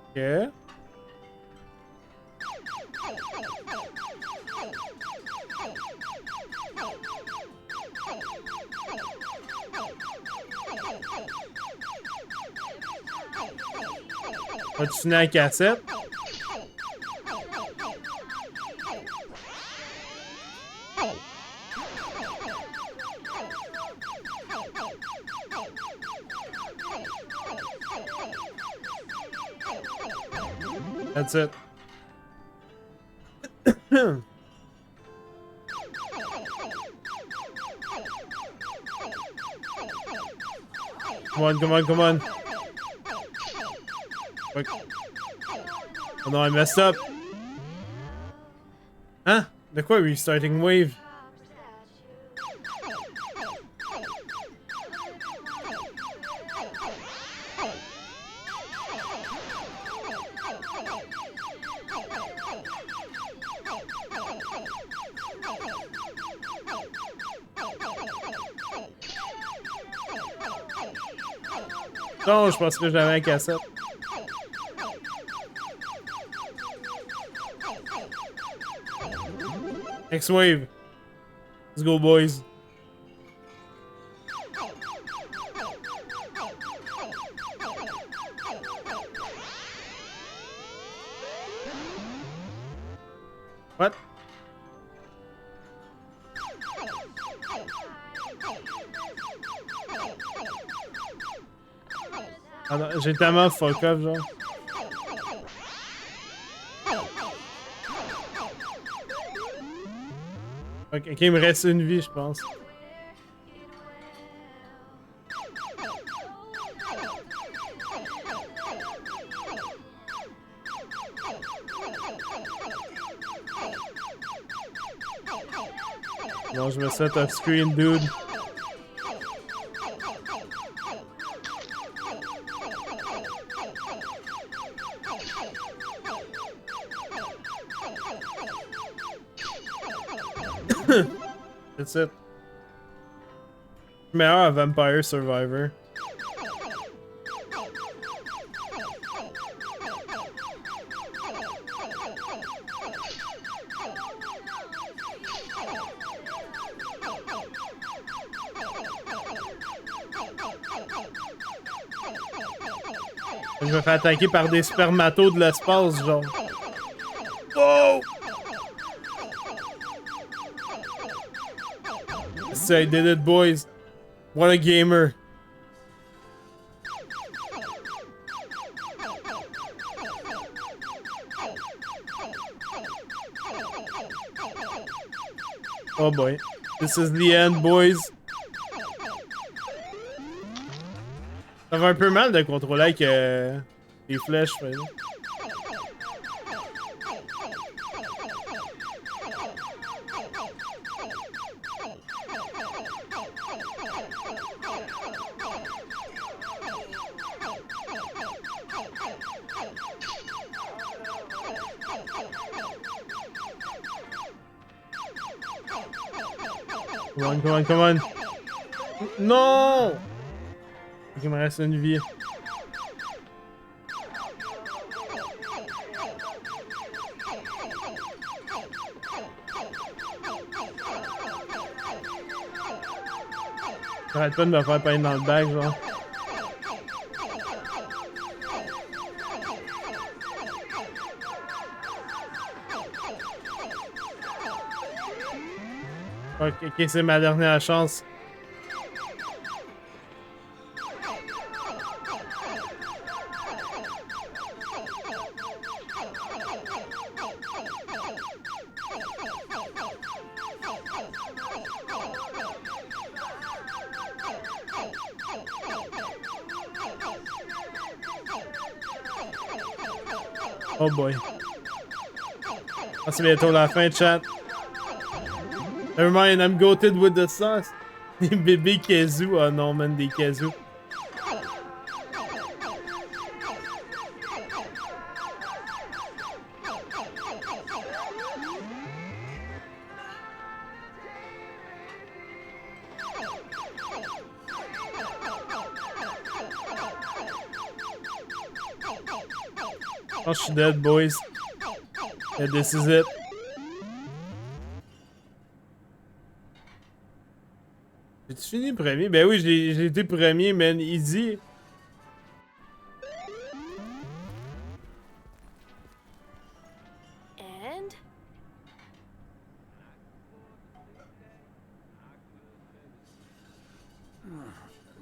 [SPEAKER 1] Ok. Vas-tu finir la cassette? That's it. Come on, come on, come on. Fuck. Oh no, I messed up. Hein? De quoi restarting wave? Non, je pense que j'avais un cassette. Next wave. Let's go, boys. What? Ah non, j'ai tellement fuck up, genre. Ok, il me reste une vie, je pense. Bon, je me set off screen, dude. That's it. Meilleur à Vampire Survivor. Je me fais attaquer par des spermatos de l'espace, genre. Wow! I did it, boys. What a gamer. Oh boy. This is the end, boys. Ça va un peu mal de contrôler avec les flèches, ouais. Come on, come on, come on. Non! Ok, il me reste une vie. J'arrête pas de me faire peindre dans le bac, genre. Ok, c'est ma dernière chance. Oh boy. C'est bientôt la fin, chat. Never mind, I'm goated with the sauce. Des bébés kazoo. Oh non, man, des kazoo. pense que je suis dead, boys. And this is it. J'ai-tu fini premier? Ben oui, j'ai été premier, man. Easy.
[SPEAKER 10] And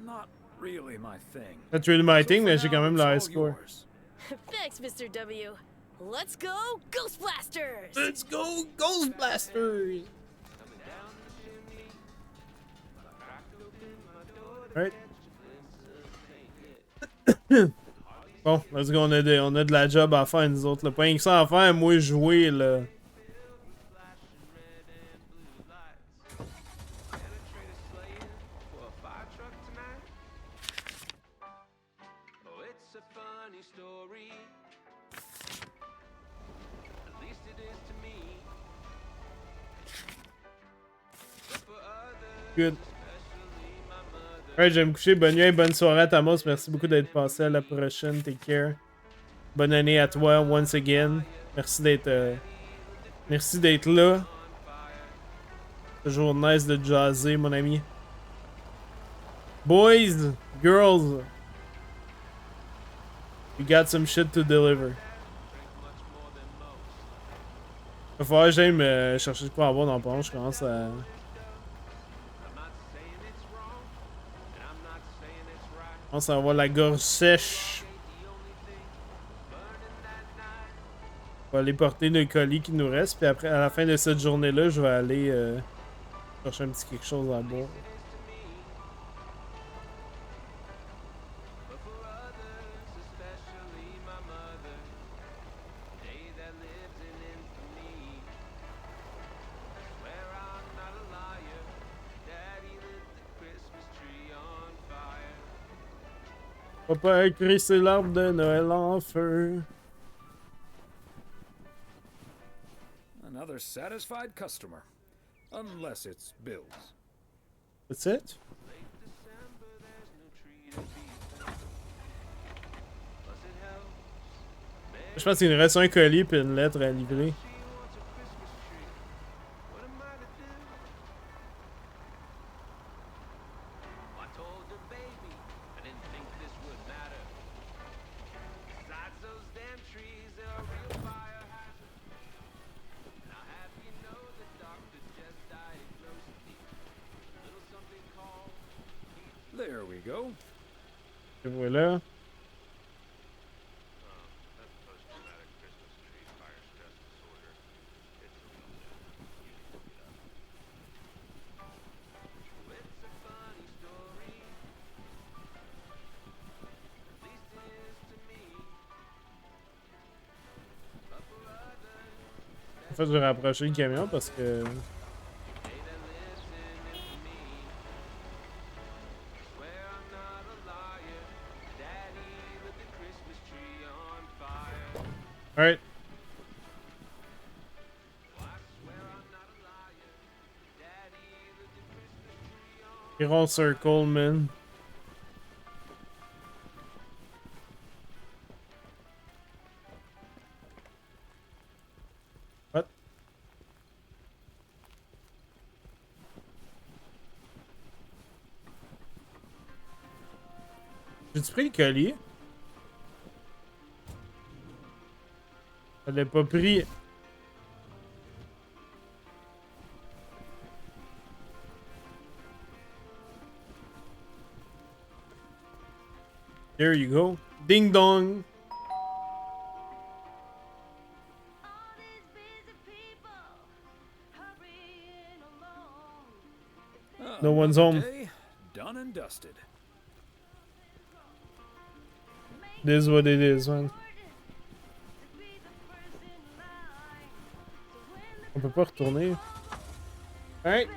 [SPEAKER 2] Not really my thing.
[SPEAKER 1] Pas really my thing, mais
[SPEAKER 2] for
[SPEAKER 1] j'ai quand
[SPEAKER 2] now,
[SPEAKER 1] même
[SPEAKER 2] it's
[SPEAKER 1] le high
[SPEAKER 2] all
[SPEAKER 1] score.
[SPEAKER 2] yours.
[SPEAKER 10] thanks, Mr. W. Let's go, Ghost Blasters!
[SPEAKER 1] Let's go, Ghost Blasters! Alright. Bon, let's go, on a de la job à faire, nous autres. Là. Pas rien que ça à faire, moi jouer, là. Good. Alright, je vais me coucher. Bonne nuit, bonne soirée à Thomas. Merci beaucoup d'être passé. À la prochaine. Take care. Bonne année à toi, once again. Merci d'être là. Toujours nice de jazzer, mon ami. Boys, girls, we got some shit to deliver. Il va falloir que j'aille me chercher de quoi à boire dans le pont. Je commence à... Je pense avoir la gorge sèche. On va aller porter le colis qui nous reste. Puis après, à la fin de cette journée-là, je vais aller chercher un petit quelque chose à boire. Papa a crissé l'arbre de Noël en feu.
[SPEAKER 2] Another satisfied customer. Unless it's Bill's.
[SPEAKER 1] That's it? Je pense qu'il nous reste un colis et une lettre à livrer.
[SPEAKER 2] There we go.
[SPEAKER 1] Et voilà. En fait, je vais rapprocher le camion parce que... Alright. Iron Circle, man. What? J'ai-tu pris le collier? Elle l'a pas pris. There you go. Ding dong. No one's home.
[SPEAKER 2] Day, done and dusted.
[SPEAKER 1] This is what it is, man. On peut pas retourner. Alright.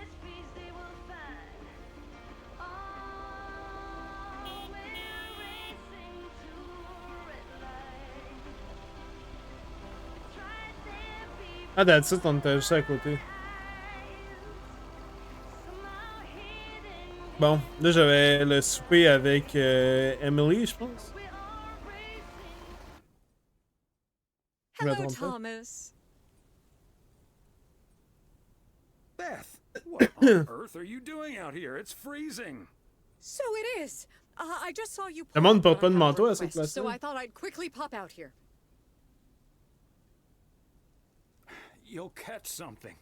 [SPEAKER 1] Ah, that's it, on était juste à côté. Bon, là j'avais le souper avec Emily, je pense. Je me
[SPEAKER 6] Hello,
[SPEAKER 1] trompe pas.
[SPEAKER 6] Thomas.
[SPEAKER 2] Beth, what on earth are you doing out here? It's freezing.
[SPEAKER 6] So it is. I just saw you.
[SPEAKER 1] Le monde
[SPEAKER 6] pull
[SPEAKER 1] porte
[SPEAKER 6] up
[SPEAKER 1] pas de
[SPEAKER 6] on our
[SPEAKER 1] manteau à cette
[SPEAKER 6] request, so
[SPEAKER 1] place-là.
[SPEAKER 6] I thought I'd quickly pop out here.
[SPEAKER 2] You'll catch something.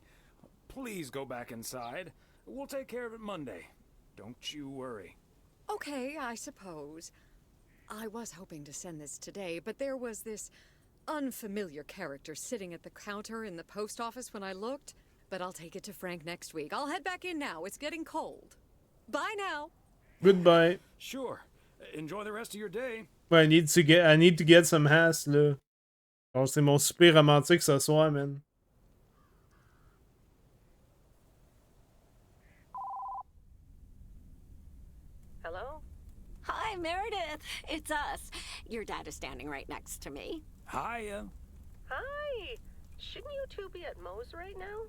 [SPEAKER 2] Please go back inside. We'll take care of it Monday. Don't you worry.
[SPEAKER 6] Okay, I suppose. I was hoping to send this today, but there was this unfamiliar character sitting at the counter in the post office when I looked. But I'll take it to Frank next week. I'll head back in now. It's getting cold. Bye now.
[SPEAKER 1] Goodbye.
[SPEAKER 2] Sure. Enjoy the rest of your day.
[SPEAKER 1] Ouais, I need to get some has, là. Alors, c'est mon super romantique ce soir, man.
[SPEAKER 8] Hello? Hi, Meredith. It's us. Your dad is standing right next to me.
[SPEAKER 2] Hiya.
[SPEAKER 3] Hi. Shouldn't you two be at Moe's right now?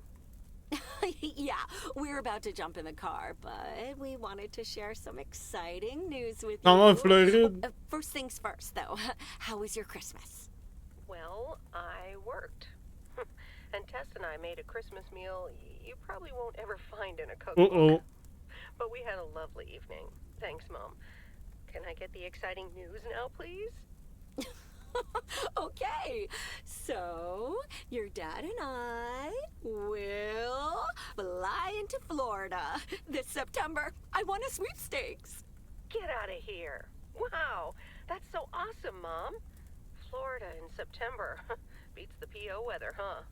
[SPEAKER 8] Yeah, we're about to jump in the car, but we wanted to share some exciting news with you.
[SPEAKER 1] En Floride.
[SPEAKER 8] First things first, though. How was your Christmas?
[SPEAKER 3] Well, I worked. And Tess and I made a Christmas meal you probably won't ever find in a cookbook.
[SPEAKER 1] Uh-oh.
[SPEAKER 3] But we had a lovely evening. Thanks, Mom. Can I get the exciting news now, please?
[SPEAKER 8] Okay, so your dad and I will fly into Florida this September. I won a sweepstakes.
[SPEAKER 3] Get out of here. Wow, that's so awesome, Mom. Florida in September. Beats the PO weather, huh?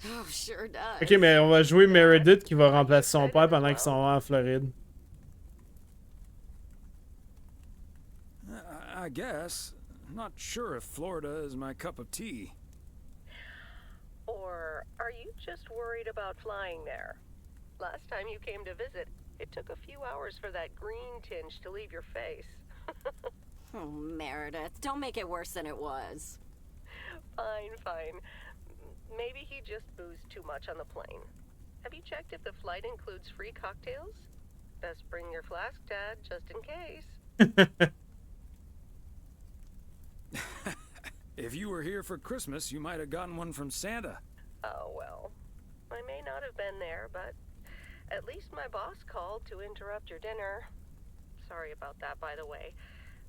[SPEAKER 8] Oh, sure does.
[SPEAKER 1] Ok, mais on va jouer Meredith qui va remplacer son père pendant qu'ils sont en Floride.
[SPEAKER 2] I guess. Not sure if Florida is my cup of tea.
[SPEAKER 3] Or are you just worried about flying there? Last time you came to visit, it took a few hours for that green tinge to leave your face.
[SPEAKER 8] Oh, Meredith, don't make it worse than it was.
[SPEAKER 3] Fine. Maybe he just boozed too much on the plane. Have you checked if the flight includes free cocktails? Best bring your flask, Dad, just in case.
[SPEAKER 2] If you were here for Christmas, you might have gotten one from Santa.
[SPEAKER 3] Oh, well. I may not have been there, but at least my boss called to interrupt your dinner. Sorry about that, by the way.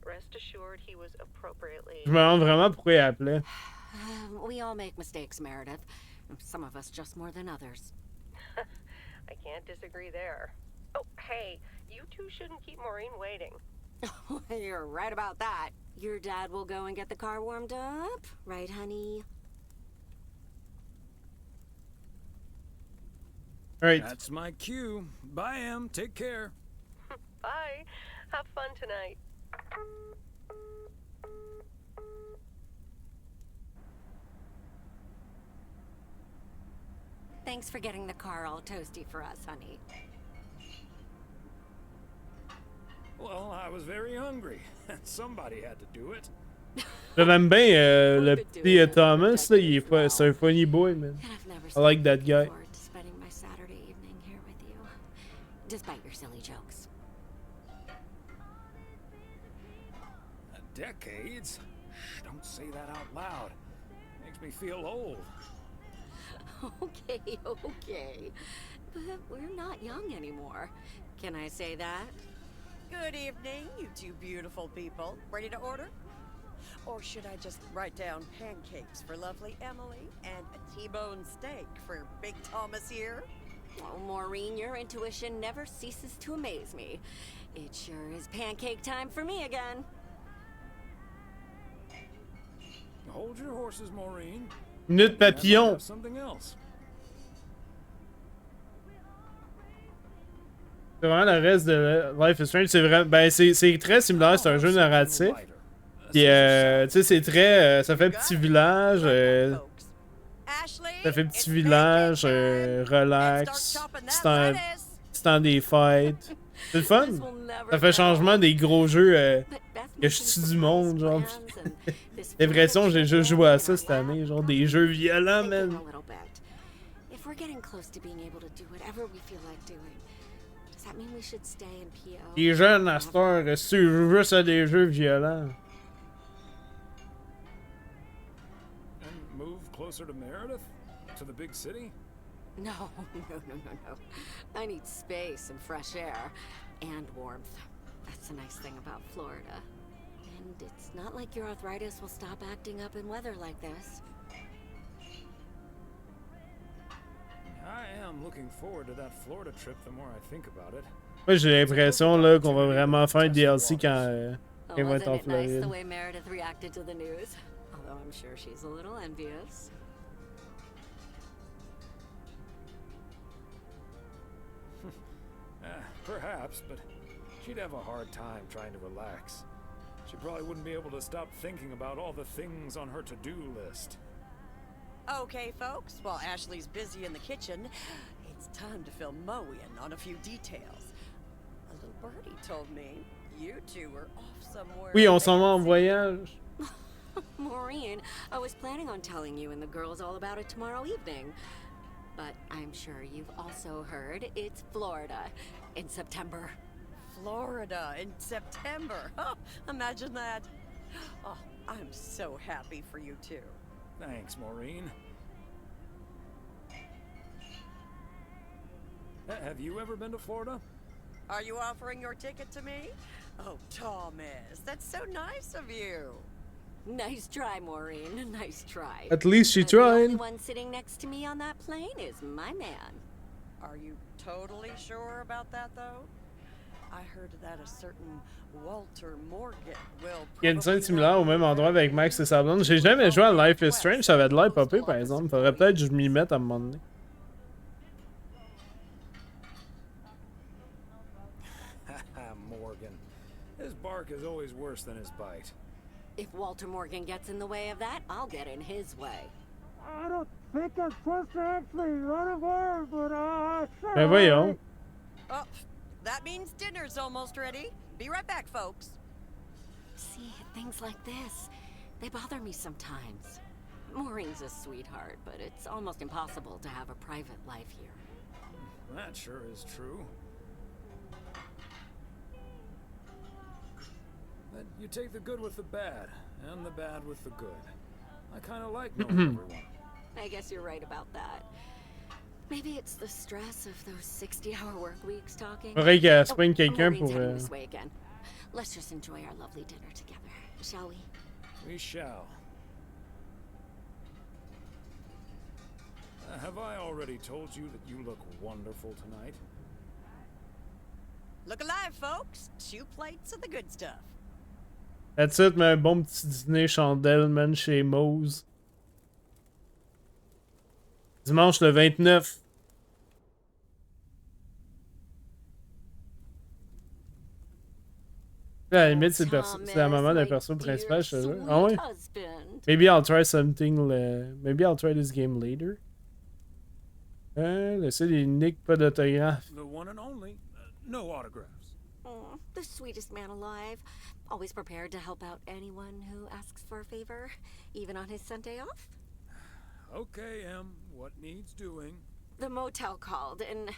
[SPEAKER 3] Rest assured he was appropriately...
[SPEAKER 1] Je me demande vraiment pourquoi il appelait.
[SPEAKER 8] We all make mistakes, Meredith. Some of us just more than others.
[SPEAKER 3] I can't disagree there. Oh, hey, you two shouldn't keep Maureen waiting.
[SPEAKER 8] You're right about that. Your dad will go and get the car warmed up, right, honey?
[SPEAKER 1] All right.
[SPEAKER 2] That's my cue. Bye, Em. Take care.
[SPEAKER 3] Bye. Have fun tonight.
[SPEAKER 8] Thanks for getting the car all toasty for us, honey.
[SPEAKER 2] Well, I was very hungry. Somebody had to do it.
[SPEAKER 1] J'aime bien le petit Thomas, là, il est pas, c'est un funny boy, man. I like that guy.
[SPEAKER 8] To spending my Saturday evening here with you, despite your silly jokes.
[SPEAKER 2] Decades? Shh, don't say that out loud. Makes me feel old.
[SPEAKER 8] Okay. But we're not young anymore. Can I say that?
[SPEAKER 21] Good evening, you two beautiful people. Ready to order? Or should I just write down pancakes for lovely Emily and a T-bone steak for Big Thomas here?
[SPEAKER 8] Oh, Maureen, your intuition never ceases to amaze me. It sure is pancake time for me again.
[SPEAKER 2] Hold your horses, Maureen.
[SPEAKER 1] Minute papillon.
[SPEAKER 2] Something else.
[SPEAKER 1] C'est vraiment le reste de Life is Strange. C'est vraiment, ben c'est très similaire. C'est un jeu narratif. Puis tu sais, c'est très, ça fait petit village. Ça fait petit village, relax. C'est temps des fêtes. C'est le fun. Ça fait changement des gros jeux que je tue du monde, genre. J'ai l'impression que j'ai juste joué à ça cette année, genre des jeux violents, man.
[SPEAKER 8] If we're getting close to being able to do whatever we feel like doing, does that mean we should stay in PO?
[SPEAKER 1] Les jeunes à cette heure, si tu joues juste à des jeux violents.
[SPEAKER 2] move closer to Meredith? To the big city?
[SPEAKER 8] No. I need space and fresh air. And warmth. That's the nice thing about Florida. And it's not like your arthritis will stop acting up in weather like this.
[SPEAKER 2] I am looking forward to that Florida trip the more I think about it.
[SPEAKER 1] Moi, j'ai l'impression là qu'on va vraiment faire un DLC quand ils vont être en
[SPEAKER 8] Wasn't it nice
[SPEAKER 1] Floride.
[SPEAKER 8] the way Meredith reacted to the news? Although I'm sure she's a little envious.
[SPEAKER 2] Perhaps, but she'd have a hard time trying to relax. She probably wouldn't be able to stop thinking about all the things on her to-do list.
[SPEAKER 21] Okay, folks, while Ashley's busy in the kitchen, it's time to fill Moe in on a few details. A little birdie told me you two were off somewhere.
[SPEAKER 1] Oui, on s'en va en voyage.
[SPEAKER 8] Maureen, I was planning on telling you and the girls all about it tomorrow evening. But I'm sure you've also heard it's Florida in September.
[SPEAKER 21] Florida in September. Oh, imagine that. Oh, I'm so happy for you two.
[SPEAKER 2] Thanks, Maureen. Have you ever been to Florida?
[SPEAKER 21] Are you offering your ticket to me? Oh, Thomas, that's so nice of you.
[SPEAKER 8] Nice try, Maureen. Nice try.
[SPEAKER 1] At least she
[SPEAKER 8] The only
[SPEAKER 1] tried.
[SPEAKER 8] one sitting next to me on that plane is my man.
[SPEAKER 21] Are you totally sure about that, though? I heard that a certain Walter Morgan will.
[SPEAKER 1] Il y a une scène similaire au même endroit avec Max et sa blonde. J'ai jamais joué à Life is Strange, ça avait de l'air pas pire par exemple. Faudrait peut-être que je m'y mette à un moment donné.
[SPEAKER 2] Morgan. His bark is always worse than his bite.
[SPEAKER 8] If Walter Morgan gets in the way of that, I'll get in his way.
[SPEAKER 7] I don't think I'm supposed to actually run away, but sure.
[SPEAKER 1] Ben voyons.
[SPEAKER 21] Oh, that means dinner's almost ready. Be right back, folks.
[SPEAKER 8] See, things like this, they bother me sometimes. Maureen's a sweetheart, but it's almost impossible to have a private life here.
[SPEAKER 2] That sure is true. But you take the good with the bad, and the bad with the good. I kind of like knowing everyone.
[SPEAKER 8] I guess you're right about that. Maybe it's the stress of those 60-hour work weeks talking.
[SPEAKER 1] Faudrait qu'elle se prenne quelqu'un
[SPEAKER 8] Maureen's
[SPEAKER 1] pour.
[SPEAKER 8] heading this way again. Let's just enjoy our lovely dinner together, shall we?
[SPEAKER 2] We shall. Have I already told you that you look wonderful tonight?
[SPEAKER 21] Look alive, folks. 2 plates of the good stuff.
[SPEAKER 1] That's it, mais un bon petit dîner chandelle, man, chez Mose. Dimanche le 29. À la limite, c'est la maman d'un perso principal, je te jure. Ah ouais? Maybe I'll try something. Maybe I'll try this game later. Le seul et unique, pas d'autographe.
[SPEAKER 2] The one and only. No autographs.
[SPEAKER 8] Oh, the sweetest man alive. Always prepared to help out anyone who asks for a favor, even on his Sunday off.
[SPEAKER 2] Okay, Em. What needs doing?
[SPEAKER 8] The motel called, and,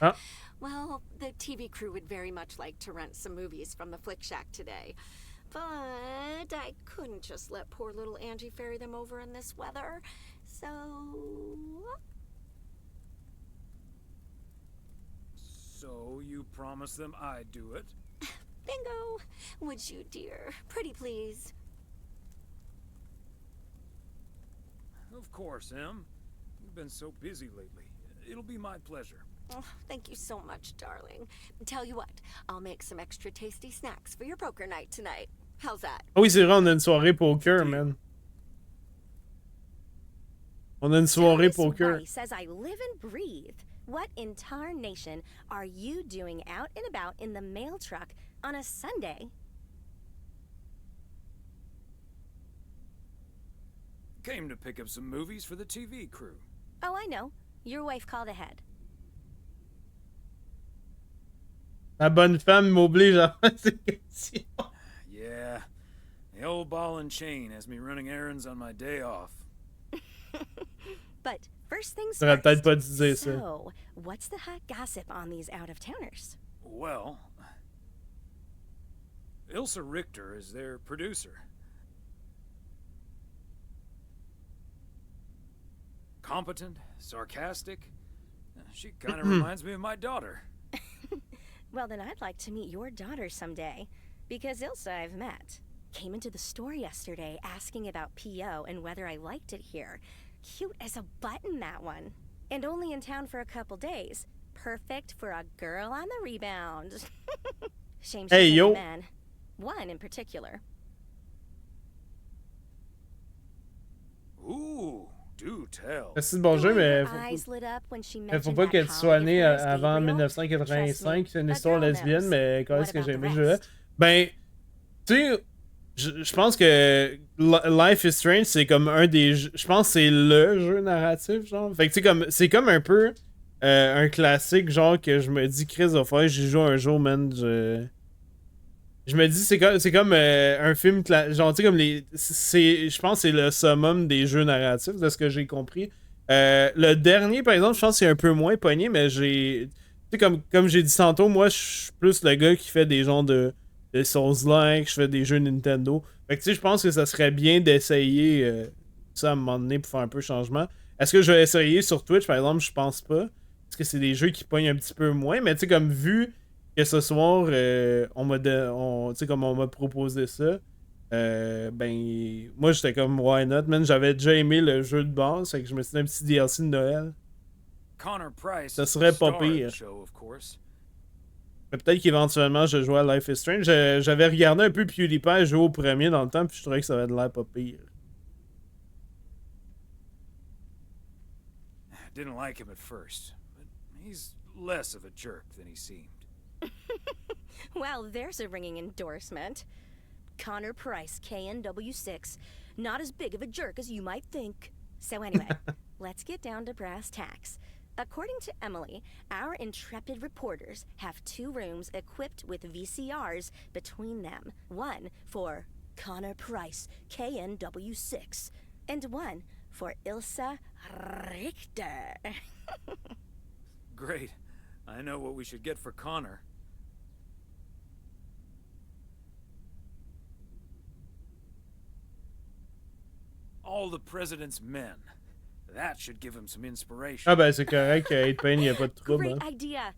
[SPEAKER 8] well, the TV crew would very much like to rent some movies from the Flick Shack today. But I couldn't just let poor little Angie ferry them over in this weather, so...
[SPEAKER 2] So you promise them I'd do it?
[SPEAKER 8] Bingo! Would you, dear? Pretty please.
[SPEAKER 2] Of course, Em. You've been so busy lately. It'll be my pleasure.
[SPEAKER 8] Oh, thank you so much, darling. Tell you what, I'll make some extra tasty snacks for your poker night tonight. How's that?
[SPEAKER 1] Ah oui, c'est vrai, on a une soirée poker, man. On a une soirée poker.
[SPEAKER 22] White says I live and breathe. What in tarnation are you doing out and about in the mail truck on a Sunday?
[SPEAKER 2] Came to pick up some movies for the TV crew.
[SPEAKER 22] Oh, I know. Your wife called ahead.
[SPEAKER 1] La bonne femme m'oblige à faire ces questions.
[SPEAKER 2] Yeah. The old ball and chain has me running errands on my day off.
[SPEAKER 22] But first things
[SPEAKER 1] J'aurais peut-être pas dû
[SPEAKER 22] first.
[SPEAKER 1] dire ça.
[SPEAKER 22] So, what's the hot gossip on these out-of-towners?
[SPEAKER 2] Well, Ilsa Richter is their producer. Competent, sarcastic. She kind of reminds me of my daughter.
[SPEAKER 22] Well, then I'd like to meet your daughter someday, because Ilsa I've met. Came into the store yesterday asking about P.O. and whether I liked it here. Cute as a button, that one. And only in town for a couple days. Perfect for a girl on the rebound. Shame she's a man. One in particular.
[SPEAKER 2] Ooh, do tell.
[SPEAKER 1] C'est bon jeu, mais faut pas que tu sois né avant 1985. C'est une histoire lesbienne, mais quand est-ce que j'ai aimé le jeu-là? Ben, tu sais, je pense que Life is Strange, c'est comme un des jeux. Je pense que c'est le jeu narratif, genre. Fait que tu sais, c'est comme un peu un classique, genre, que je me dis, Chris, va faire, j'y joue un jour, man. Je me dis, c'est comme un film, genre, tu sais, comme je pense que c'est le summum des jeux narratifs, de ce que j'ai compris. Le dernier, par exemple, je pense que c'est un peu moins pogné, mais tu sais, comme j'ai dit tantôt, moi, je suis plus le gars qui fait des genres de Souls-like, je fais des jeux Nintendo. Fait que, tu sais, je pense que ça serait bien d'essayer ça à un moment donné pour faire un peu de changement. Est-ce que je vais essayer sur Twitch, par exemple? Je pense pas. Parce que c'est des jeux qui pognent un petit peu moins, mais tu sais, comme vu que ce soir, on m'a proposé ça. Ben, moi j'étais comme why not, man. J'avais déjà aimé le jeu de base, fait que je me suis dit un petit DLC de Noël. Ça serait pas pire. Mais peut-être qu'éventuellement je jouais à Life is Strange. J'avais regardé un peu PewDiePie jouer au premier dans le temps, puis je trouvais que ça avait de l'air pas pire.
[SPEAKER 2] Didn't like him at first, but he's less of a jerk than he seemed.
[SPEAKER 22] Well, there's a ringing endorsement. Connor Price, KNW6. Not as big of a jerk as you might think. So anyway, let's get down to brass tacks. According to Emily, our intrepid reporters have 2 rooms equipped with VCRs between them. One for Connor Price, KNW6, and one for Ilsa Richter.
[SPEAKER 2] Great. I know what we should get for Connor. All the President's Men. That should give him some inspiration.
[SPEAKER 1] Ah ben c'est correct, 8-Pain, y a pas de trouble.
[SPEAKER 22] Great
[SPEAKER 1] hein.
[SPEAKER 22] idea,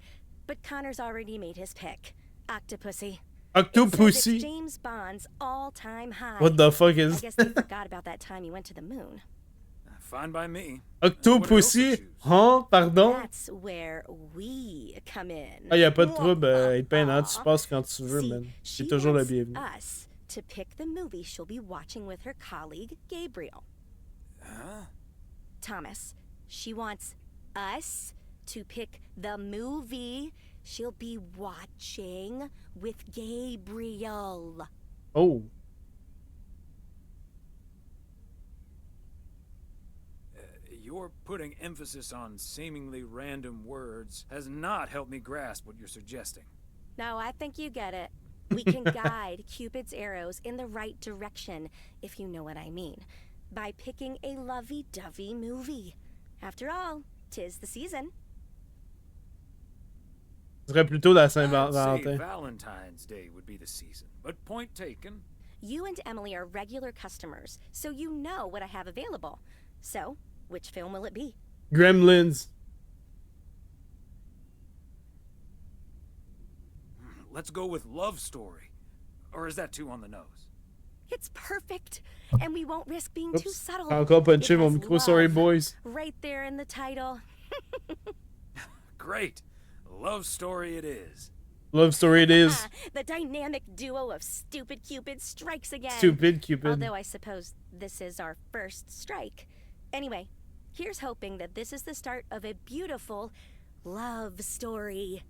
[SPEAKER 22] but Connor's already made his pick. Octopussy.
[SPEAKER 1] Octopussy?
[SPEAKER 22] It's James Bond's all-time high.
[SPEAKER 1] What the fuck is-
[SPEAKER 22] I guess they forgot about that time you went to the moon.
[SPEAKER 2] Fine by me.
[SPEAKER 1] Octopussy? Hein? Pardon?
[SPEAKER 22] That's where we come in.
[SPEAKER 1] Ah, y a pas de trouble, 8-Pain, hein? Tu passes quand tu veux, man.
[SPEAKER 22] She
[SPEAKER 1] C'est toujours le
[SPEAKER 22] wants
[SPEAKER 1] bienvenu.
[SPEAKER 22] us to pick the movie she'll be watching with her colleague, Gabriel.
[SPEAKER 2] Huh?
[SPEAKER 22] Thomas, she wants us to pick the movie she'll be watching with Gabriel.
[SPEAKER 1] Oh.
[SPEAKER 2] Your putting emphasis on seemingly random words has not helped me grasp what you're suggesting.
[SPEAKER 22] No, I think you get it. We can guide Cupid's arrows in the right direction, if you know what I mean, by picking a lovey-dovey movie. After all, 'tis the season.
[SPEAKER 1] Ce serait plutôt la
[SPEAKER 2] I'd say
[SPEAKER 1] Saint-Valentin.
[SPEAKER 2] Valentine's Day would be the season, but point taken.
[SPEAKER 22] You and Emily are regular customers, so you know what I have available. So, which film will it be?
[SPEAKER 1] Gremlins.
[SPEAKER 2] Let's go with Love Story. Or is that too on the nose?
[SPEAKER 22] It's perfect, and we won't risk being too
[SPEAKER 1] Oups.
[SPEAKER 22] subtle.
[SPEAKER 1] Encore punché
[SPEAKER 22] It
[SPEAKER 1] mon
[SPEAKER 22] has
[SPEAKER 1] micro, sorry
[SPEAKER 22] love
[SPEAKER 1] boys.
[SPEAKER 22] Right there in the title.
[SPEAKER 2] Great. Love Story it is.
[SPEAKER 1] Love Story it is.
[SPEAKER 22] The dynamic duo of Stupid Cupid strikes again.
[SPEAKER 1] Stupid Cupid.
[SPEAKER 22] Although I suppose this is our first strike. Anyway, here's hoping that this is the start of a beautiful love story.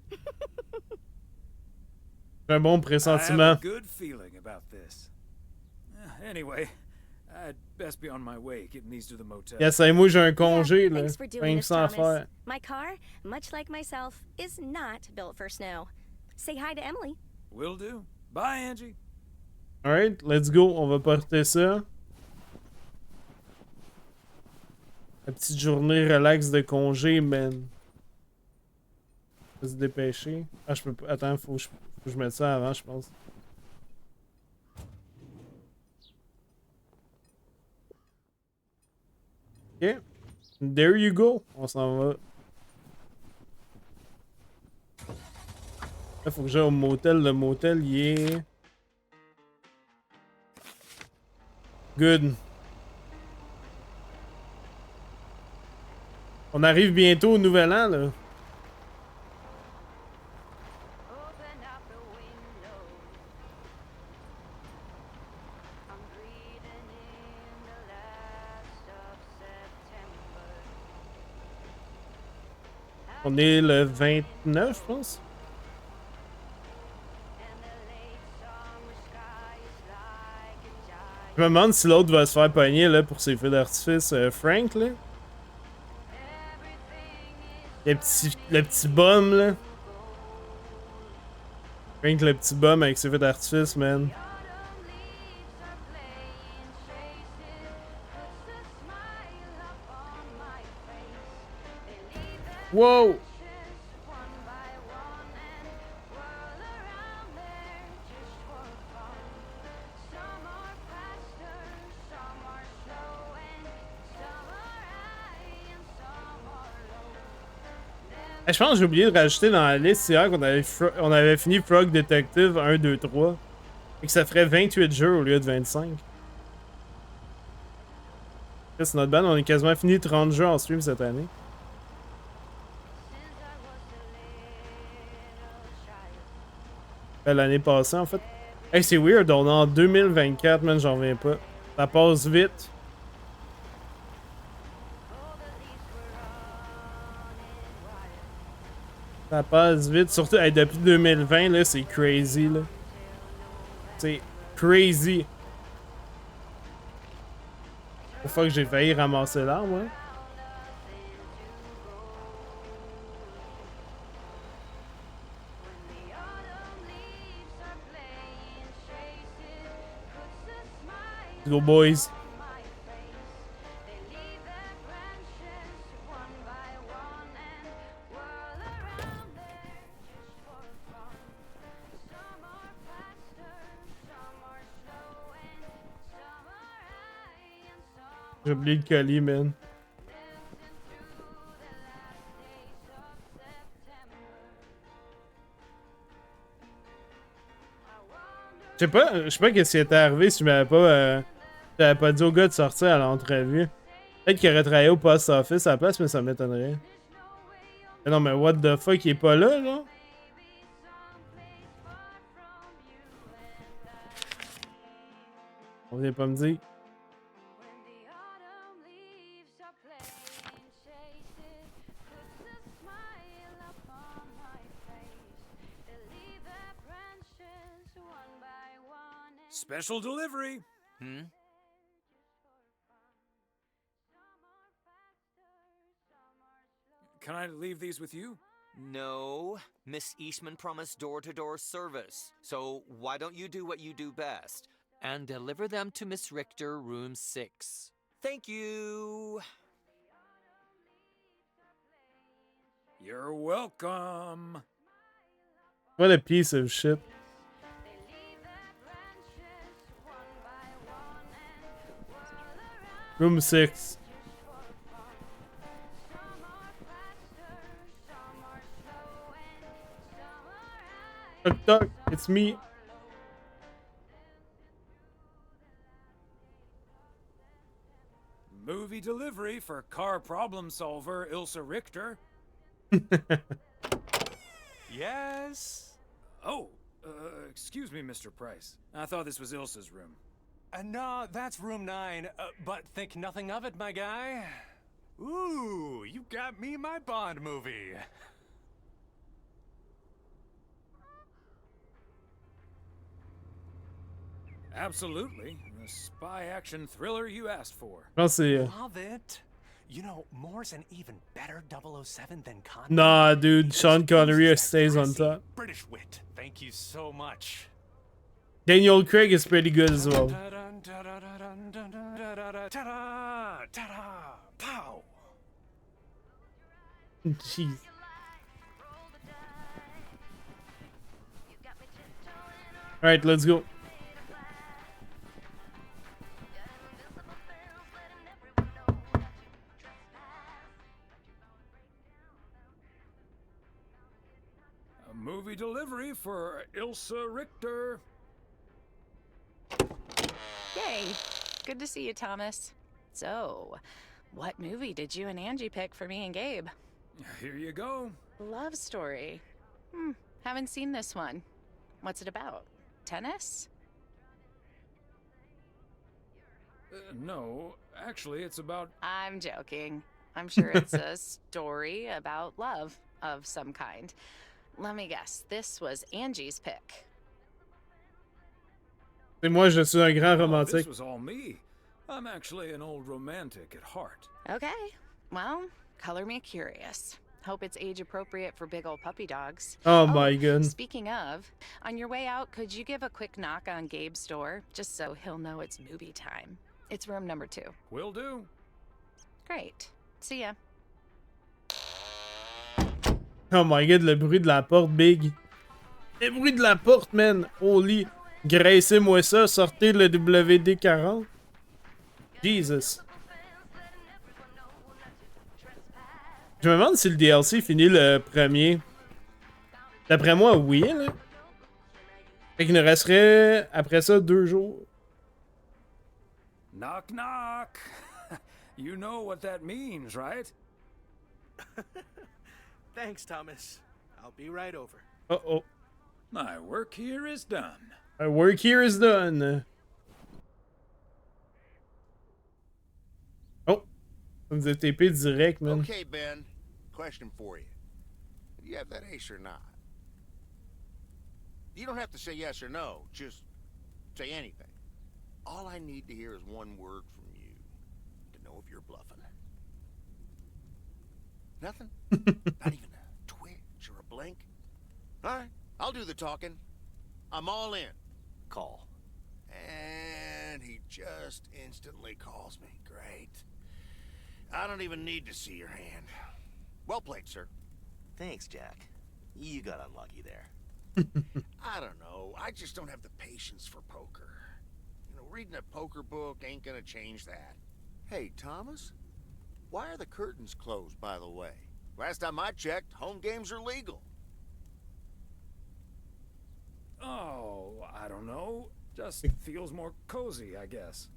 [SPEAKER 1] Un bon
[SPEAKER 2] I have a
[SPEAKER 1] pressentiment.
[SPEAKER 2] good feeling about this. Anyway, I'd best be on my way, getting these to the motel.
[SPEAKER 1] Yes, et moi j'ai un congé, là.
[SPEAKER 22] Thanks for doing
[SPEAKER 1] Rien que
[SPEAKER 22] this,
[SPEAKER 1] ça à
[SPEAKER 22] Thomas.
[SPEAKER 1] faire.
[SPEAKER 22] My car, much like myself, is not built for snow. Say hi to Emily.
[SPEAKER 2] Will do. Bye, Angie.
[SPEAKER 1] Alright, let's go. On va porter ça. La petite journée relax de congé, man. Faut se dépêcher. Ah, je peux pas. Attends, faut que je mette ça avant, je pense. Ok. There you go. On s'en va. Là, faut que j'aille au motel. Le motel, il est... Good. On arrive bientôt au nouvel an, là. On est le 29, je pense. Je me demande si l'autre va se faire pogner là, pour ses feux d'artifice. Frank, là. Le petit bum, là. Frank, le petit bum avec ses feux d'artifice, man. Wow! Je pense que j'ai oublié de rajouter dans la liste hier qu'on avait fini Frog Detective 1, 2, 3. Et que ça ferait 28 jeux au lieu de 25. C'est notre band, on a quasiment fini 30 jeux en stream cette année. L'année passée en fait. Hey, c'est weird, on est en 2024, man, j'en reviens pas. Ça passe vite. Ça passe vite, surtout hey, depuis 2020, là, c'est crazy, là. C'est crazy. Une fois que j'ai failli ramasser l'arme, hein. Let's go, boys. J'ai oublié le colis, man. Je sais pas qu'est-ce qui était arrivé si j'avais pas dit au gars de sortir à l'entrevue. Peut-être qu'il aurait travaillé au post office à la place, mais ça m'étonnerait. Mais non, mais what the fuck, il est pas là, là? On vient pas me dire.
[SPEAKER 2] Special delivery. Can I leave these with you?
[SPEAKER 12] No. Miss Eastman promised door-to-door service. So why don't you do what you do best and deliver them to Miss Richter, room 6. Thank you.
[SPEAKER 2] You're welcome.
[SPEAKER 1] What a piece of shit. Room 6. Knock, knock, it's me.
[SPEAKER 2] Movie delivery for car problem solver Ilsa Richter.
[SPEAKER 17] Yes?
[SPEAKER 2] Oh, excuse me, Mr. Price. I thought this was Ilsa's room.
[SPEAKER 17] No, that's room 9, but think nothing of it, my guy. Ooh, you got me my Bond movie.
[SPEAKER 2] Absolutely. The spy action thriller you asked for.
[SPEAKER 1] Love
[SPEAKER 17] it. You know, Moore's an even better 007 than Connery.
[SPEAKER 1] Nah, dude, Sean Connery stays on top.
[SPEAKER 17] British wit. Thank you so much.
[SPEAKER 1] Daniel Craig is pretty good as well.
[SPEAKER 17] Pow.
[SPEAKER 1] Jeez. Alright, let's go.
[SPEAKER 2] movie delivery for Ilsa Richter.
[SPEAKER 13] Yay! Good to see you, Thomas. So, what movie did you and Angie pick for me and Gabe?
[SPEAKER 2] Here you go.
[SPEAKER 13] Love story. Haven't seen this one. What's it about? Tennis?
[SPEAKER 2] No, actually, it's about...
[SPEAKER 13] I'm joking. I'm sure it's a story about love of some kind. Let me guess, this was Angie's pick.
[SPEAKER 1] Et moi, je suis un grand
[SPEAKER 2] Oh,
[SPEAKER 1] romantique.
[SPEAKER 2] this was all me. I'm actually an old romantic at heart.
[SPEAKER 13] Okay, well, color me curious. Hope it's age appropriate for big old puppy dogs.
[SPEAKER 1] Oh my god.
[SPEAKER 13] Speaking of, on your way out, could you give a quick knock on Gabe's door, just so he'll know it's movie time? It's room number 2.
[SPEAKER 2] Will do.
[SPEAKER 13] Great. See ya.
[SPEAKER 1] Oh my god, le bruit de la porte, big. Le bruit de la porte, man. Holy. Graissez-moi ça, sortez le WD-40. Jesus. Je me demande si le DLC finit le premier. D'après moi, oui, là. Fait qu'il nous resterait, après ça, 2 jours.
[SPEAKER 2] Knock, knock. You know what that means, right?
[SPEAKER 18] Thanks, Thomas. I'll be right over.
[SPEAKER 1] Uh-oh.
[SPEAKER 2] My work here is done.
[SPEAKER 1] My work here is done. Oh. Ça me dit TP direct, man.
[SPEAKER 5] Okay, Ben. Question for you. Do you have that ace or not? You don't have to say yes or no. Just say anything. All I need to hear is one word from you to know if you're bluffing. Nothing? Not even a twitch or a blink? All right, I'll do the talking. I'm all in.
[SPEAKER 14] Call.
[SPEAKER 5] And he just instantly calls me. Great. I don't even need to see your hand. Well played, sir.
[SPEAKER 14] Thanks, Jack. You got unlucky there.
[SPEAKER 5] I don't know. I just don't have the patience for poker. You know, reading a poker book ain't gonna change that. Hey, Thomas? Why are the curtains closed, by the way? Last time I checked, home games are legal.
[SPEAKER 2] Oh, I don't know. Just feels more cozy, I guess.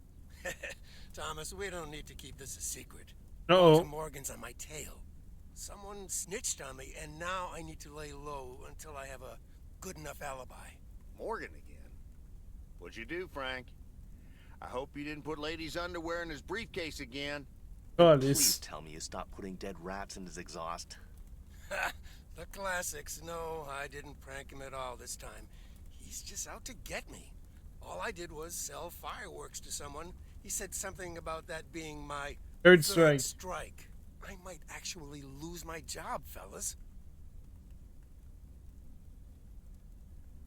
[SPEAKER 4] Thomas, we don't need to keep this a secret.
[SPEAKER 1] Uh-oh.
[SPEAKER 4] Walter Morgan's on my tail. Someone snitched on me, and now I need to lay low until I have a good enough alibi.
[SPEAKER 5] Morgan again? What'd you do, Frank? I hope you didn't put ladies' underwear in his briefcase again.
[SPEAKER 1] Oh,
[SPEAKER 14] Please tell me you stopped putting dead rats in his exhaust.
[SPEAKER 4] The classics. No, I didn't prank him at all this time. He's just out to get me. All I did was sell fireworks to someone. He said something about that being my
[SPEAKER 1] third strike.
[SPEAKER 4] I might actually lose my job, fellas.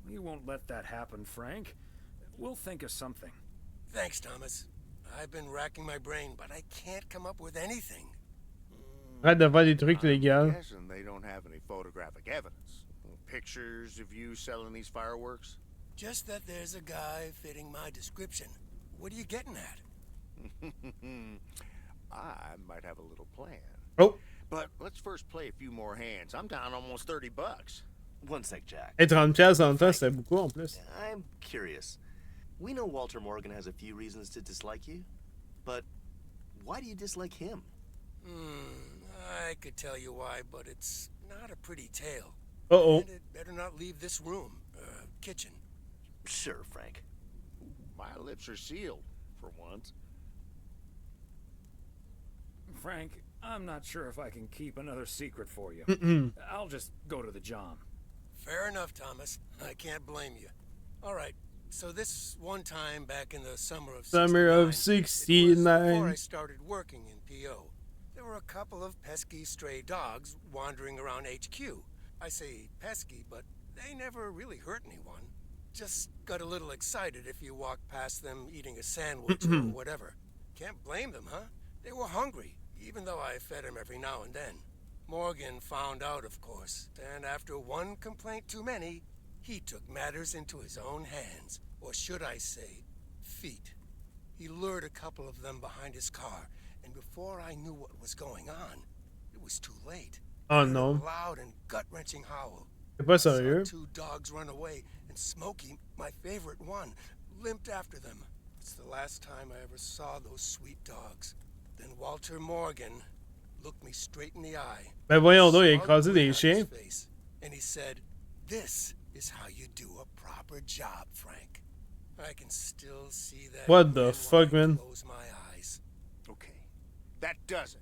[SPEAKER 2] We won't let that happen, Frank. We'll think of something.
[SPEAKER 4] Thanks, Thomas. I've been racking my brain, but I can't come up with anything.
[SPEAKER 1] Arrête de faire des trucs légaux.
[SPEAKER 5] I'm guessing they don't have any photographic evidence. Pictures of you selling these fireworks?
[SPEAKER 4] Just that there's a guy fitting my description. What are you getting at?
[SPEAKER 5] I might have a little plan.
[SPEAKER 1] Oh.
[SPEAKER 5] But let's first play a few more hands. I'm down almost $30.
[SPEAKER 14] One sec, Jack.
[SPEAKER 1] Et 30$ en temps, c'était beaucoup en plus.
[SPEAKER 14] I'm curious. We know Walter Morgan has a few reasons to dislike you, but why do you dislike him?
[SPEAKER 4] I could tell you why, but it's not a pretty tale.
[SPEAKER 1] Uh-oh.
[SPEAKER 4] And it better not leave this room, kitchen.
[SPEAKER 14] Sure, Frank.
[SPEAKER 5] My lips are sealed, for once.
[SPEAKER 2] Frank, I'm not sure if I can keep another secret for you. I'll just go to the John.
[SPEAKER 4] Fair enough, Thomas. I can't blame you. All right, so this one time back in the summer of 69, before I started working in PO, there were a couple of pesky stray dogs wandering around HQ. I say pesky, but they never really hurt anyone. Just got a little excited if you walked past them eating a sandwich or whatever. Can't blame them, huh? They were hungry, even though I fed them every now and then. Morgan found out, of course, and after one complaint too many, he took matters into his own hands, or should I say, feet. He lured a couple of them behind his car, and before I knew what was going on, it was too late.
[SPEAKER 1] Oh no.
[SPEAKER 4] A loud and gut-wrenching howl.
[SPEAKER 1] C'est pas
[SPEAKER 4] Saw
[SPEAKER 1] sérieux.
[SPEAKER 4] 2 dogs run away, and Smokey, my favorite one, limped after them. It's the last time I ever saw those sweet dogs. Then Walter Morgan looked me straight in the eye.
[SPEAKER 1] Ben voyons donc, il a
[SPEAKER 4] Smug
[SPEAKER 1] écrasé
[SPEAKER 4] grin
[SPEAKER 1] des
[SPEAKER 4] on
[SPEAKER 1] chiens.
[SPEAKER 4] his face, and he said, "This is how you do a proper job, Frank." I can still see that.
[SPEAKER 1] What the fuck, man?
[SPEAKER 4] Close my eyes.
[SPEAKER 5] Okay, that does it.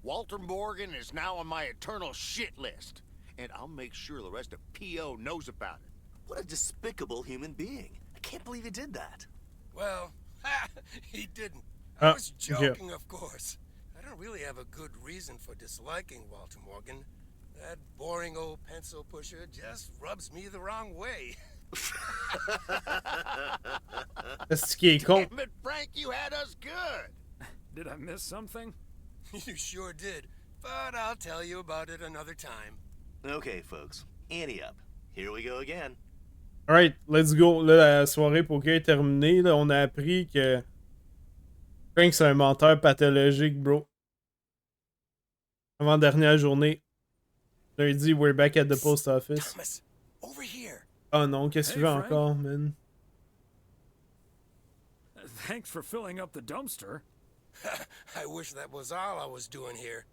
[SPEAKER 5] Walter Morgan is now on my eternal shit list. And I'll make sure the rest of P.O. knows about it.
[SPEAKER 14] What a despicable human being. I can't believe he did that.
[SPEAKER 4] Well, he didn't. I was
[SPEAKER 1] yeah.
[SPEAKER 4] joking, of course. I don't really have a good reason for disliking Walter Morgan. That boring old pencil pusher just rubs me the wrong way.
[SPEAKER 1] Est-ce qu'il est con?
[SPEAKER 5] Damn it, Frank, you had us good.
[SPEAKER 2] Did I miss something?
[SPEAKER 4] You sure did. But I'll tell you about it another time.
[SPEAKER 14] Okay, folks. Ante up. Here we go again.
[SPEAKER 1] Alright, let's go. Là, la soirée poker est terminée. Là, on a appris que Frank, c'est un menteur pathologique, bro. Avant-dernière journée. Lundi, we're back at the post office.
[SPEAKER 4] Thomas, over here.
[SPEAKER 1] Oh non, qu'est-ce que tu veux encore, man?
[SPEAKER 2] Thanks for filling up the dumpster.
[SPEAKER 4] I wish that was all I was doing here.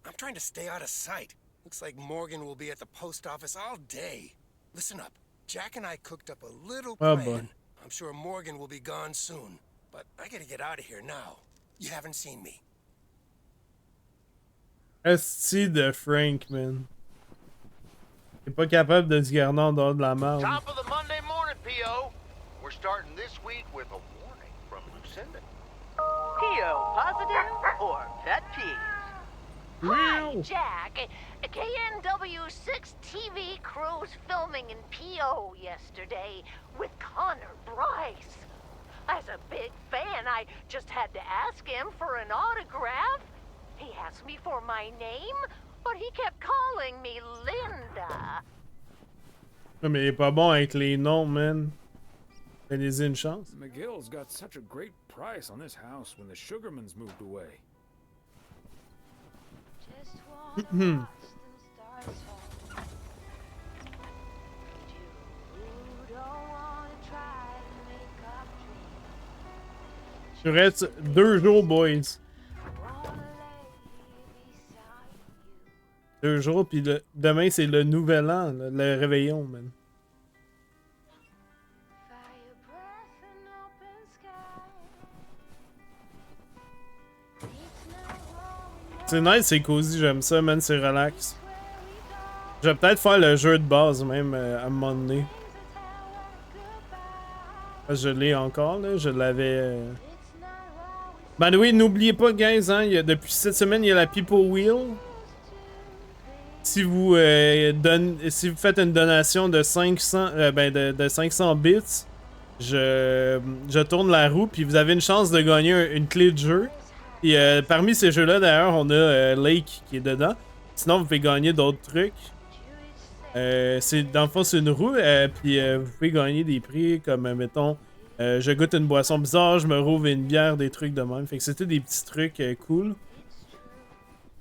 [SPEAKER 4] I'm trying to stay out of sight. Looks like Morgan will be at the post office all day. Listen up. Jack and I cooked up a little
[SPEAKER 1] Oh,
[SPEAKER 4] plan.
[SPEAKER 1] boy.
[SPEAKER 4] I'm sure Morgan will be gone soon. But I gotta get out of here now. You haven't seen me.
[SPEAKER 1] Esti de Frank, man. T'es pas capable de se garder en dehors de la merde.
[SPEAKER 5] Top of the Monday morning, P.O. We're starting this week with a warning from Lucinda.
[SPEAKER 20] PO positive or pet peeves?
[SPEAKER 15] Hi, Jack. KNW6 TV crew's filming in PO yesterday with Connor Bryce. As a big fan, I just had to ask him for an autograph. He asked me for my name, but he kept calling me Linda.
[SPEAKER 1] Non, mais il est pas bon avec les noms, man. Donnez-y une chance.
[SPEAKER 2] McGill's got such a great price on this house when the Sugarmans moved away.
[SPEAKER 1] Il reste 2 jours, boys. 2 jours, puis demain, c'est le nouvel an, le réveillon, man. C'est nice, c'est cosy, j'aime ça, man, c'est relax. Je vais peut-être faire le jeu de base, même, à un moment donné. Parce que je l'ai encore, là, je l'avais... Ben oui, n'oubliez pas, guys, hein, depuis cette semaine, il y a la People Wheel. Si vous, si vous faites une donation de 500, de 500 bits, je tourne la roue, puis vous avez une chance de gagner une clé de jeu. Et parmi ces jeux-là, d'ailleurs, on a Lake qui est dedans. Sinon, vous pouvez gagner d'autres trucs. Dans le fond, c'est une roue, puis vous pouvez gagner des prix comme, mettons, je goûte une boisson bizarre, je me rouvre une bière, des trucs de même. Fait que c'était des petits trucs cool.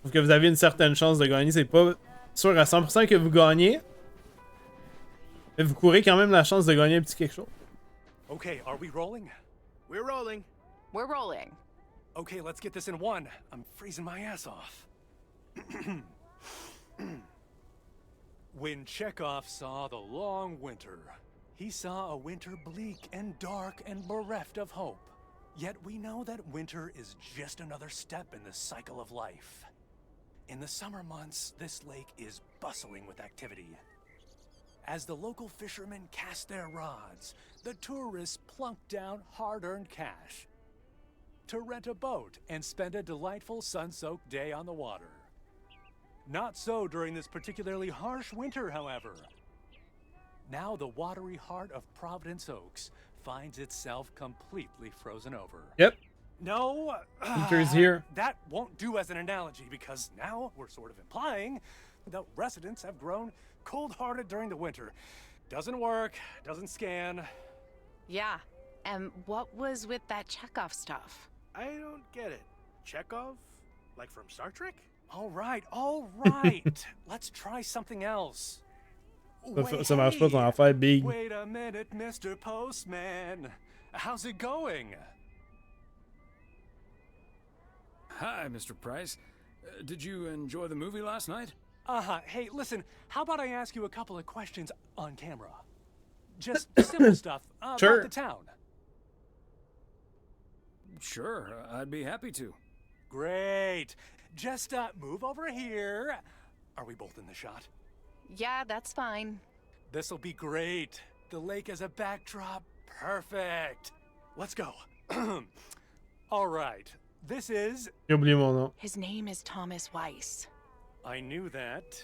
[SPEAKER 1] Sauf que vous avez une certaine chance de gagner. C'est pas sûr à 100% que vous gagnez. Mais vous courez quand même la chance de gagner un petit quelque chose.
[SPEAKER 17] Okay, are we rolling?
[SPEAKER 18] We're rolling.
[SPEAKER 13] We're rolling.
[SPEAKER 17] Okay, let's get this in one. I'm freezing my ass off. When Chekhov saw the long winter, he saw a winter bleak and dark and bereft of hope. Yet we know that winter is just another step in the cycle of life. In the summer months, this lake is bustling with activity. As the local fishermen cast their rods, the tourists plunk down hard-earned cash to rent a boat and spend a delightful sun-soaked day on the water. Not so during this particularly harsh winter, however. Now the watery heart of Providence Oaks finds itself completely frozen over.
[SPEAKER 1] Yep.
[SPEAKER 17] No,
[SPEAKER 1] Winter's here.
[SPEAKER 17] That won't do as an analogy because now we're sort of implying that residents have grown cold-hearted during the winter. Doesn't work, doesn't scan.
[SPEAKER 13] Yeah, and what was with that Chekhov stuff?
[SPEAKER 18] I don't get it. Chekhov? Like from Star Trek?
[SPEAKER 17] All right, all right. Let's try something else.
[SPEAKER 1] Ça marche pas ton affaire, Big.
[SPEAKER 17] Wait a minute, Mr. Postman. How's it going?
[SPEAKER 2] Hi, Mr. Price. Did you enjoy the movie last night?
[SPEAKER 17] Hey, listen, how about I ask you a couple of questions on camera? Just simple stuff about
[SPEAKER 1] Sure.
[SPEAKER 17] the town.
[SPEAKER 2] Sure, I'd be happy to.
[SPEAKER 17] Great. Just move over here. Are we both in the shot?
[SPEAKER 13] Yeah, that's fine.
[SPEAKER 17] This'll be great. The lake as a backdrop. Perfect. Let's go. All right. This is...
[SPEAKER 1] J'ai oublié mon nom.
[SPEAKER 13] His name is Thomas Weiss.
[SPEAKER 17] I knew that.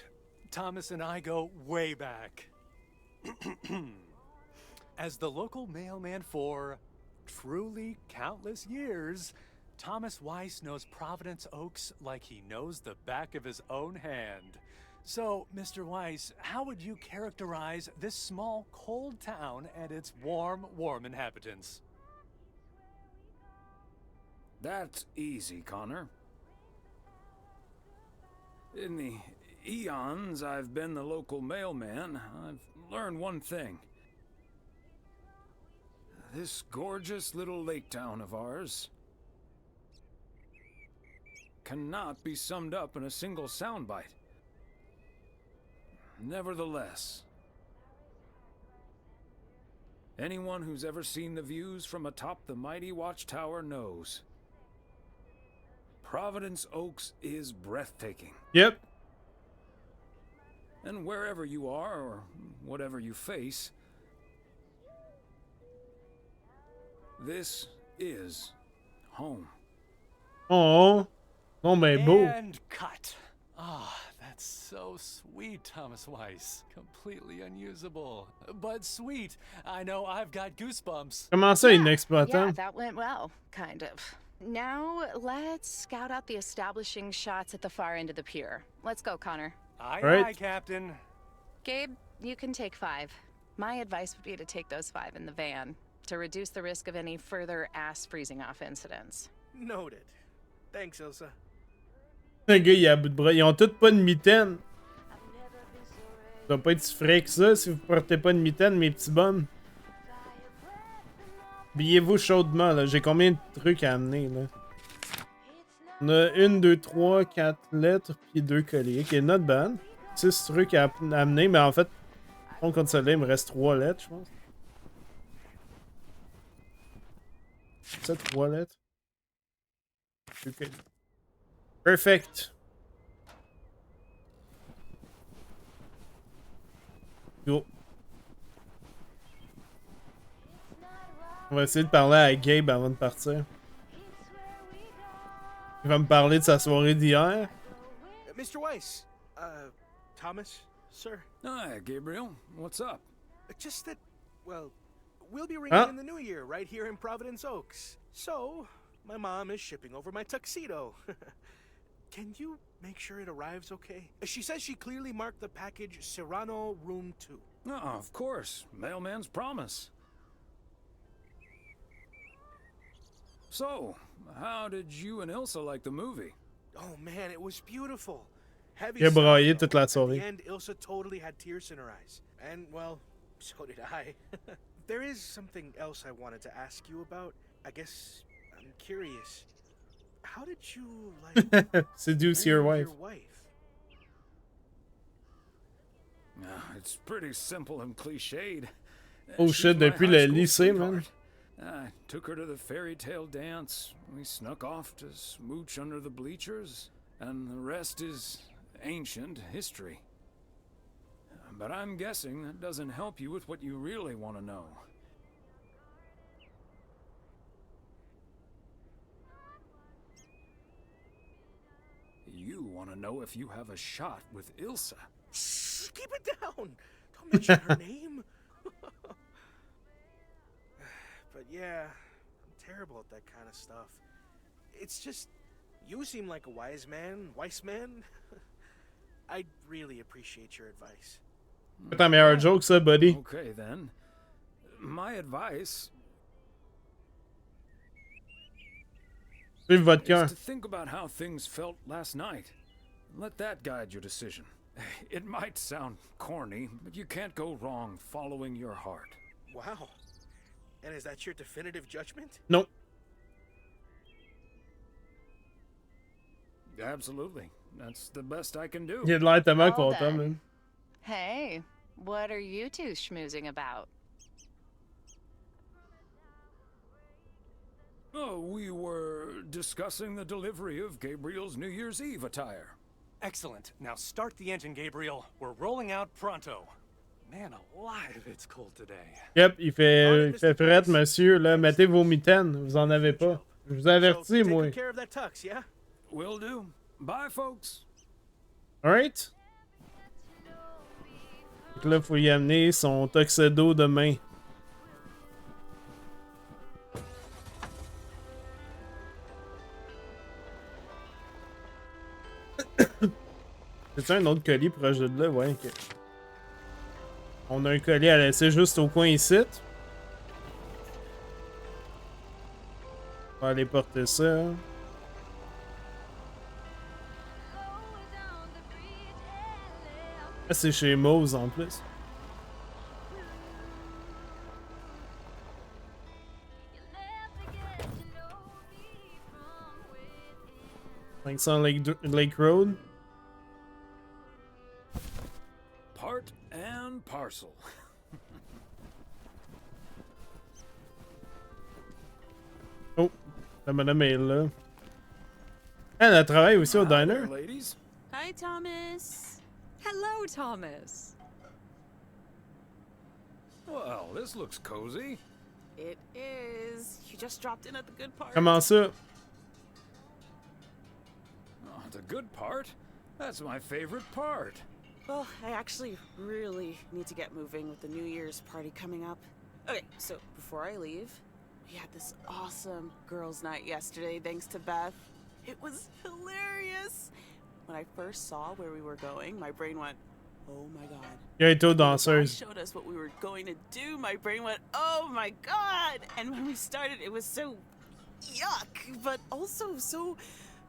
[SPEAKER 17] Thomas and I go way back. As the local mailman for truly countless years, Thomas Weiss knows Providence Oaks like he knows the back of his own hand. So, Mr. Weiss, how would you characterize this small, cold town and its warm inhabitants?
[SPEAKER 2] That's easy, Connor. In the eons I've been the local mailman, I've learned one thing. This gorgeous little lake town of ours cannot be summed up in a single soundbite. Nevertheless, anyone who's ever seen the views from atop the mighty watchtower knows Providence Oaks is breathtaking.
[SPEAKER 1] Yep.
[SPEAKER 2] And wherever you are, or whatever you face, this is home.
[SPEAKER 1] Oh, non ben beau.
[SPEAKER 17] And cut. Ah, that's so sweet, Thomas Weiss. Completely unusable, but sweet. I know I've got goosebumps.
[SPEAKER 1] Comment ça,
[SPEAKER 13] Yeah,
[SPEAKER 1] inexploitant?
[SPEAKER 13] that went well, kind of. Now, let's scout out the establishing shots at the far end of the pier. Let's go, Connor.
[SPEAKER 17] Aye,
[SPEAKER 1] Right.
[SPEAKER 17] aye, Captain.
[SPEAKER 13] Gabe, you can take 5. My advice would be to take those 5 in the van to reduce the risk of any further ass freezing off incidents.
[SPEAKER 18] Noted. Thanks, Ilsa.
[SPEAKER 1] Le gars, il a à bout de bras. Ils ont tous pas de mitaine. Ça doit pas être si frais que ça si vous portez pas de mitaine, mes petits bums. Habillez-vous chaudement, là. J'ai combien de trucs à amener, là? On a 1, 2, 3, 4 lettres, puis 2 colliers. Ok, not bad. 6 trucs à amener, mais en fait, contre celle-là, il me reste 3 lettres, je pense. Ça, 3 lettres. 2 colliers. Perfect. Go. On va essayer de parler à Gabe avant de partir. Il va me parler de sa soirée d'hier.
[SPEAKER 18] Mr. Weiss. Thomas, sir.
[SPEAKER 2] Hi, Gabriel. What's up?
[SPEAKER 18] Just that, well, we'll be ringing
[SPEAKER 1] Huh?
[SPEAKER 18] in the new year right here in Providence Oaks. So, my mom is shipping over my tuxedo. Can you make sure it arrives okay? She says she clearly marked the package Serrano Room 2.
[SPEAKER 2] Oh, of course. Mailman's promise. So, how did you and Ilsa like the movie?
[SPEAKER 18] Oh man, it was beautiful. Heavy
[SPEAKER 1] Il a
[SPEAKER 18] stuff,
[SPEAKER 1] braillé
[SPEAKER 18] though.
[SPEAKER 1] toute la
[SPEAKER 18] At the
[SPEAKER 1] soirée.
[SPEAKER 18] end, Ilsa totally had tears in her eyes. And, well, so did I. There is something else I wanted to ask you about. I guess I'm curious. How did you, like,
[SPEAKER 1] Seduce your
[SPEAKER 18] marry
[SPEAKER 1] wife.
[SPEAKER 2] It's pretty simple and cliched.
[SPEAKER 1] Oh
[SPEAKER 2] She's
[SPEAKER 1] shit,
[SPEAKER 2] my
[SPEAKER 1] depuis
[SPEAKER 2] high
[SPEAKER 1] le
[SPEAKER 2] school
[SPEAKER 1] lycée, man.
[SPEAKER 2] sweetheart. I took her to the fairy tale dance. We snuck off to smooch under the bleachers, and the rest is ancient history. But I'm guessing that doesn't help you with what you really want to know. You want to know if you have a shot with Ilsa.
[SPEAKER 18] Shh, keep it down. Don't mention her name. But yeah, I'm terrible at that kind of stuff. It's just, you seem like a wise man. I'd really appreciate your advice.
[SPEAKER 1] C'est ta meilleure joke, ça, buddy.
[SPEAKER 2] Okay, then. My advice
[SPEAKER 1] Suive votre
[SPEAKER 2] is
[SPEAKER 1] cœur.
[SPEAKER 2] to think about how things felt last night. Let that guide your decision. It might sound corny, but you can't go wrong following your heart.
[SPEAKER 18] Wow. And is that your definitive judgment?
[SPEAKER 1] Non.
[SPEAKER 2] Absolutely. That's the best I can do.
[SPEAKER 1] Il a de l'air tellement
[SPEAKER 13] Well
[SPEAKER 1] content,
[SPEAKER 13] done.
[SPEAKER 1] man.
[SPEAKER 13] Hey, what are you two schmoozing about?
[SPEAKER 2] Oh, we were discussing the delivery of Gabriel's New Year's Eve attire.
[SPEAKER 17] Excellent. Now start the engine, Gabriel. We're rolling out pronto. Man alive, it's cold today.
[SPEAKER 1] Yep, il fait fret, monsieur. Là, mettez vos mitaines. Vous en avez pas. Je vous avertis,
[SPEAKER 18] So,
[SPEAKER 1] moi.
[SPEAKER 18] taking care of that tux, yeah?
[SPEAKER 2] Will do. Bye, folks.
[SPEAKER 1] Alright? Donc là, faut y amener son tuxedo demain. C'est un autre colis proche de là? Ouais, ok. On a un colis à laisser juste au coin ici. On va aller porter ça. Ah, c'est chez Mose en plus. Lake Road.
[SPEAKER 2] Part and parcel.
[SPEAKER 1] Oh, la madame est là. Elle travaille aussi au diner.
[SPEAKER 2] Ladies.
[SPEAKER 16] Hi, Thomas.
[SPEAKER 6] Hello, Thomas.
[SPEAKER 2] Well, this looks cozy.
[SPEAKER 16] It is. You just dropped in at the good part.
[SPEAKER 1] Comment ça?
[SPEAKER 2] Oh, the good part? That's my favorite part.
[SPEAKER 16] Well, I actually really need to get moving with the New Year's party coming up. Okay, so before I leave, we had this awesome girls' night yesterday thanks to Beth. It was hilarious. When I first saw where we were going, my brain went, oh my god.
[SPEAKER 1] Il a été aux
[SPEAKER 16] When the guy
[SPEAKER 1] danseuses.
[SPEAKER 16] showed us what we were going to do, my brain went, oh my god. And when we started, it was so yuck, but also so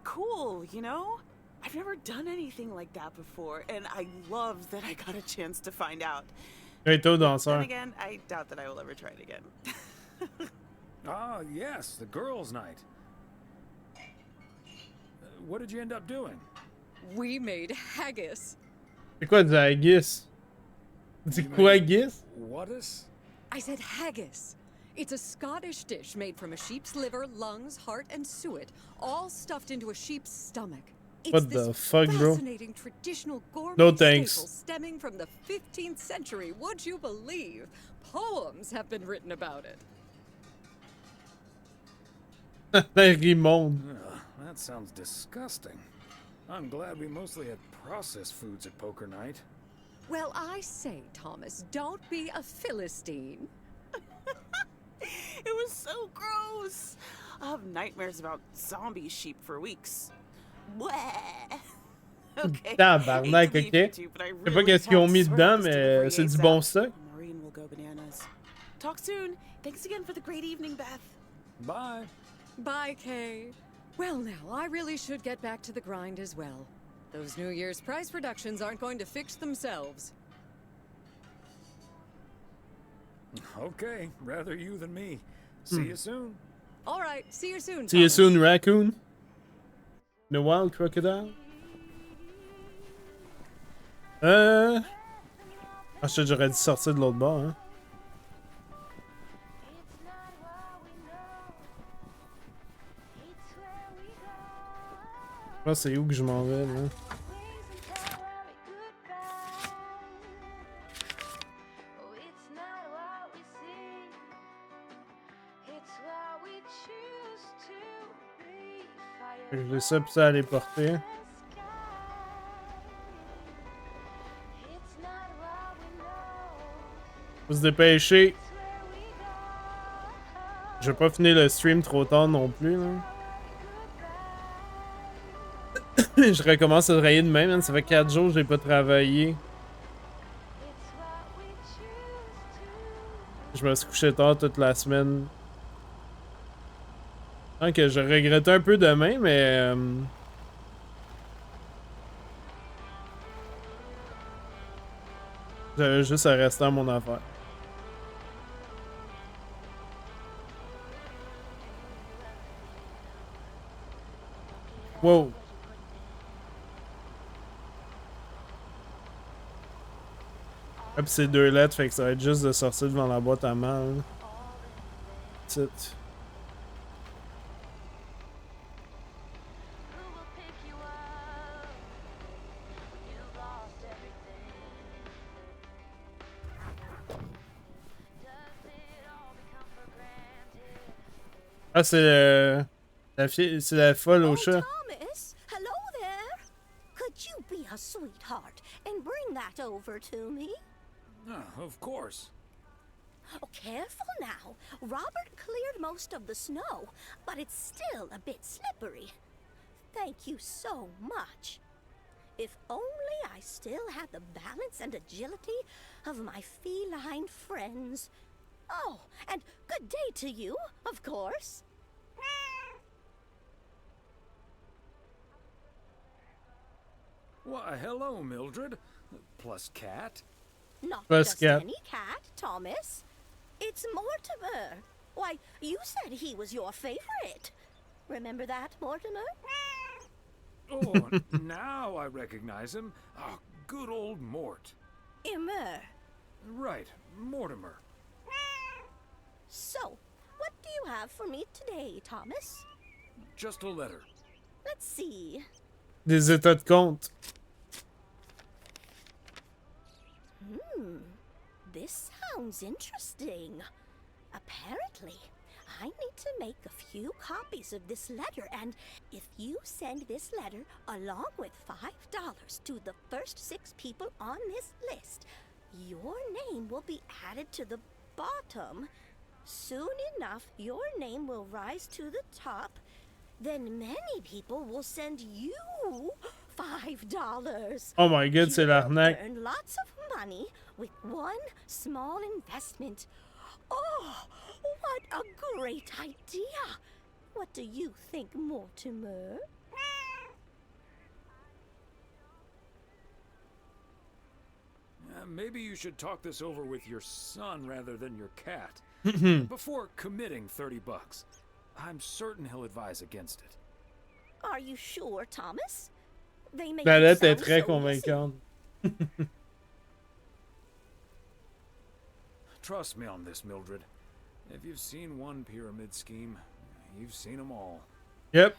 [SPEAKER 16] cool, you know? I've never done anything like that before, and I love that I got a chance to find out.
[SPEAKER 1] Il a été aux
[SPEAKER 16] Then
[SPEAKER 1] danseurs.
[SPEAKER 16] again, I doubt that I will ever try it again.
[SPEAKER 2] Ah, yes, the girls' night. What did you end up doing?
[SPEAKER 6] We made haggis.
[SPEAKER 1] C'est quoi du haggis? C'est quoi haggis?
[SPEAKER 2] What is?
[SPEAKER 6] I said haggis. It's a Scottish dish made from a sheep's liver, lungs, heart, and suet, all stuffed into a sheep's stomach. It's
[SPEAKER 1] What the
[SPEAKER 6] this
[SPEAKER 1] fuck, bro?
[SPEAKER 6] fascinating traditional gourmet
[SPEAKER 1] No thanks.
[SPEAKER 6] staple stemming from the 15th century. Would you believe? Poems have been written about it.
[SPEAKER 1] Rimond.
[SPEAKER 2] Ugh, that sounds disgusting. I'm glad we mostly had processed foods at poker night.
[SPEAKER 6] Well, I say, Thomas, don't be a Philistine.
[SPEAKER 16] It was so gross. I'll have nightmares about zombie sheep for weeks. Bleh. Okay.
[SPEAKER 1] Tabarnak,
[SPEAKER 16] hate to
[SPEAKER 1] ok.
[SPEAKER 16] leave you two, but I
[SPEAKER 1] Je sais pas
[SPEAKER 16] really
[SPEAKER 1] qu'est-ce qu'ils ont
[SPEAKER 16] have
[SPEAKER 1] mis
[SPEAKER 16] to sort
[SPEAKER 1] dedans,
[SPEAKER 16] out this
[SPEAKER 1] mais
[SPEAKER 16] delivery
[SPEAKER 1] c'est du
[SPEAKER 16] ASAP.
[SPEAKER 1] bon stock.
[SPEAKER 16] Maureen will go bananas. Talk soon. Thanks again for the great evening, Beth.
[SPEAKER 2] Bye.
[SPEAKER 6] Bye, Kay. Well, now, I really should get back to the grind as well. Those New Year's price reductions aren't going to fix themselves.
[SPEAKER 2] Okay, rather you than me. See you soon.
[SPEAKER 6] All right, see you soon,
[SPEAKER 1] See you
[SPEAKER 6] Thomas.
[SPEAKER 1] soon, raccoon. The wild crocodile. Ah, je sais, j'aurais dû sortir de l'autre bord, hein. Je pense que c'est où que je m'en vais, là. Je vais ça puis ça aller porter. Faut se dépêcher. Je vais pas finir le stream trop tard non plus, là. Je recommence à travailler demain, man. Ça fait 4 jours que j'ai pas travaillé. Je me suis couché tard toute la semaine. Donc je regrettais un peu demain, mais... J'avais juste à rester à mon affaire. Wow. Ah, pis c'est 2 lettres, fait que ça va être juste de sortir devant la boîte à mal. Petite. Ah, c'est la fille, c'est la folle au chat.
[SPEAKER 22] Thomas, hello there. Could you be a sweetheart and bring that over to me?
[SPEAKER 2] Of course.
[SPEAKER 22] Oh, careful now. Robert cleared most of the snow, but it's still a bit slippery. Thank you so much. If only I still had the balance and agility of my feline friends. Oh, and good day to you, of course.
[SPEAKER 2] Why, hello, Mildred. Plus cat.
[SPEAKER 22] Not
[SPEAKER 1] Plus
[SPEAKER 22] just
[SPEAKER 1] cat.
[SPEAKER 22] any cat, Thomas. It's Mortimer. Why, you said he was your favorite. Remember that, Mortimer?
[SPEAKER 2] Oh, now I recognize him. Oh, good old Mort.
[SPEAKER 22] Immer.
[SPEAKER 2] Right, Mortimer.
[SPEAKER 22] So, what do you have for me today, Thomas?
[SPEAKER 2] Just a letter.
[SPEAKER 22] Let's see.
[SPEAKER 1] Des états de compte.
[SPEAKER 22] This sounds interesting. Apparently, I need to make a few copies of this letter, and if you send this letter along with $5 to the first 6 people on this list, your name will be added to the bottom. Soon enough, your name will rise to the top. Then many people will send you $5.
[SPEAKER 1] Oh my god, c'est l'arnaque.
[SPEAKER 22] Earn lots of money with one small investment. Oh, what a great idea! What do you think, Mortimer?
[SPEAKER 2] Maybe you should talk this over with your son rather than your cat. Before committing $30. I'm certain he'll advise against it.
[SPEAKER 22] Are you sure, Thomas? They make
[SPEAKER 1] La
[SPEAKER 22] it
[SPEAKER 1] lettre est
[SPEAKER 22] sound
[SPEAKER 1] très
[SPEAKER 22] so
[SPEAKER 1] convaincante.
[SPEAKER 2] Trust me on this, Mildred. If you've seen one pyramid scheme, you've seen them all.
[SPEAKER 1] Yep.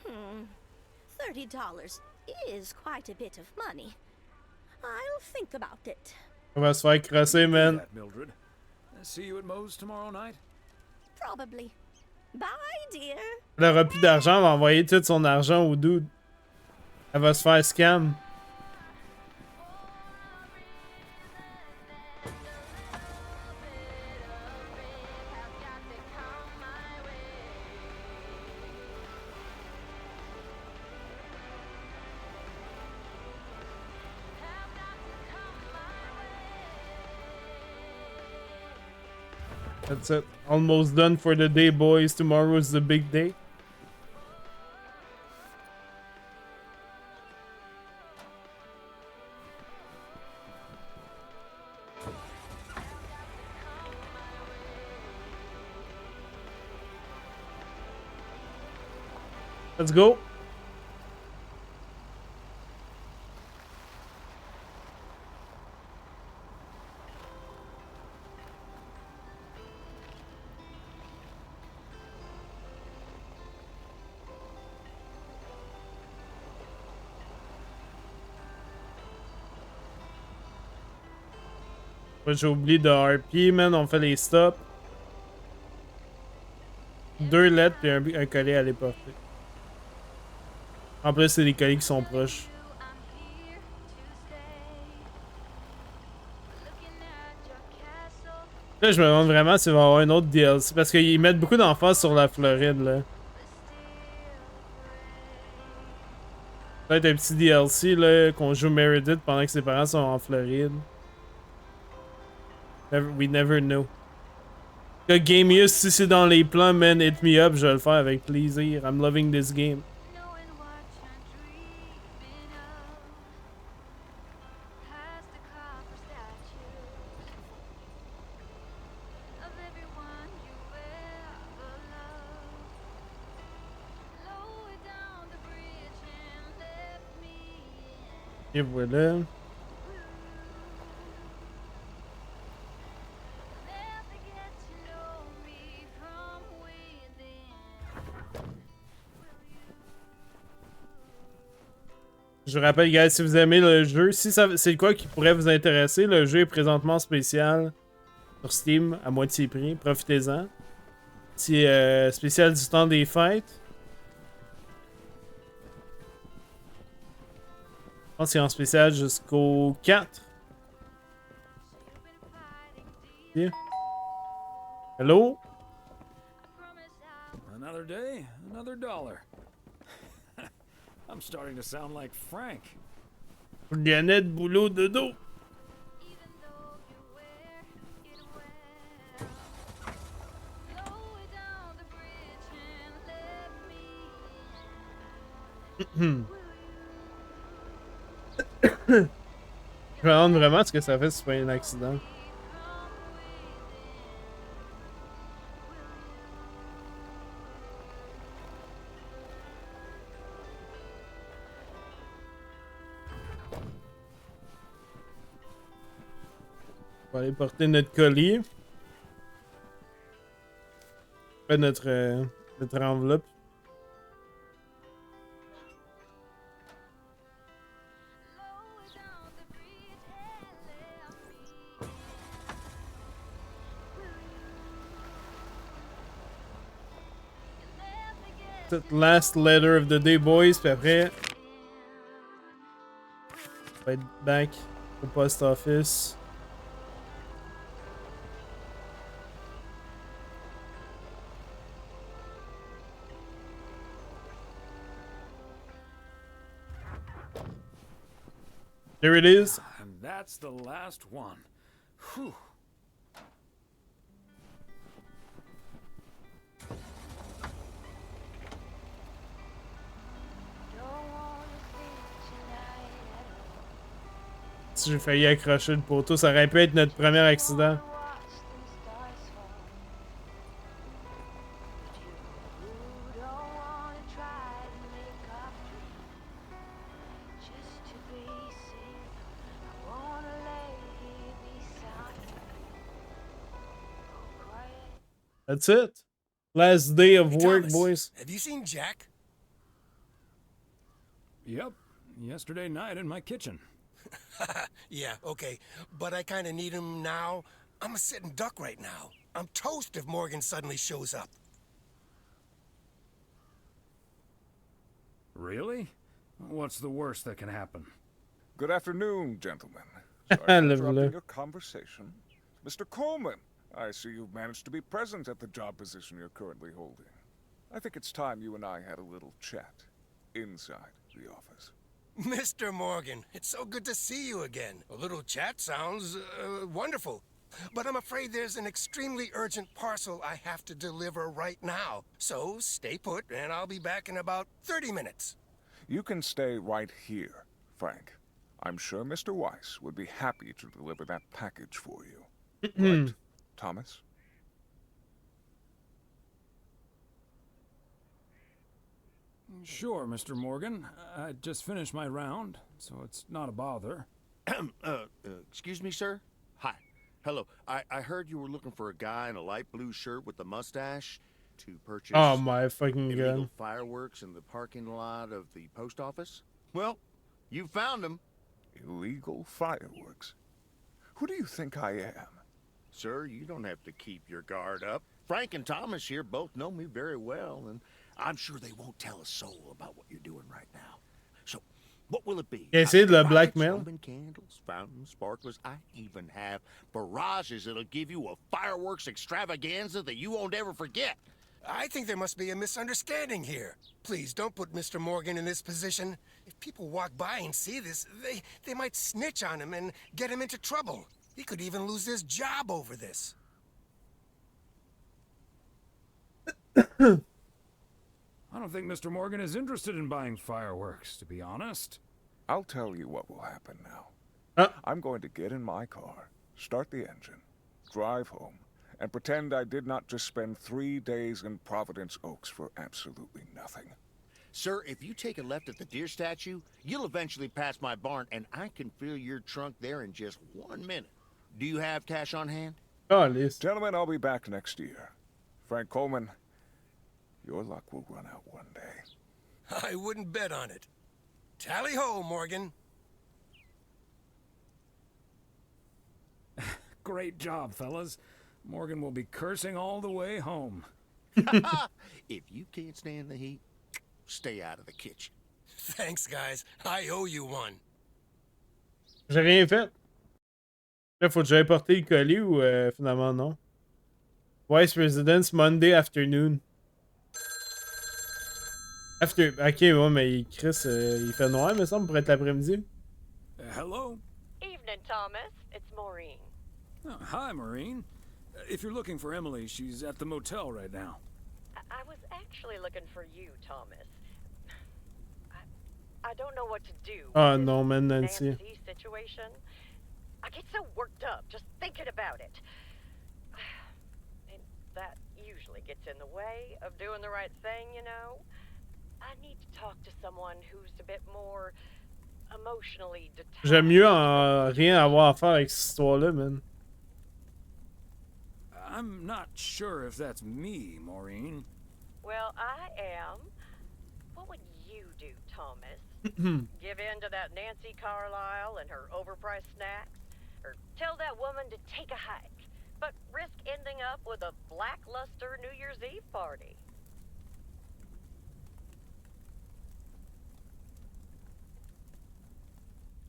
[SPEAKER 22] $30 is quite a bit of money. I'll think about it.
[SPEAKER 1] On va se faire crosser, man.
[SPEAKER 2] That, Mildred. See you at Moe's tomorrow night?
[SPEAKER 22] Probably. Bye, dear.
[SPEAKER 1] Elle aura plus d'argent, elle va envoyer tout son argent au dude. Elle va se faire scam. That's it. Almost done for the day, boys. Tomorrow is the big day. Let's go. J'ai oublié de RP, man. On fait les stops. 2 lettres puis un colis à aller porter. En plus, c'est des colis qui sont proches. Là, je me demande vraiment s'il va y avoir un autre DLC. Parce qu'ils mettent beaucoup d'emphase sur la Floride, là. Peut-être un petit DLC, là, qu'on joue Meredith pendant que ses parents sont en Floride. We never know. Le Gamius, si c'est dans les plans, man, hit me up, je vais le faire avec plaisir. I'm loving this game. Et voilà. Je vous rappelle, guys, si vous aimez le jeu, si c'est quoi qui pourrait vous intéresser, le jeu est présentement spécial sur Steam à moitié prix. Profitez-en. Petit spécial du temps des fêtes. Je pense qu'il est en spécial jusqu'au 4. Yeah. Hello?
[SPEAKER 2] Another day, another dollar. I'm starting to sound like Frank.
[SPEAKER 1] Lionel Boulot de dos. Je me demande vraiment ce que ça fait si c'est pas un accident. On va aller porter notre colis. Notre enveloppe. Last letter of the day, boys. Puis après, on va être back au post office. There it is.
[SPEAKER 2] And that's the last one. Whew.
[SPEAKER 1] Si j'ai failli accrocher le poteau, ça aurait pu être notre premier accident. That's it. Last day of work,
[SPEAKER 4] Thomas,
[SPEAKER 1] boys.
[SPEAKER 4] Have you seen Jack?
[SPEAKER 2] Yep, yesterday night in my kitchen.
[SPEAKER 4] Yeah, okay. But I kind of need him now. I'm a sitting duck right now. I'm toast if Morgan suddenly shows up.
[SPEAKER 2] Really? What's the worst that can happen?
[SPEAKER 9] Good afternoon, gentlemen. Sorry for interrupting your conversation. Mr. Coleman, I see you've managed to be present at the job position you're currently holding. I think it's time you and I had a little chat inside the office.
[SPEAKER 4] Mr. Morgan, it's so good to see you again. A little chat sounds wonderful. But I'm afraid there's an extremely urgent parcel I have to deliver right now. So stay put, and I'll be back in about 30 minutes.
[SPEAKER 9] You can stay right here, Frank. I'm sure Mr. Weiss would be happy to deliver that package for you. Right, Thomas?
[SPEAKER 2] Sure, Mr. Morgan. I just finished my round, so it's not a bother.
[SPEAKER 5] Excuse me, sir? Hi. Hello. I heard you were looking for a guy in a light blue shirt with a mustache to purchase
[SPEAKER 1] Oh my fucking
[SPEAKER 5] illegal
[SPEAKER 1] god.
[SPEAKER 5] fireworks in the parking lot of the post office? Well, you found him.
[SPEAKER 9] Illegal fireworks? Who do you think I am?
[SPEAKER 5] Sir, you don't have to keep your guard up. Frank and Thomas here both know me very well, and I'm sure they won't tell a soul about what you're doing right now. So, what will it be?
[SPEAKER 1] Essayer de le
[SPEAKER 5] Lights,
[SPEAKER 1] blackmail.
[SPEAKER 5] Roman candles, fountains, sparklers. I even have barrages that'll give you a fireworks extravaganza that you won't ever forget.
[SPEAKER 4] I think there must be a misunderstanding here. Please don't put Mr. Morgan in this position. If people walk by and see this, they might snitch on him and get him into trouble. He could even lose his job over this.
[SPEAKER 2] I don't think Mr. Morgan is interested in buying fireworks, to be honest.
[SPEAKER 9] I'll tell you what will happen now. I'm going to get in my car, start the engine, drive home, and pretend I did not just spend 3 days in Providence Oaks for absolutely nothing.
[SPEAKER 5] Sir, if you take a left at the deer statue, you'll eventually pass my barn, and I can fill your trunk there in just 1 minute. Do you have cash on hand?
[SPEAKER 1] Oh, listen.
[SPEAKER 9] Gentlemen, I'll be back next year. Frank Coleman, your luck will run out one day.
[SPEAKER 4] I wouldn't bet on it. Tally ho, Morgan.
[SPEAKER 2] Great job, fellas. Morgan will be cursing all the way home.
[SPEAKER 5] If you can't stand the heat, stay out of the kitchen.
[SPEAKER 4] Thanks, guys. I owe you one.
[SPEAKER 1] J'ai rien fait. Là, faut que j'aille porter le colis ou finalement non? Vice Residence Monday afternoon. Ok, ouais, mais Chris, il fait noir, me semble, pour être l'après-midi.
[SPEAKER 2] Hello?
[SPEAKER 3] Evening, Thomas. It's Maureen.
[SPEAKER 2] Oh, hi, Maureen. If you're looking for Emily, she's at the motel right now.
[SPEAKER 3] I was actually looking for you, Thomas. I don't know what to do.
[SPEAKER 1] Oh no, man, Nancy.
[SPEAKER 3] Nancy situation. I get so worked up just thinking about it. And that usually gets in the way of doing the right thing, you know? I need to talk to someone who's a bit more emotionally detached.
[SPEAKER 1] J'aime mieux rien avoir à faire avec cette histoire-là, man.
[SPEAKER 2] I'm not sure if that's me, Maureen.
[SPEAKER 3] Well, I am. What would you do, Thomas? Give in to that Nancy Carlisle and her overpriced snacks? Or tell that woman to take a hike, but risk ending up with a lackluster New Year's Eve party?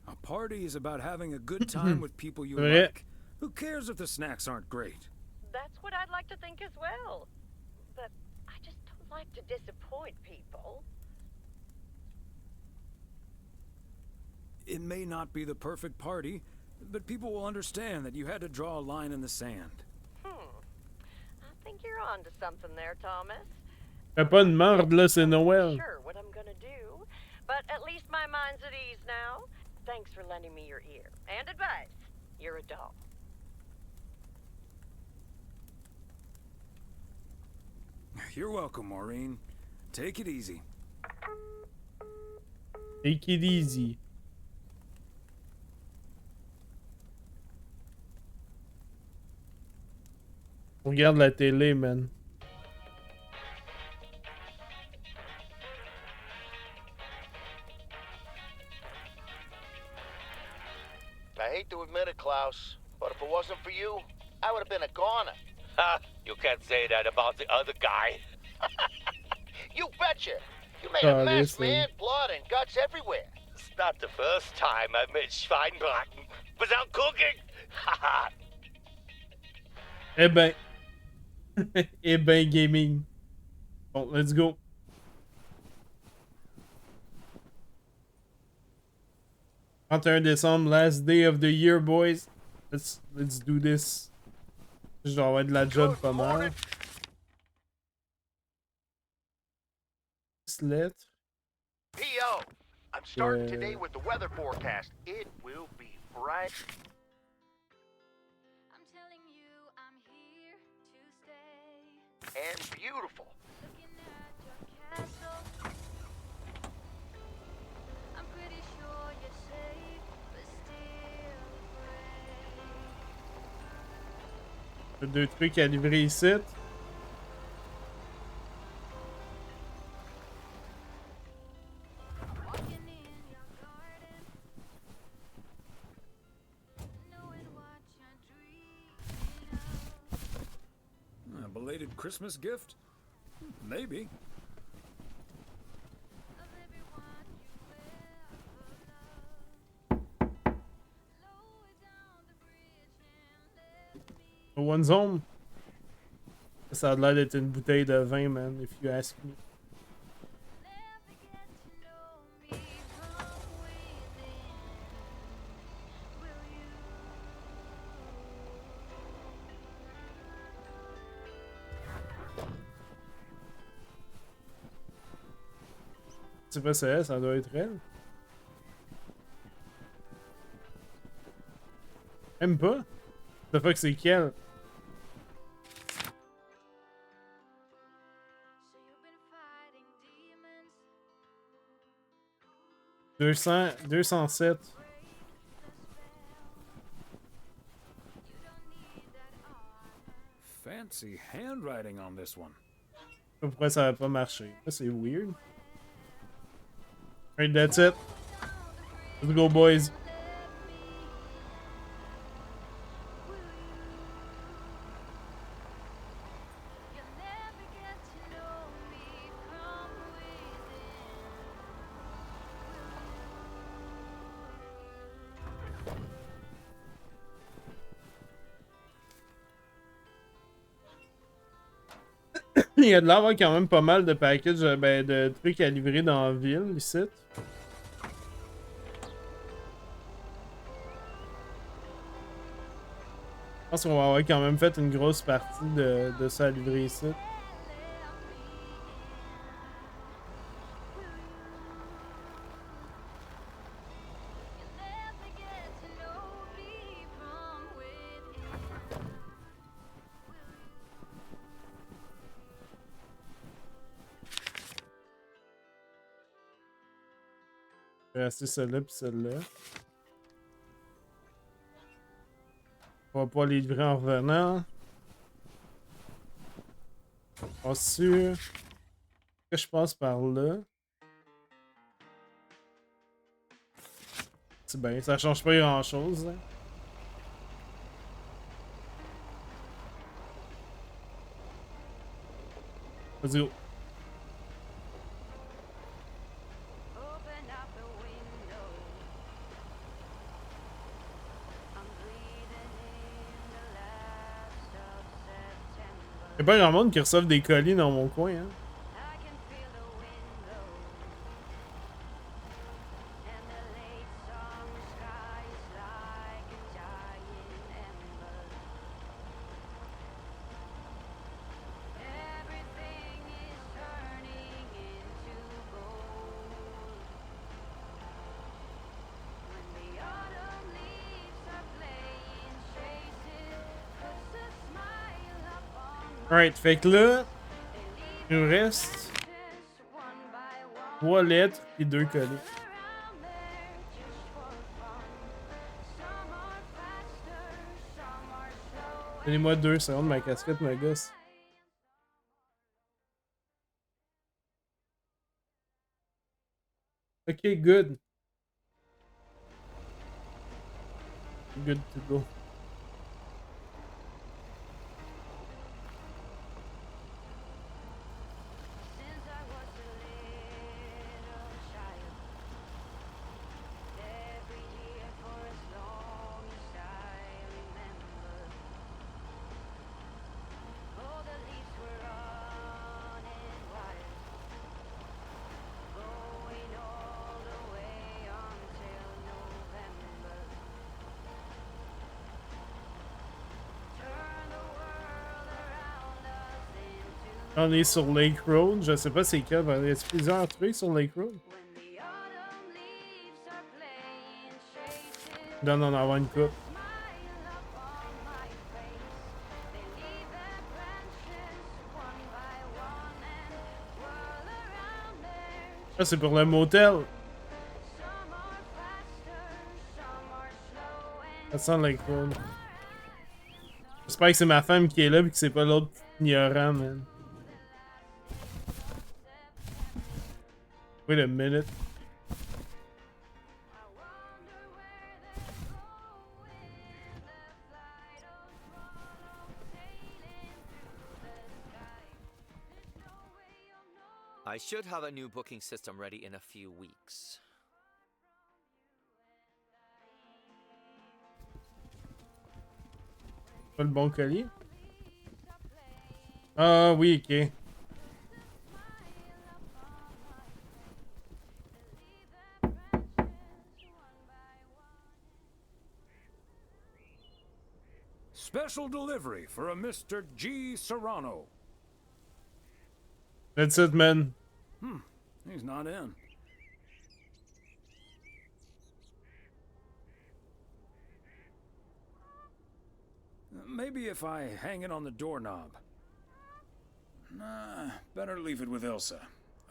[SPEAKER 2] A party is about having a good time with people you like. Who cares if the snacks aren't great?
[SPEAKER 3] That's what I'd like to think as well. But I just don't like to disappoint people.
[SPEAKER 2] It may not be the perfect party, but people will understand that you had to draw a line in the sand.
[SPEAKER 3] I think you're on to something there, Thomas.
[SPEAKER 1] Fais pas de merde, là, c'est Noël.
[SPEAKER 3] Sure what I'm gonna do, but at least my mind's at ease now. Thanks for lending me your ear and advice. You're a doll.
[SPEAKER 2] You're welcome, Maureen. Take it easy.
[SPEAKER 1] Take it easy. Regarde la télé, man.
[SPEAKER 5] I hate to admit it, Klaus, but if it wasn't for you, I would have been a goner.
[SPEAKER 11] Ha! You can't say that about the other guy.
[SPEAKER 5] You betcha. You made a mess, man. Blood and guts everywhere.
[SPEAKER 11] It's not the first time I've made Schweinbraten without cooking. Haha.
[SPEAKER 1] Eh ben. Eh ben, gaming. Bon, let's go. Décembre, last day of the year, boys. Let's do this. Je dois avoir de la job pas mal. Lettre.
[SPEAKER 5] P.O. I'm starting today with the weather forecast. It will be bright.
[SPEAKER 15] I'm telling you, I'm here to stay.
[SPEAKER 5] And beautiful.
[SPEAKER 15] Looking at your castle. I'm pretty sure you're safe, but still afraid.
[SPEAKER 1] Deux trucs à livrer ici.
[SPEAKER 2] A belated Christmas gift? Maybe.
[SPEAKER 1] No one's home. Ça a l'air d'être une bouteille de vin, man, if you ask me. C'est pas ça, ça doit être elle. Même pas? The fuck, c'est quelle? 207.
[SPEAKER 2] Fancy handwriting on this one.
[SPEAKER 1] Je sais pas pourquoi ça va pas marcher. C'est weird. Alright, that's it. Let's go, boys. Il y a de l'avoir quand même pas mal de packages, ben, de trucs à livrer dans la ville, ici. Je pense qu'on va avoir quand même fait une grosse partie de ça à livrer ici. Je vais rester celle-là puis celle-là. On va pouvoir les livrer en revenant. Pas sûr que je passe par là. C'est bien, ça change pas grand-chose. Hein. Vas-y, go. Y'a pas grand monde qui reçoivent des colis dans mon coin, hein. Alright, fait que là, il nous reste 3 lettres et 2 colis. Donnez-moi 2 secondes, ma casquette me gosse. Ok, good. Good to go. On est sur Lake Road, je sais pas c'est quel, il y a plusieurs trucs sur Lake Road? Donne en avoir une coupe. Ça c'est pour le motel. Ça sent Lake Road. J'espère que c'est ma femme qui est là et que c'est pas l'autre ignorant, man. Wait a minute.
[SPEAKER 12] I should have a new booking system ready in a few weeks.
[SPEAKER 1] Pas le bon colis? Ah oui, ok.
[SPEAKER 2] Special delivery for a Mr. G. Serrano.
[SPEAKER 1] That's it, man.
[SPEAKER 2] He's not in. Maybe if I hang it on the doorknob. Nah, better leave it with Elsa.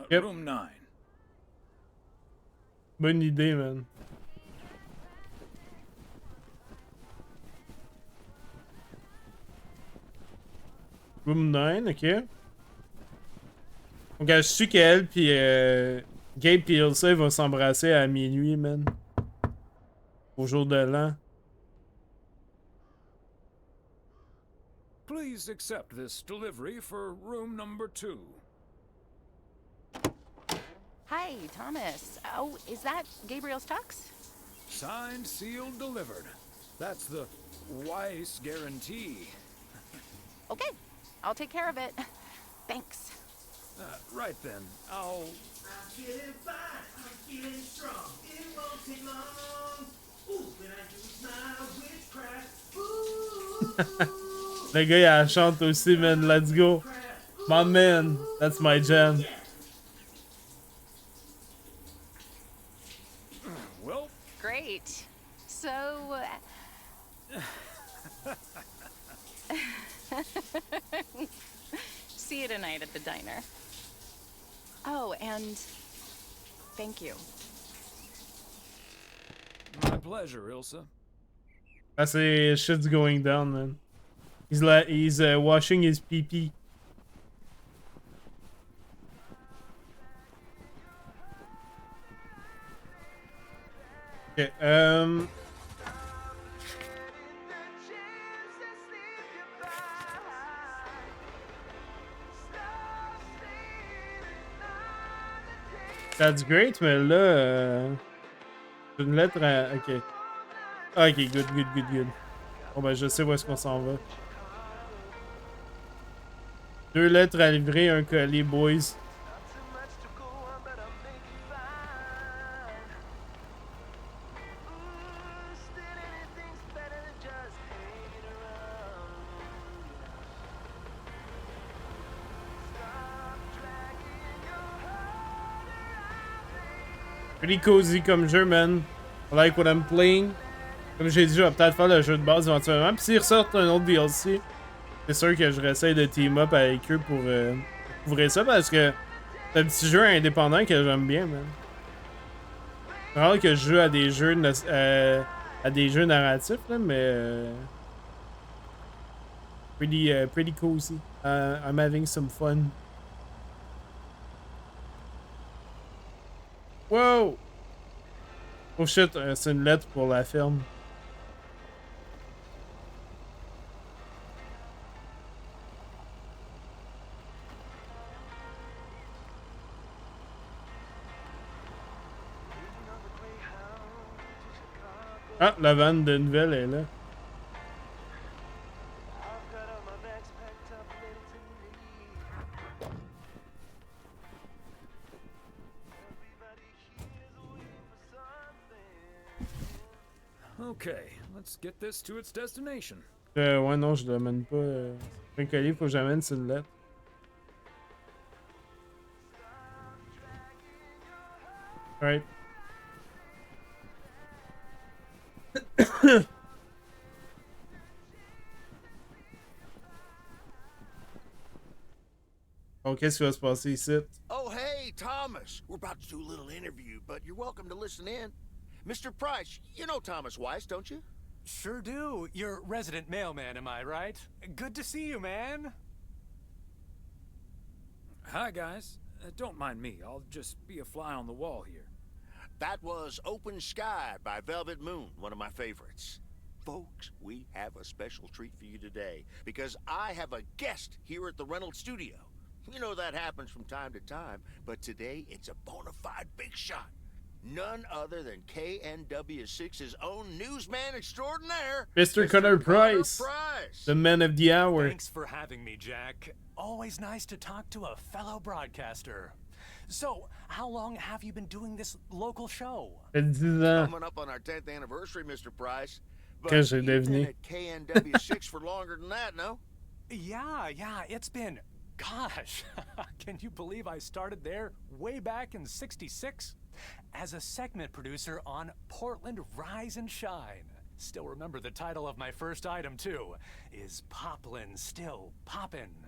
[SPEAKER 1] Yep.
[SPEAKER 2] Room 9.
[SPEAKER 1] Bonne idée, man. Room 9, ok. Donc, je suis qu'elle, puis Gabe et Ilsa vont s'embrasser à minuit, man. Au jour de l'an.
[SPEAKER 2] Please accept this delivery for room number 2.
[SPEAKER 13] Hi, Thomas. Oh, is that Gabriel's tux?
[SPEAKER 2] Signed, sealed, delivered. That's the Weiss guarantee.
[SPEAKER 13] Okay, I'll take care of it. Thanks.
[SPEAKER 2] Right then, I'll...
[SPEAKER 10] I'm feeling fine, I'm feeling strong. It won't take long. Ooh, when I use my witchcraft. Ooh.
[SPEAKER 1] Le gars, il la chante aussi, man. Let's go. My man. That's my jam.
[SPEAKER 2] Well...
[SPEAKER 13] Great. So... See you tonight at the diner. Oh, and thank you.
[SPEAKER 2] My pleasure, Ilsa.
[SPEAKER 1] I say shit's going down, man. He's washing his pee-pee. Okay, That's great, mais là... Une lettre à... Ok. Ok, good. Bon ben, je sais où est-ce qu'on s'en va. 2 lettres à livrer, un colis, boys. Pretty cozy comme jeu, man. I like what I'm playing. Comme j'ai dit, je vais peut-être faire le jeu de base éventuellement. Puis s'ils ressortent un autre DLC, c'est sûr que je réessaye de team up avec eux pour couvrir ça parce que c'est un petit jeu indépendant que j'aime bien, man. C'est rare que je joue à des jeux, narratifs, là, mais. Pretty cozy. I'm having some fun. Wow! Oh shit, c'est une lettre pour la ferme. Ah, la vanne de nouvelles est là.
[SPEAKER 2] Okay, let's get this to its destination.
[SPEAKER 1] Ouais, non, je l'amène pas. Un colis, faut que j'amène, c'est une lettre. Right. Oh, qu'est-ce qui va se passer ici?
[SPEAKER 5] Oh, hey, Thomas. We're about to do a little interview, but you're welcome to listen in. Mr. Price, you know Thomas Weiss, don't you?
[SPEAKER 17] Sure do. You're resident mailman, am I right? Good to see you, man.
[SPEAKER 2] Hi, guys. Don't mind me. I'll just be a fly on the wall here.
[SPEAKER 5] That was Open Sky by Velvet Moon, one of my favorites. Folks, we have a special treat for you today because I have a guest here at the Reynolds studio. You know that happens from time to time, but today it's a bona fide big shot. None other than KNW6's own newsman extraordinaire,
[SPEAKER 1] Mr. Connor Price, the man of the hour.
[SPEAKER 17] Thanks for having me, Jack. Always nice to talk to a fellow broadcaster. So, how long have you been doing this local show?
[SPEAKER 5] Coming up on our 10th anniversary, Mr. Price. But you've been at KNW6 for longer than that, no?
[SPEAKER 17] Yeah, it's been... Gosh, can you believe I started there way back in '66? As a segment producer on Portland Rise and Shine. Still remember the title of my first item, too. Is Poplin Still Poppin'?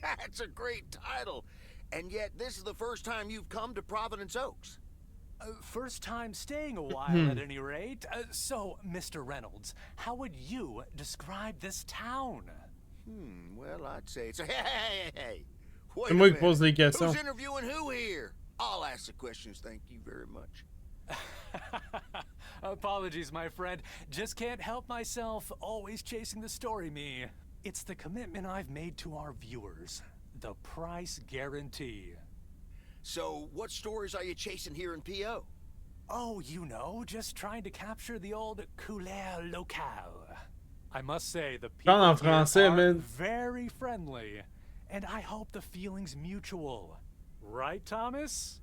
[SPEAKER 5] That's a great title. And yet, this is the first time you've come to Providence Oaks.
[SPEAKER 17] First time staying a while at any rate. So, Mr. Reynolds, how would you describe this town?
[SPEAKER 5] Well, I'd say it's a... Hey! Wait
[SPEAKER 1] C'est
[SPEAKER 5] a
[SPEAKER 1] moi qui
[SPEAKER 5] minute.
[SPEAKER 1] pose les questions.
[SPEAKER 5] Who's interviewing who here? I'll ask the questions, thank you very much.
[SPEAKER 17] Apologies, my friend. Just can't help myself. Always chasing the story, me. It's the commitment I've made to our viewers. The price guarantee.
[SPEAKER 5] So, what stories are you chasing here in P.O.?
[SPEAKER 17] Oh, you know, just trying to capture the old couleur locale. I must say, the people
[SPEAKER 1] Parle en
[SPEAKER 17] here
[SPEAKER 1] français,
[SPEAKER 17] are
[SPEAKER 1] man.
[SPEAKER 17] very friendly. And I hope the feeling's mutual. Right, Thomas?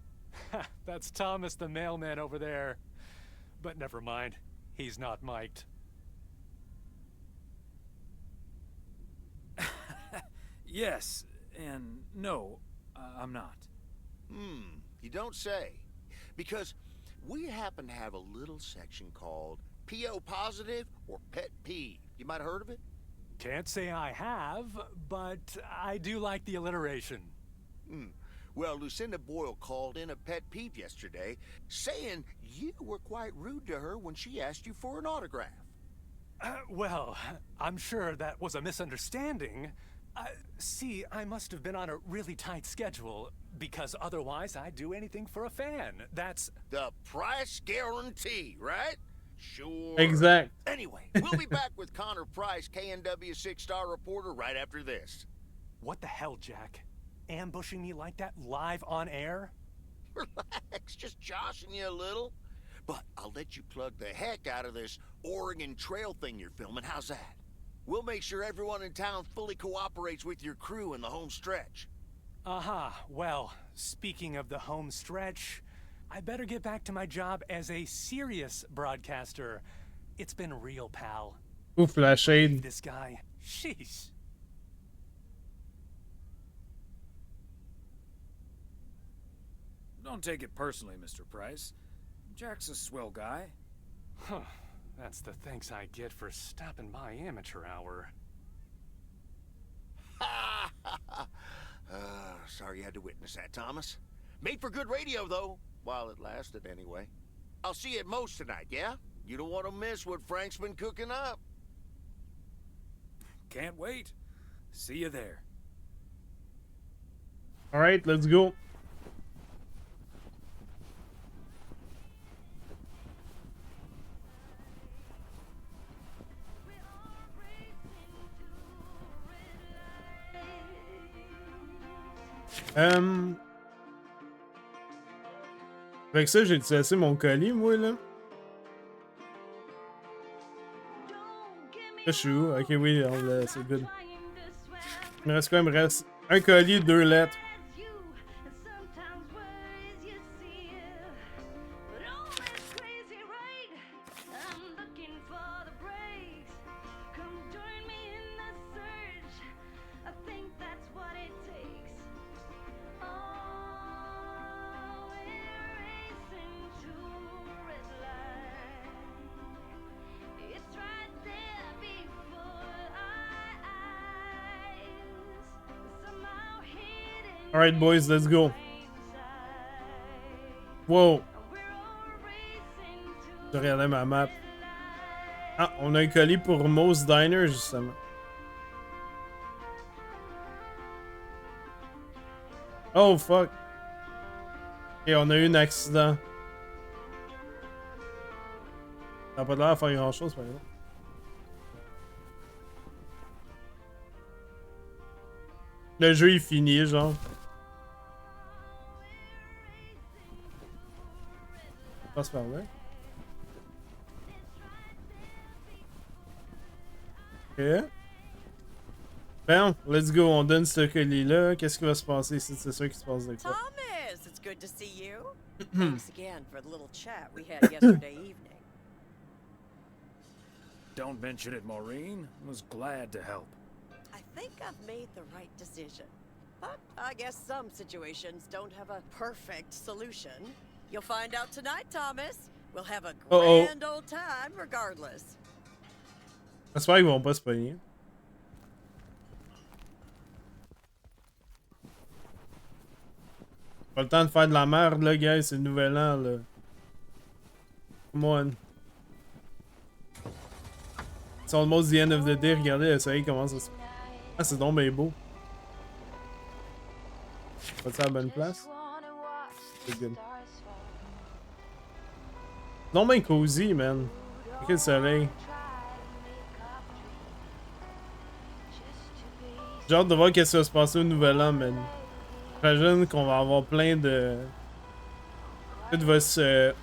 [SPEAKER 17] That's Thomas the mailman over there. But never mind. He's not mic'd.
[SPEAKER 2] Yes, and no, I'm not.
[SPEAKER 5] You don't say. Because we happen to have a little section called P.O. Positive or Pet Peeve. You might have heard of it?
[SPEAKER 17] Can't say I have, but I do like the alliteration.
[SPEAKER 5] Well, Lucinda Boyle called in a pet peeve yesterday, saying you were quite rude to her when she asked you for an autograph.
[SPEAKER 17] Well, I'm sure that was a misunderstanding. See, I must have been on a really tight schedule, because otherwise I'd do anything for a fan. That's...
[SPEAKER 5] The price guarantee, right? Sure.
[SPEAKER 1] Exact.
[SPEAKER 5] Anyway, we'll be back with Connor Price, KNW 6-star reporter, right after this.
[SPEAKER 17] What the hell, Jack? Ambushing me like that live on air?
[SPEAKER 5] Relax, just joshing you a little. But I'll let you plug the heck out of this Oregon Trail thing you're filming. How's that? We'll make sure everyone in town fully cooperates with your crew in the home stretch.
[SPEAKER 17] Well, speaking of the home stretch, I better get back to my job as a serious broadcaster. It's been real, pal.
[SPEAKER 1] Ouf, la shade.
[SPEAKER 17] This guy, sheesh.
[SPEAKER 2] Don't take it personally, Mr. Price. Jack's a swell guy.
[SPEAKER 17] Huh. That's the thanks I get for stopping by amateur hour.
[SPEAKER 5] Sorry you had to witness that, Thomas. Made for good radio, though. While it lasted, anyway. I'll see you at Moe's tonight, yeah? You don't want to miss what Frank's been cooking up.
[SPEAKER 2] Can't wait. See you there.
[SPEAKER 1] Alright, let's go. Avec ça, j'ai laissé mon colis, moi, là. Là, je suis où? Ok, oui, c'est good. Il me reste quoi? Il me reste un colis, 2 lettres. Alright, boys, let's go. Wow. Je regardais ma map. Ah, on a un colis pour Moe's Diner, justement. Oh, fuck. Ok, on a eu un accident. Ça n'a pas l'air de faire grand-chose, par exemple. Le jeu est fini, genre. On passe par là. Ok. Bon, let's go. On donne ce colis-là. Qu'est-ce qui va se passer? C'est sûr qu'il se passe de quoi.
[SPEAKER 21] Thomas, it's good to see you. Thanks again for the little chat we had yesterday evening.
[SPEAKER 2] Don't mention it, Maureen. Was glad to help.
[SPEAKER 21] I think I've made the right decision. But I guess some situations don't have a perfect solution. You'll find out tonight, Thomas. We'll have a grand old time regardless.
[SPEAKER 1] J'espère qu'ils vont pas se pogner. Pas le temps de faire de la merde, là, guys. C'est le nouvel an, là. Come on. It's almost the end of the day. Regardez le soleil comment ça se... Ah, c'est donc bien beau. Pas-tu à la bonne place? C'est good. C'est donc bien cozy, man. Quel soleil. J'ai hâte de voir qu'est-ce qui va se passer au nouvel an, man. J'imagine qu'on va avoir plein de... Tout va se...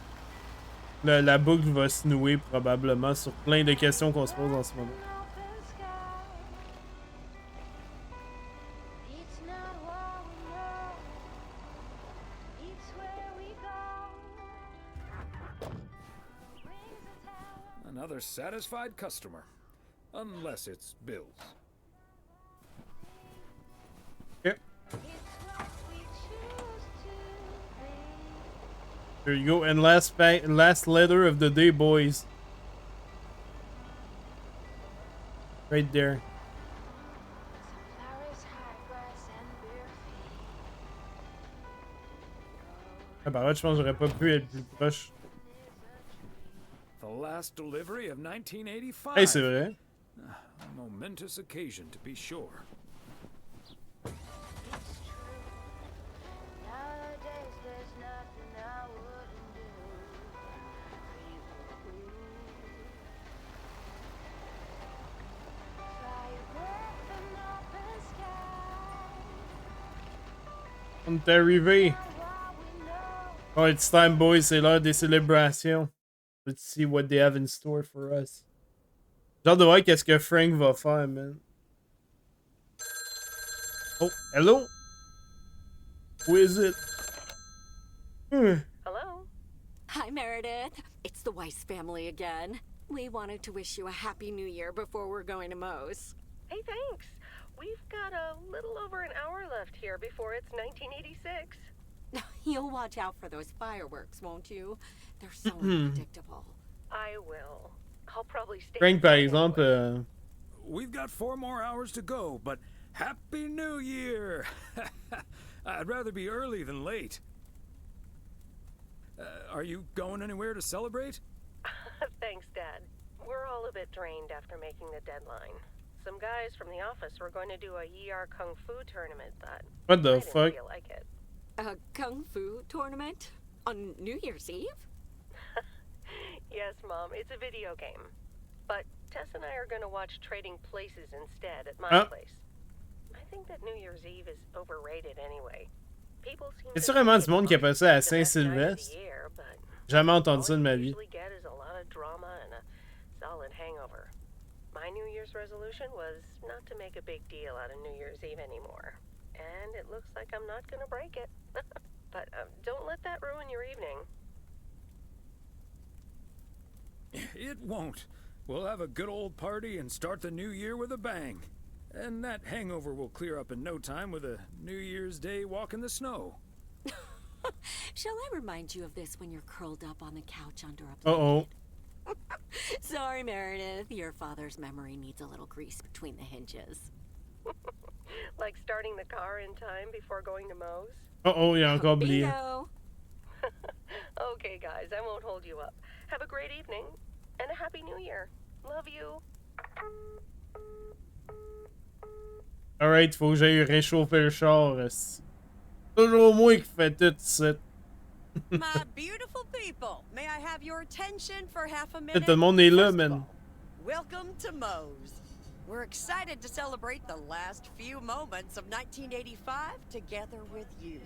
[SPEAKER 1] La boucle va se nouer probablement sur plein de questions qu'on se pose en ce moment.
[SPEAKER 2] Another satisfied customer. Unless it's Bill's.
[SPEAKER 1] Okay. There you go, and last letter of the day, boys. Right there. Ah bah ouais, je pense que j'aurais pas pu être plus proche.
[SPEAKER 2] The last delivery of 1985.
[SPEAKER 1] Hey, c'est vrai.
[SPEAKER 2] A momentous occasion, to be sure.
[SPEAKER 1] On est arrivé. Oh, it's time, boys. C'est l'heure des célébrations. Let's see what they have in store for us. J'ai hâte de voir qu'est-ce que Frank va faire, man. Oh, hello? Who is it?
[SPEAKER 8] Hello? Hi, Meredith. It's the Weiss family again. We wanted to wish you a happy new year before we're going to Moe's.
[SPEAKER 3] Hey, thanks. We've got a little over an hour left here before it's 1986.
[SPEAKER 8] You'll watch out for those fireworks, won't you? They're so unpredictable.
[SPEAKER 3] I will. I'll probably stay.
[SPEAKER 1] Frank, par exemple...
[SPEAKER 2] We've got 4 more hours to go, but Happy New Year! I'd rather be early than late. Are you going anywhere to celebrate?
[SPEAKER 3] Thanks, Dad. We're all a bit drained after making the deadline. Some guys from the office were going to do a ER Kung Fu tournament, but
[SPEAKER 1] what the
[SPEAKER 3] I
[SPEAKER 1] fuck?
[SPEAKER 3] didn't feel like it.
[SPEAKER 8] A Kung Fu tournament? On New Year's Eve?
[SPEAKER 3] Yes, Mom, it's a video game. But Tess and I are going to watch Trading Places instead at my place. I think that New Year's Eve is overrated anyway. People seem
[SPEAKER 1] Est-ce vraiment du monde qui appelle ça à Saint-Sylvestre? Jamais entendu ça de ma vie.
[SPEAKER 3] Get is a lot of drama and a solid hangover. My New Year's resolution was not to make a big deal out of New Year's Eve anymore. And it looks like I'm not going to break it. But don't let that ruin your evening.
[SPEAKER 2] It won't. We'll have a good old party and start the new year with a bang. And that hangover will clear up in no time with a New Year's Day walk in the snow.
[SPEAKER 8] Shall I remind you of this when you're curled up on the couch under a blanket?
[SPEAKER 1] Uh-oh.
[SPEAKER 8] Sorry, Meredith. Your father's memory needs a little grease between the hinges.
[SPEAKER 3] Like starting the car in time before going to Moe's?
[SPEAKER 1] Uh-oh, il a encore oublié.
[SPEAKER 3] Okay, guys, I won't hold you up. Have a great evening, and a Happy New Year. Love you.
[SPEAKER 1] Alright, faut que j'aille réchauffer le char. Toujours moi qui fais tout ça.
[SPEAKER 21] My beautiful people, may I have your attention for half a minute?
[SPEAKER 1] Tout le monde est là, man.
[SPEAKER 21] Welcome to Moe's. We're excited to celebrate the last few moments of 1985 together with you.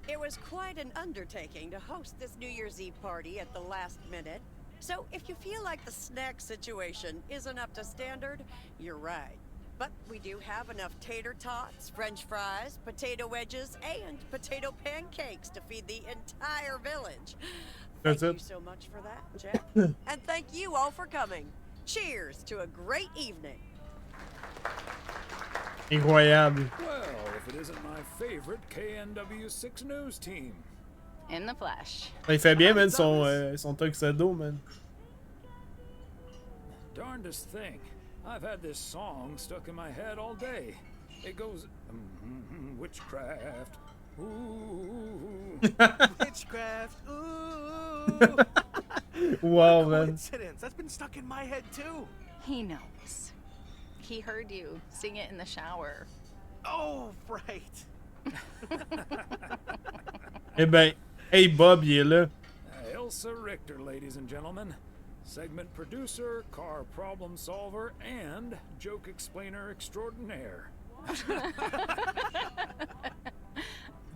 [SPEAKER 21] It was quite an undertaking to host this New Year's Eve party at the last minute. So if you feel like the snack situation isn't up to standard, you're right. But we do have enough tater tots, french fries, potato wedges, and potato pancakes to feed the entire village. Thank you so much for that, Jack. And thank you all for coming. Cheers to a great evening.
[SPEAKER 1] Incroyable.
[SPEAKER 2] Well, if it isn't my favorite KNW6 news team.
[SPEAKER 13] In the flesh.
[SPEAKER 1] Il fait bien, man, son tuxedo, man.
[SPEAKER 2] Darndest thing. I've had this song stuck in my head all day. It goes, witchcraft, ooh, witchcraft, ooh.
[SPEAKER 1] Wow, man.
[SPEAKER 18] Coincidence. That's been stuck in my head too.
[SPEAKER 13] He knows. He heard you sing it in the shower.
[SPEAKER 18] Oh, right.
[SPEAKER 1] Eh ben, hey Bob, il est là.
[SPEAKER 2] Elsa Richter, ladies and gentlemen. Segment producer, car problem solver, and joke explainer extraordinaire.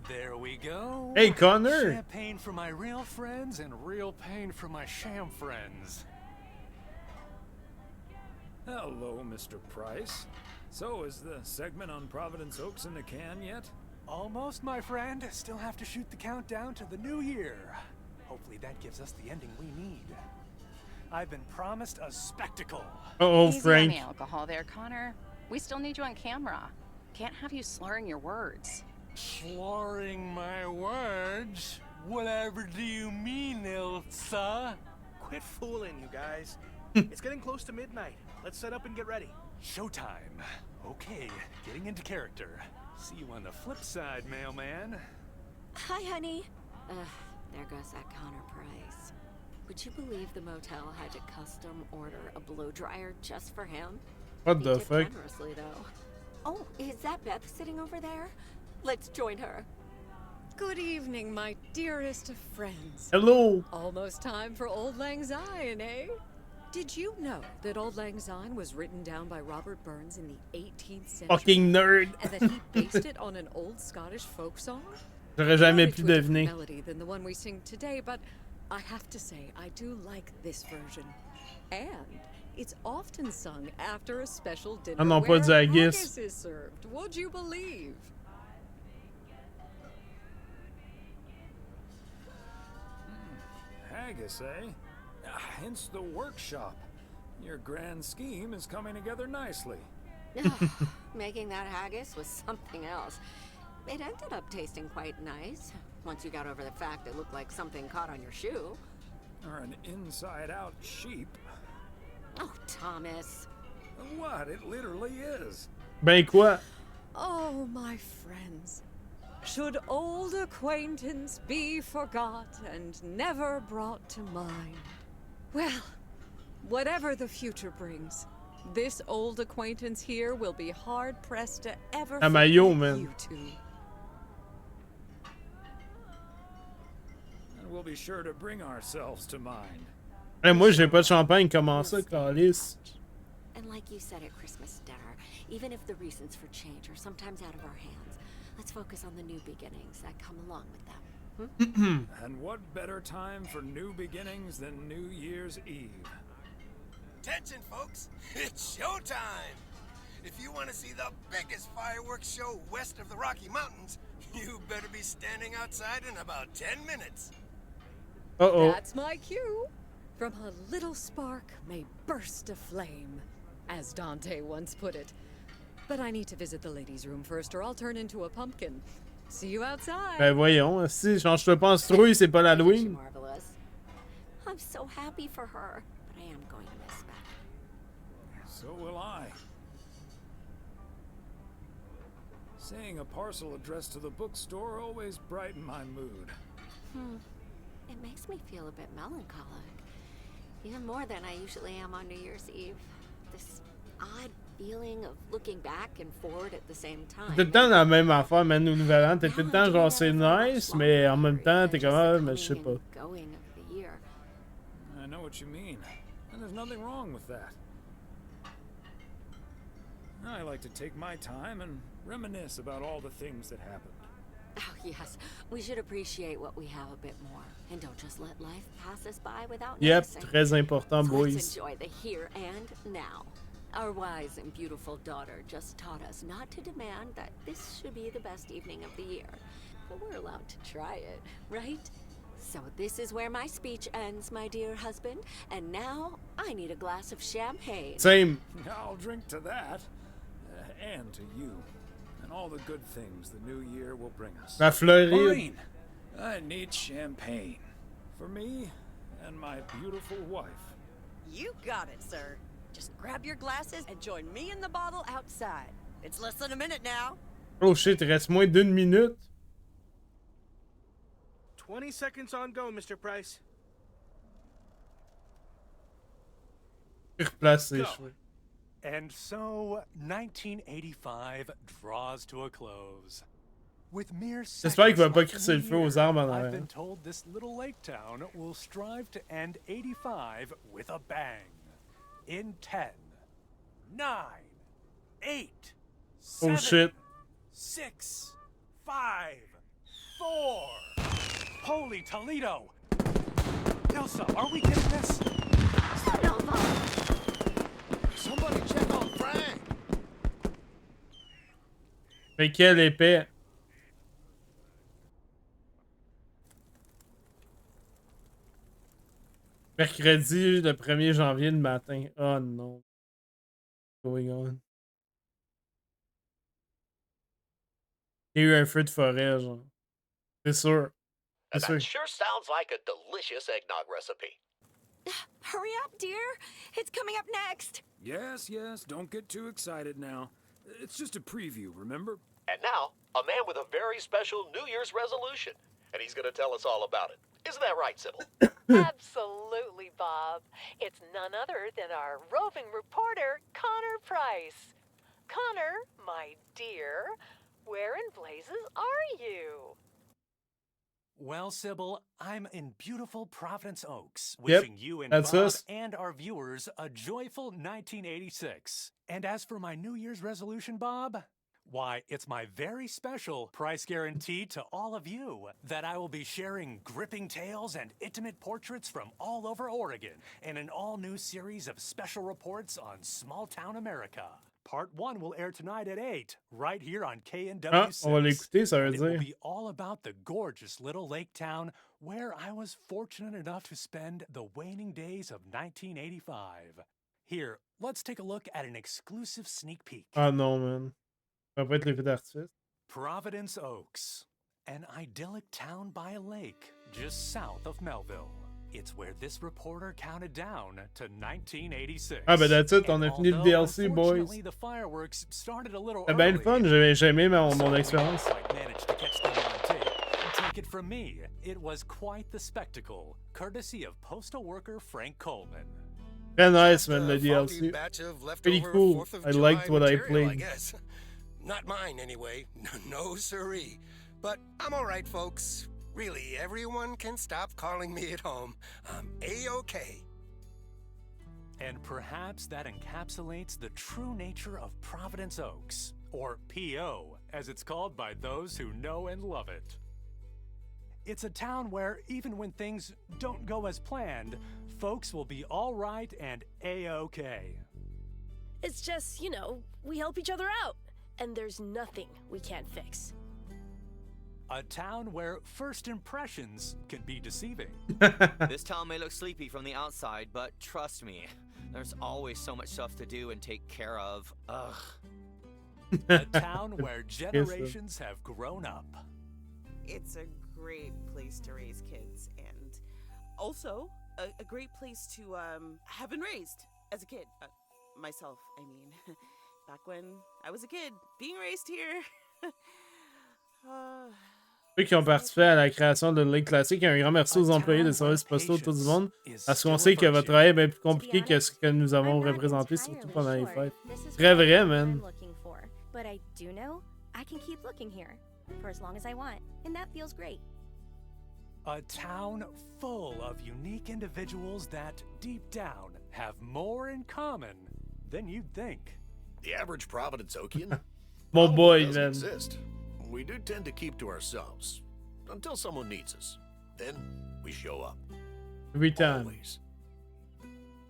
[SPEAKER 17] There we go.
[SPEAKER 1] Hey, Connor.
[SPEAKER 17] Champagne for my real friends and real pain for my sham friends.
[SPEAKER 2] Hello, Mr. Price. So, is the segment on Providence Oaks in the can yet?
[SPEAKER 17] Almost, my friend. Still have to shoot the countdown to the new year. Hopefully that gives us the ending we need. I've been promised a spectacle.
[SPEAKER 1] Uh-oh,
[SPEAKER 13] Easy
[SPEAKER 1] Frank.
[SPEAKER 13] on the alcohol there, Connor. We still need you on camera. Can't have you slurring your words.
[SPEAKER 17] Slurring my words? Whatever do you mean, Elsa?
[SPEAKER 18] Quit fooling, you guys. It's getting close to midnight. Let's set up and get ready.
[SPEAKER 17] Showtime. Okay, getting into character. See you on the flip side, mailman.
[SPEAKER 8] Hi, honey. There goes that Connor Price. Would you believe the motel had to custom order a blow dryer just for him?
[SPEAKER 1] What the fuck?
[SPEAKER 8] Generously, though. Oh, is that Beth sitting over there? Let's join her.
[SPEAKER 6] Good evening, my dearest of friends.
[SPEAKER 1] Hello.
[SPEAKER 6] Almost time for Old Lang Syne, eh? Did you know that Old Lang Syne was written down by Robert Burns in the 18th century?
[SPEAKER 1] Fucking nerd.
[SPEAKER 6] And that he based it on an old Scottish folk song?
[SPEAKER 1] J'aurais jamais pu
[SPEAKER 6] To a different
[SPEAKER 1] deviner.
[SPEAKER 6] melody than the one we sing today, but I have to say, I do like this version. And it's often sung after a special dinner
[SPEAKER 1] Ah non,
[SPEAKER 6] where
[SPEAKER 1] pas du haggis.
[SPEAKER 6] haggis is served. Would you believe?
[SPEAKER 2] Haggis, eh? Hence the workshop. Your grand scheme is coming together nicely.
[SPEAKER 8] Making that haggis was something else. It ended up tasting quite nice. Once you got over the fact it looked like something caught on your shoe.
[SPEAKER 2] Or an inside-out sheep.
[SPEAKER 8] Oh, Thomas.
[SPEAKER 2] What? It literally is.
[SPEAKER 1] Ben quoi?
[SPEAKER 6] Oh, my friends. Should old acquaintance be forgot and never brought to mind? Well, whatever the future brings, this old acquaintance here will be hard-pressed to ever
[SPEAKER 1] Ah, Mayo,
[SPEAKER 6] forget
[SPEAKER 1] man.
[SPEAKER 6] you two.
[SPEAKER 2] And we'll be sure to bring ourselves to mind.
[SPEAKER 1] Hey, moi, j'ai pas de champagne, comment ça, calice?
[SPEAKER 8] And like you said at Christmas dinner, even if the reasons for change are sometimes out of our hands, let's focus on the new beginnings that come along with them.
[SPEAKER 2] And what better time for new beginnings than New Year's Eve?
[SPEAKER 4] Attention, folks. It's showtime. If you want to see the biggest fireworks show west of the Rocky Mountains, you better be standing outside in about 10 minutes.
[SPEAKER 1] Uh-oh.
[SPEAKER 6] That's my cue. From a little spark may burst a flame, as Dante once put it. But I need to visit the ladies' room first, or I'll turn into a pumpkin. See you outside.
[SPEAKER 1] Ben voyons, si change-toi pas en citrouille, c'est pas l'Halloween.
[SPEAKER 8] Marvelous. I'm so happy for her, but I am going to miss Beth.
[SPEAKER 2] So will I. Seeing a parcel addressed to the bookstore always brightened my mood.
[SPEAKER 8] It makes me feel a bit melancholic. Even more than I usually am on New Year's Eve. This odd feeling of looking back and forward at the same time.
[SPEAKER 1] T'es tout le temps dans la même affaire, man, au nouvel an. T'es tout le temps genre c'est nice, mais en même temps, t'es comme, ah, mais je sais pas.
[SPEAKER 8] Going of the year.
[SPEAKER 2] I know what you mean, and there's nothing wrong with that. I like to take my time and reminisce about all the things that happened.
[SPEAKER 8] Oh, yes. We should appreciate what we have a bit more. And don't just let life pass us by without
[SPEAKER 1] Yep,
[SPEAKER 8] noticing.
[SPEAKER 1] très important, boys.
[SPEAKER 8] Let's enjoy the here and now. Our wise and beautiful daughter just taught us not to demand that this should be the best evening of the year. But we're allowed to try it, right? So this is where my speech ends, my dear husband. And now I need a glass of champagne.
[SPEAKER 1] Same.
[SPEAKER 2] I'll drink to that. And to you. And all the good things the new year will bring us.
[SPEAKER 1] La Floride.
[SPEAKER 2] Maureen, I need champagne. For me and my beautiful wife.
[SPEAKER 21] You got it, sir. Just grab your glasses and join me in the bottle outside. It's less than a minute now.
[SPEAKER 1] Oh shit, il reste moins d'une minute.
[SPEAKER 18] 20 seconds on go, Mr. Price.
[SPEAKER 1] Il replace ses
[SPEAKER 17] Go.
[SPEAKER 1] cheveux.
[SPEAKER 17] And so, 1985 draws to a close. With mere
[SPEAKER 1] J'espère qu'il va
[SPEAKER 17] seconds
[SPEAKER 1] pas
[SPEAKER 17] left in
[SPEAKER 1] crisser
[SPEAKER 17] the
[SPEAKER 1] le feu aux
[SPEAKER 17] year,
[SPEAKER 1] armes en
[SPEAKER 17] I've
[SPEAKER 1] arrière.
[SPEAKER 17] been told this little lake town will strive to end 85 with a bang. In 10, 9, 8,
[SPEAKER 1] Oh
[SPEAKER 17] 7,
[SPEAKER 1] shit.
[SPEAKER 17] 6, 5, 4. Holy Toledo! Ilsa, are we getting this?
[SPEAKER 5] Somebody check on Frank.
[SPEAKER 1] Mais quelle épée. Mercredi, le 1er janvier, le matin. Oh non. Going on. Il y a eu un feu de forêt, genre. C'est sûr. C'est sûr.
[SPEAKER 7] That sure sounds like a delicious eggnog recipe.
[SPEAKER 22] Hurry up, dear. It's coming up next.
[SPEAKER 2] Yes, yes, don't get too excited now. It's just a preview, remember?
[SPEAKER 7] And now, a man with a very special New Year's resolution. And he's going to tell us all about it. Isn't that right, Sybil?
[SPEAKER 3] Absolutely, Bob. It's none other than our roving reporter, Connor Price. Connor, my dear, where in blazes are you?
[SPEAKER 17] Well, Sybil, I'm in beautiful Providence Oaks,
[SPEAKER 1] Yep,
[SPEAKER 17] wishing you and
[SPEAKER 1] that's
[SPEAKER 17] Bob
[SPEAKER 1] us.
[SPEAKER 17] and our viewers a joyful 1986. And as for my New Year's resolution, Bob, why, it's my very special price guarantee to all of you that I will be sharing gripping tales and intimate portraits from all over Oregon in an all-new series of special reports on small-town America. Part 1 will air tonight at 8, right here on KNW6.
[SPEAKER 1] Ah, on va l'écouter, ça veut
[SPEAKER 17] And it will
[SPEAKER 1] dire.
[SPEAKER 17] be all about the gorgeous little lake town where I was fortunate enough to spend the waning days of 1985. Here, let's take a look at an exclusive sneak peek.
[SPEAKER 1] Ah non, man. Ça va pas être les feux d'artifice.
[SPEAKER 17] Providence Oaks, an idyllic town by a lake just south of Melville. It's where this reporter counted down to 1986.
[SPEAKER 1] Ah ben that's it, on a fini le DLC, boys.
[SPEAKER 17] Unfortunately, the fireworks started a little
[SPEAKER 1] C'est bien le
[SPEAKER 17] early.
[SPEAKER 1] fun, j'ai aimé mon expérience.
[SPEAKER 17] I managed to catch them on tape. Take it from me, it was quite the spectacle, courtesy of postal worker Frank Coleman.
[SPEAKER 1] Très nice, man, le
[SPEAKER 4] A foggy
[SPEAKER 1] DLC.
[SPEAKER 4] batch of
[SPEAKER 1] Pretty
[SPEAKER 4] leftover
[SPEAKER 1] cool.
[SPEAKER 4] 4th of
[SPEAKER 1] I
[SPEAKER 4] July
[SPEAKER 1] liked what I
[SPEAKER 4] material, I
[SPEAKER 1] played.
[SPEAKER 4] guess. Not mine, anyway. No siree. But I'm all right, folks. Really, everyone can stop calling me at home. I'm A-okay.
[SPEAKER 17] And perhaps that encapsulates the true nature of Providence Oaks, or P.O., as it's called by those who know and love it. It's a town where even when things don't go as planned, folks will be all right and A-okay.
[SPEAKER 19] It's just, you know, we help each other out, and there's nothing we can't fix.
[SPEAKER 17] A town where first impressions can be deceiving.
[SPEAKER 12] This town may look sleepy from the outside, but trust me, there's always so much stuff to do and take care of. Ugh.
[SPEAKER 17] A town where generations have grown up.
[SPEAKER 16] It's a great place to raise kids, and also a great place to have been raised as a kid. Myself, I mean, back when I was a kid, being raised here.
[SPEAKER 1] Ceux qui ont participé à la création de Lake Classic, un grand merci aux employés des services postaux de tout le monde, parce qu'on sait que votre travail est bien plus compliqué que ce que nous avons représenté, surtout pendant les fêtes. Très vrai, man.
[SPEAKER 22] But I do know I can keep looking here for as long as I want, and that feels great.
[SPEAKER 17] A town full of unique individuals that, deep down, have more in common than you'd think.
[SPEAKER 23] The average Providence Okian
[SPEAKER 1] Mon boy,
[SPEAKER 23] doesn't
[SPEAKER 1] man.
[SPEAKER 23] exist. We do tend to keep to ourselves until someone needs us. Then we show up.
[SPEAKER 1] Every time.
[SPEAKER 23] Always.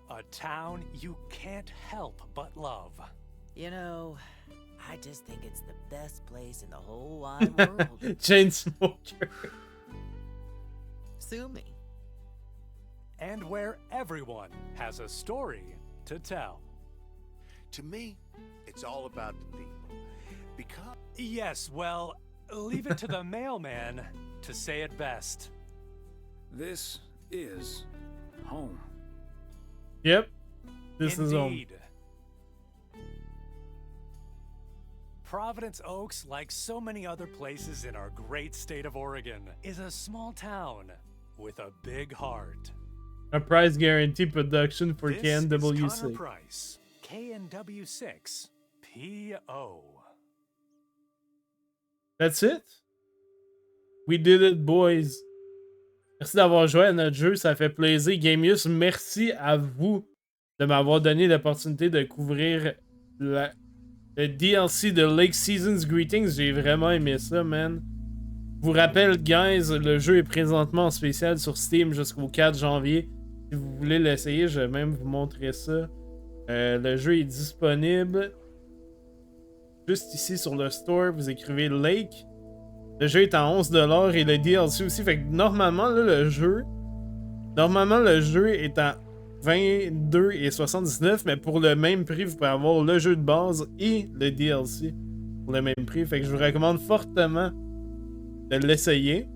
[SPEAKER 17] A town you can't help but love.
[SPEAKER 24] You know, I just think it's the best place in the whole wide world.
[SPEAKER 1] Chain smoker.
[SPEAKER 24] Sue me.
[SPEAKER 17] And where everyone has a story to tell.
[SPEAKER 5] To me, it's all about the people. Because...
[SPEAKER 17] Yes, well, leave it to the mailman to say it best.
[SPEAKER 2] This is home.
[SPEAKER 1] Yep. This is home.
[SPEAKER 17] Indeed. Providence Oaks, like so many other places in our great state of Oregon, is a small town with a big heart.
[SPEAKER 1] A price guarantee production for
[SPEAKER 17] This is Connor
[SPEAKER 1] KNW6.
[SPEAKER 17] Price, KNW6 PO.
[SPEAKER 1] That's it? We did it, boys. Merci d'avoir joué à notre jeu, ça fait plaisir. Gamius, merci à vous de m'avoir donné l'opportunité de couvrir le DLC de Lake Seasons Greetings. J'ai vraiment aimé ça, man. Je vous rappelle, guys, le jeu est présentement en spécial sur Steam jusqu'au 4 janvier. Si vous voulez l'essayer, je vais même vous montrer ça. Le jeu est disponible juste ici sur le store. Vous écrivez Lake. Le jeu est à 11$ et le DLC aussi. Fait que normalement, là, le jeu est à 22,79$, mais pour le même prix, vous pouvez avoir le jeu de base et le DLC pour le même prix. Fait que je vous recommande fortement de l'essayer.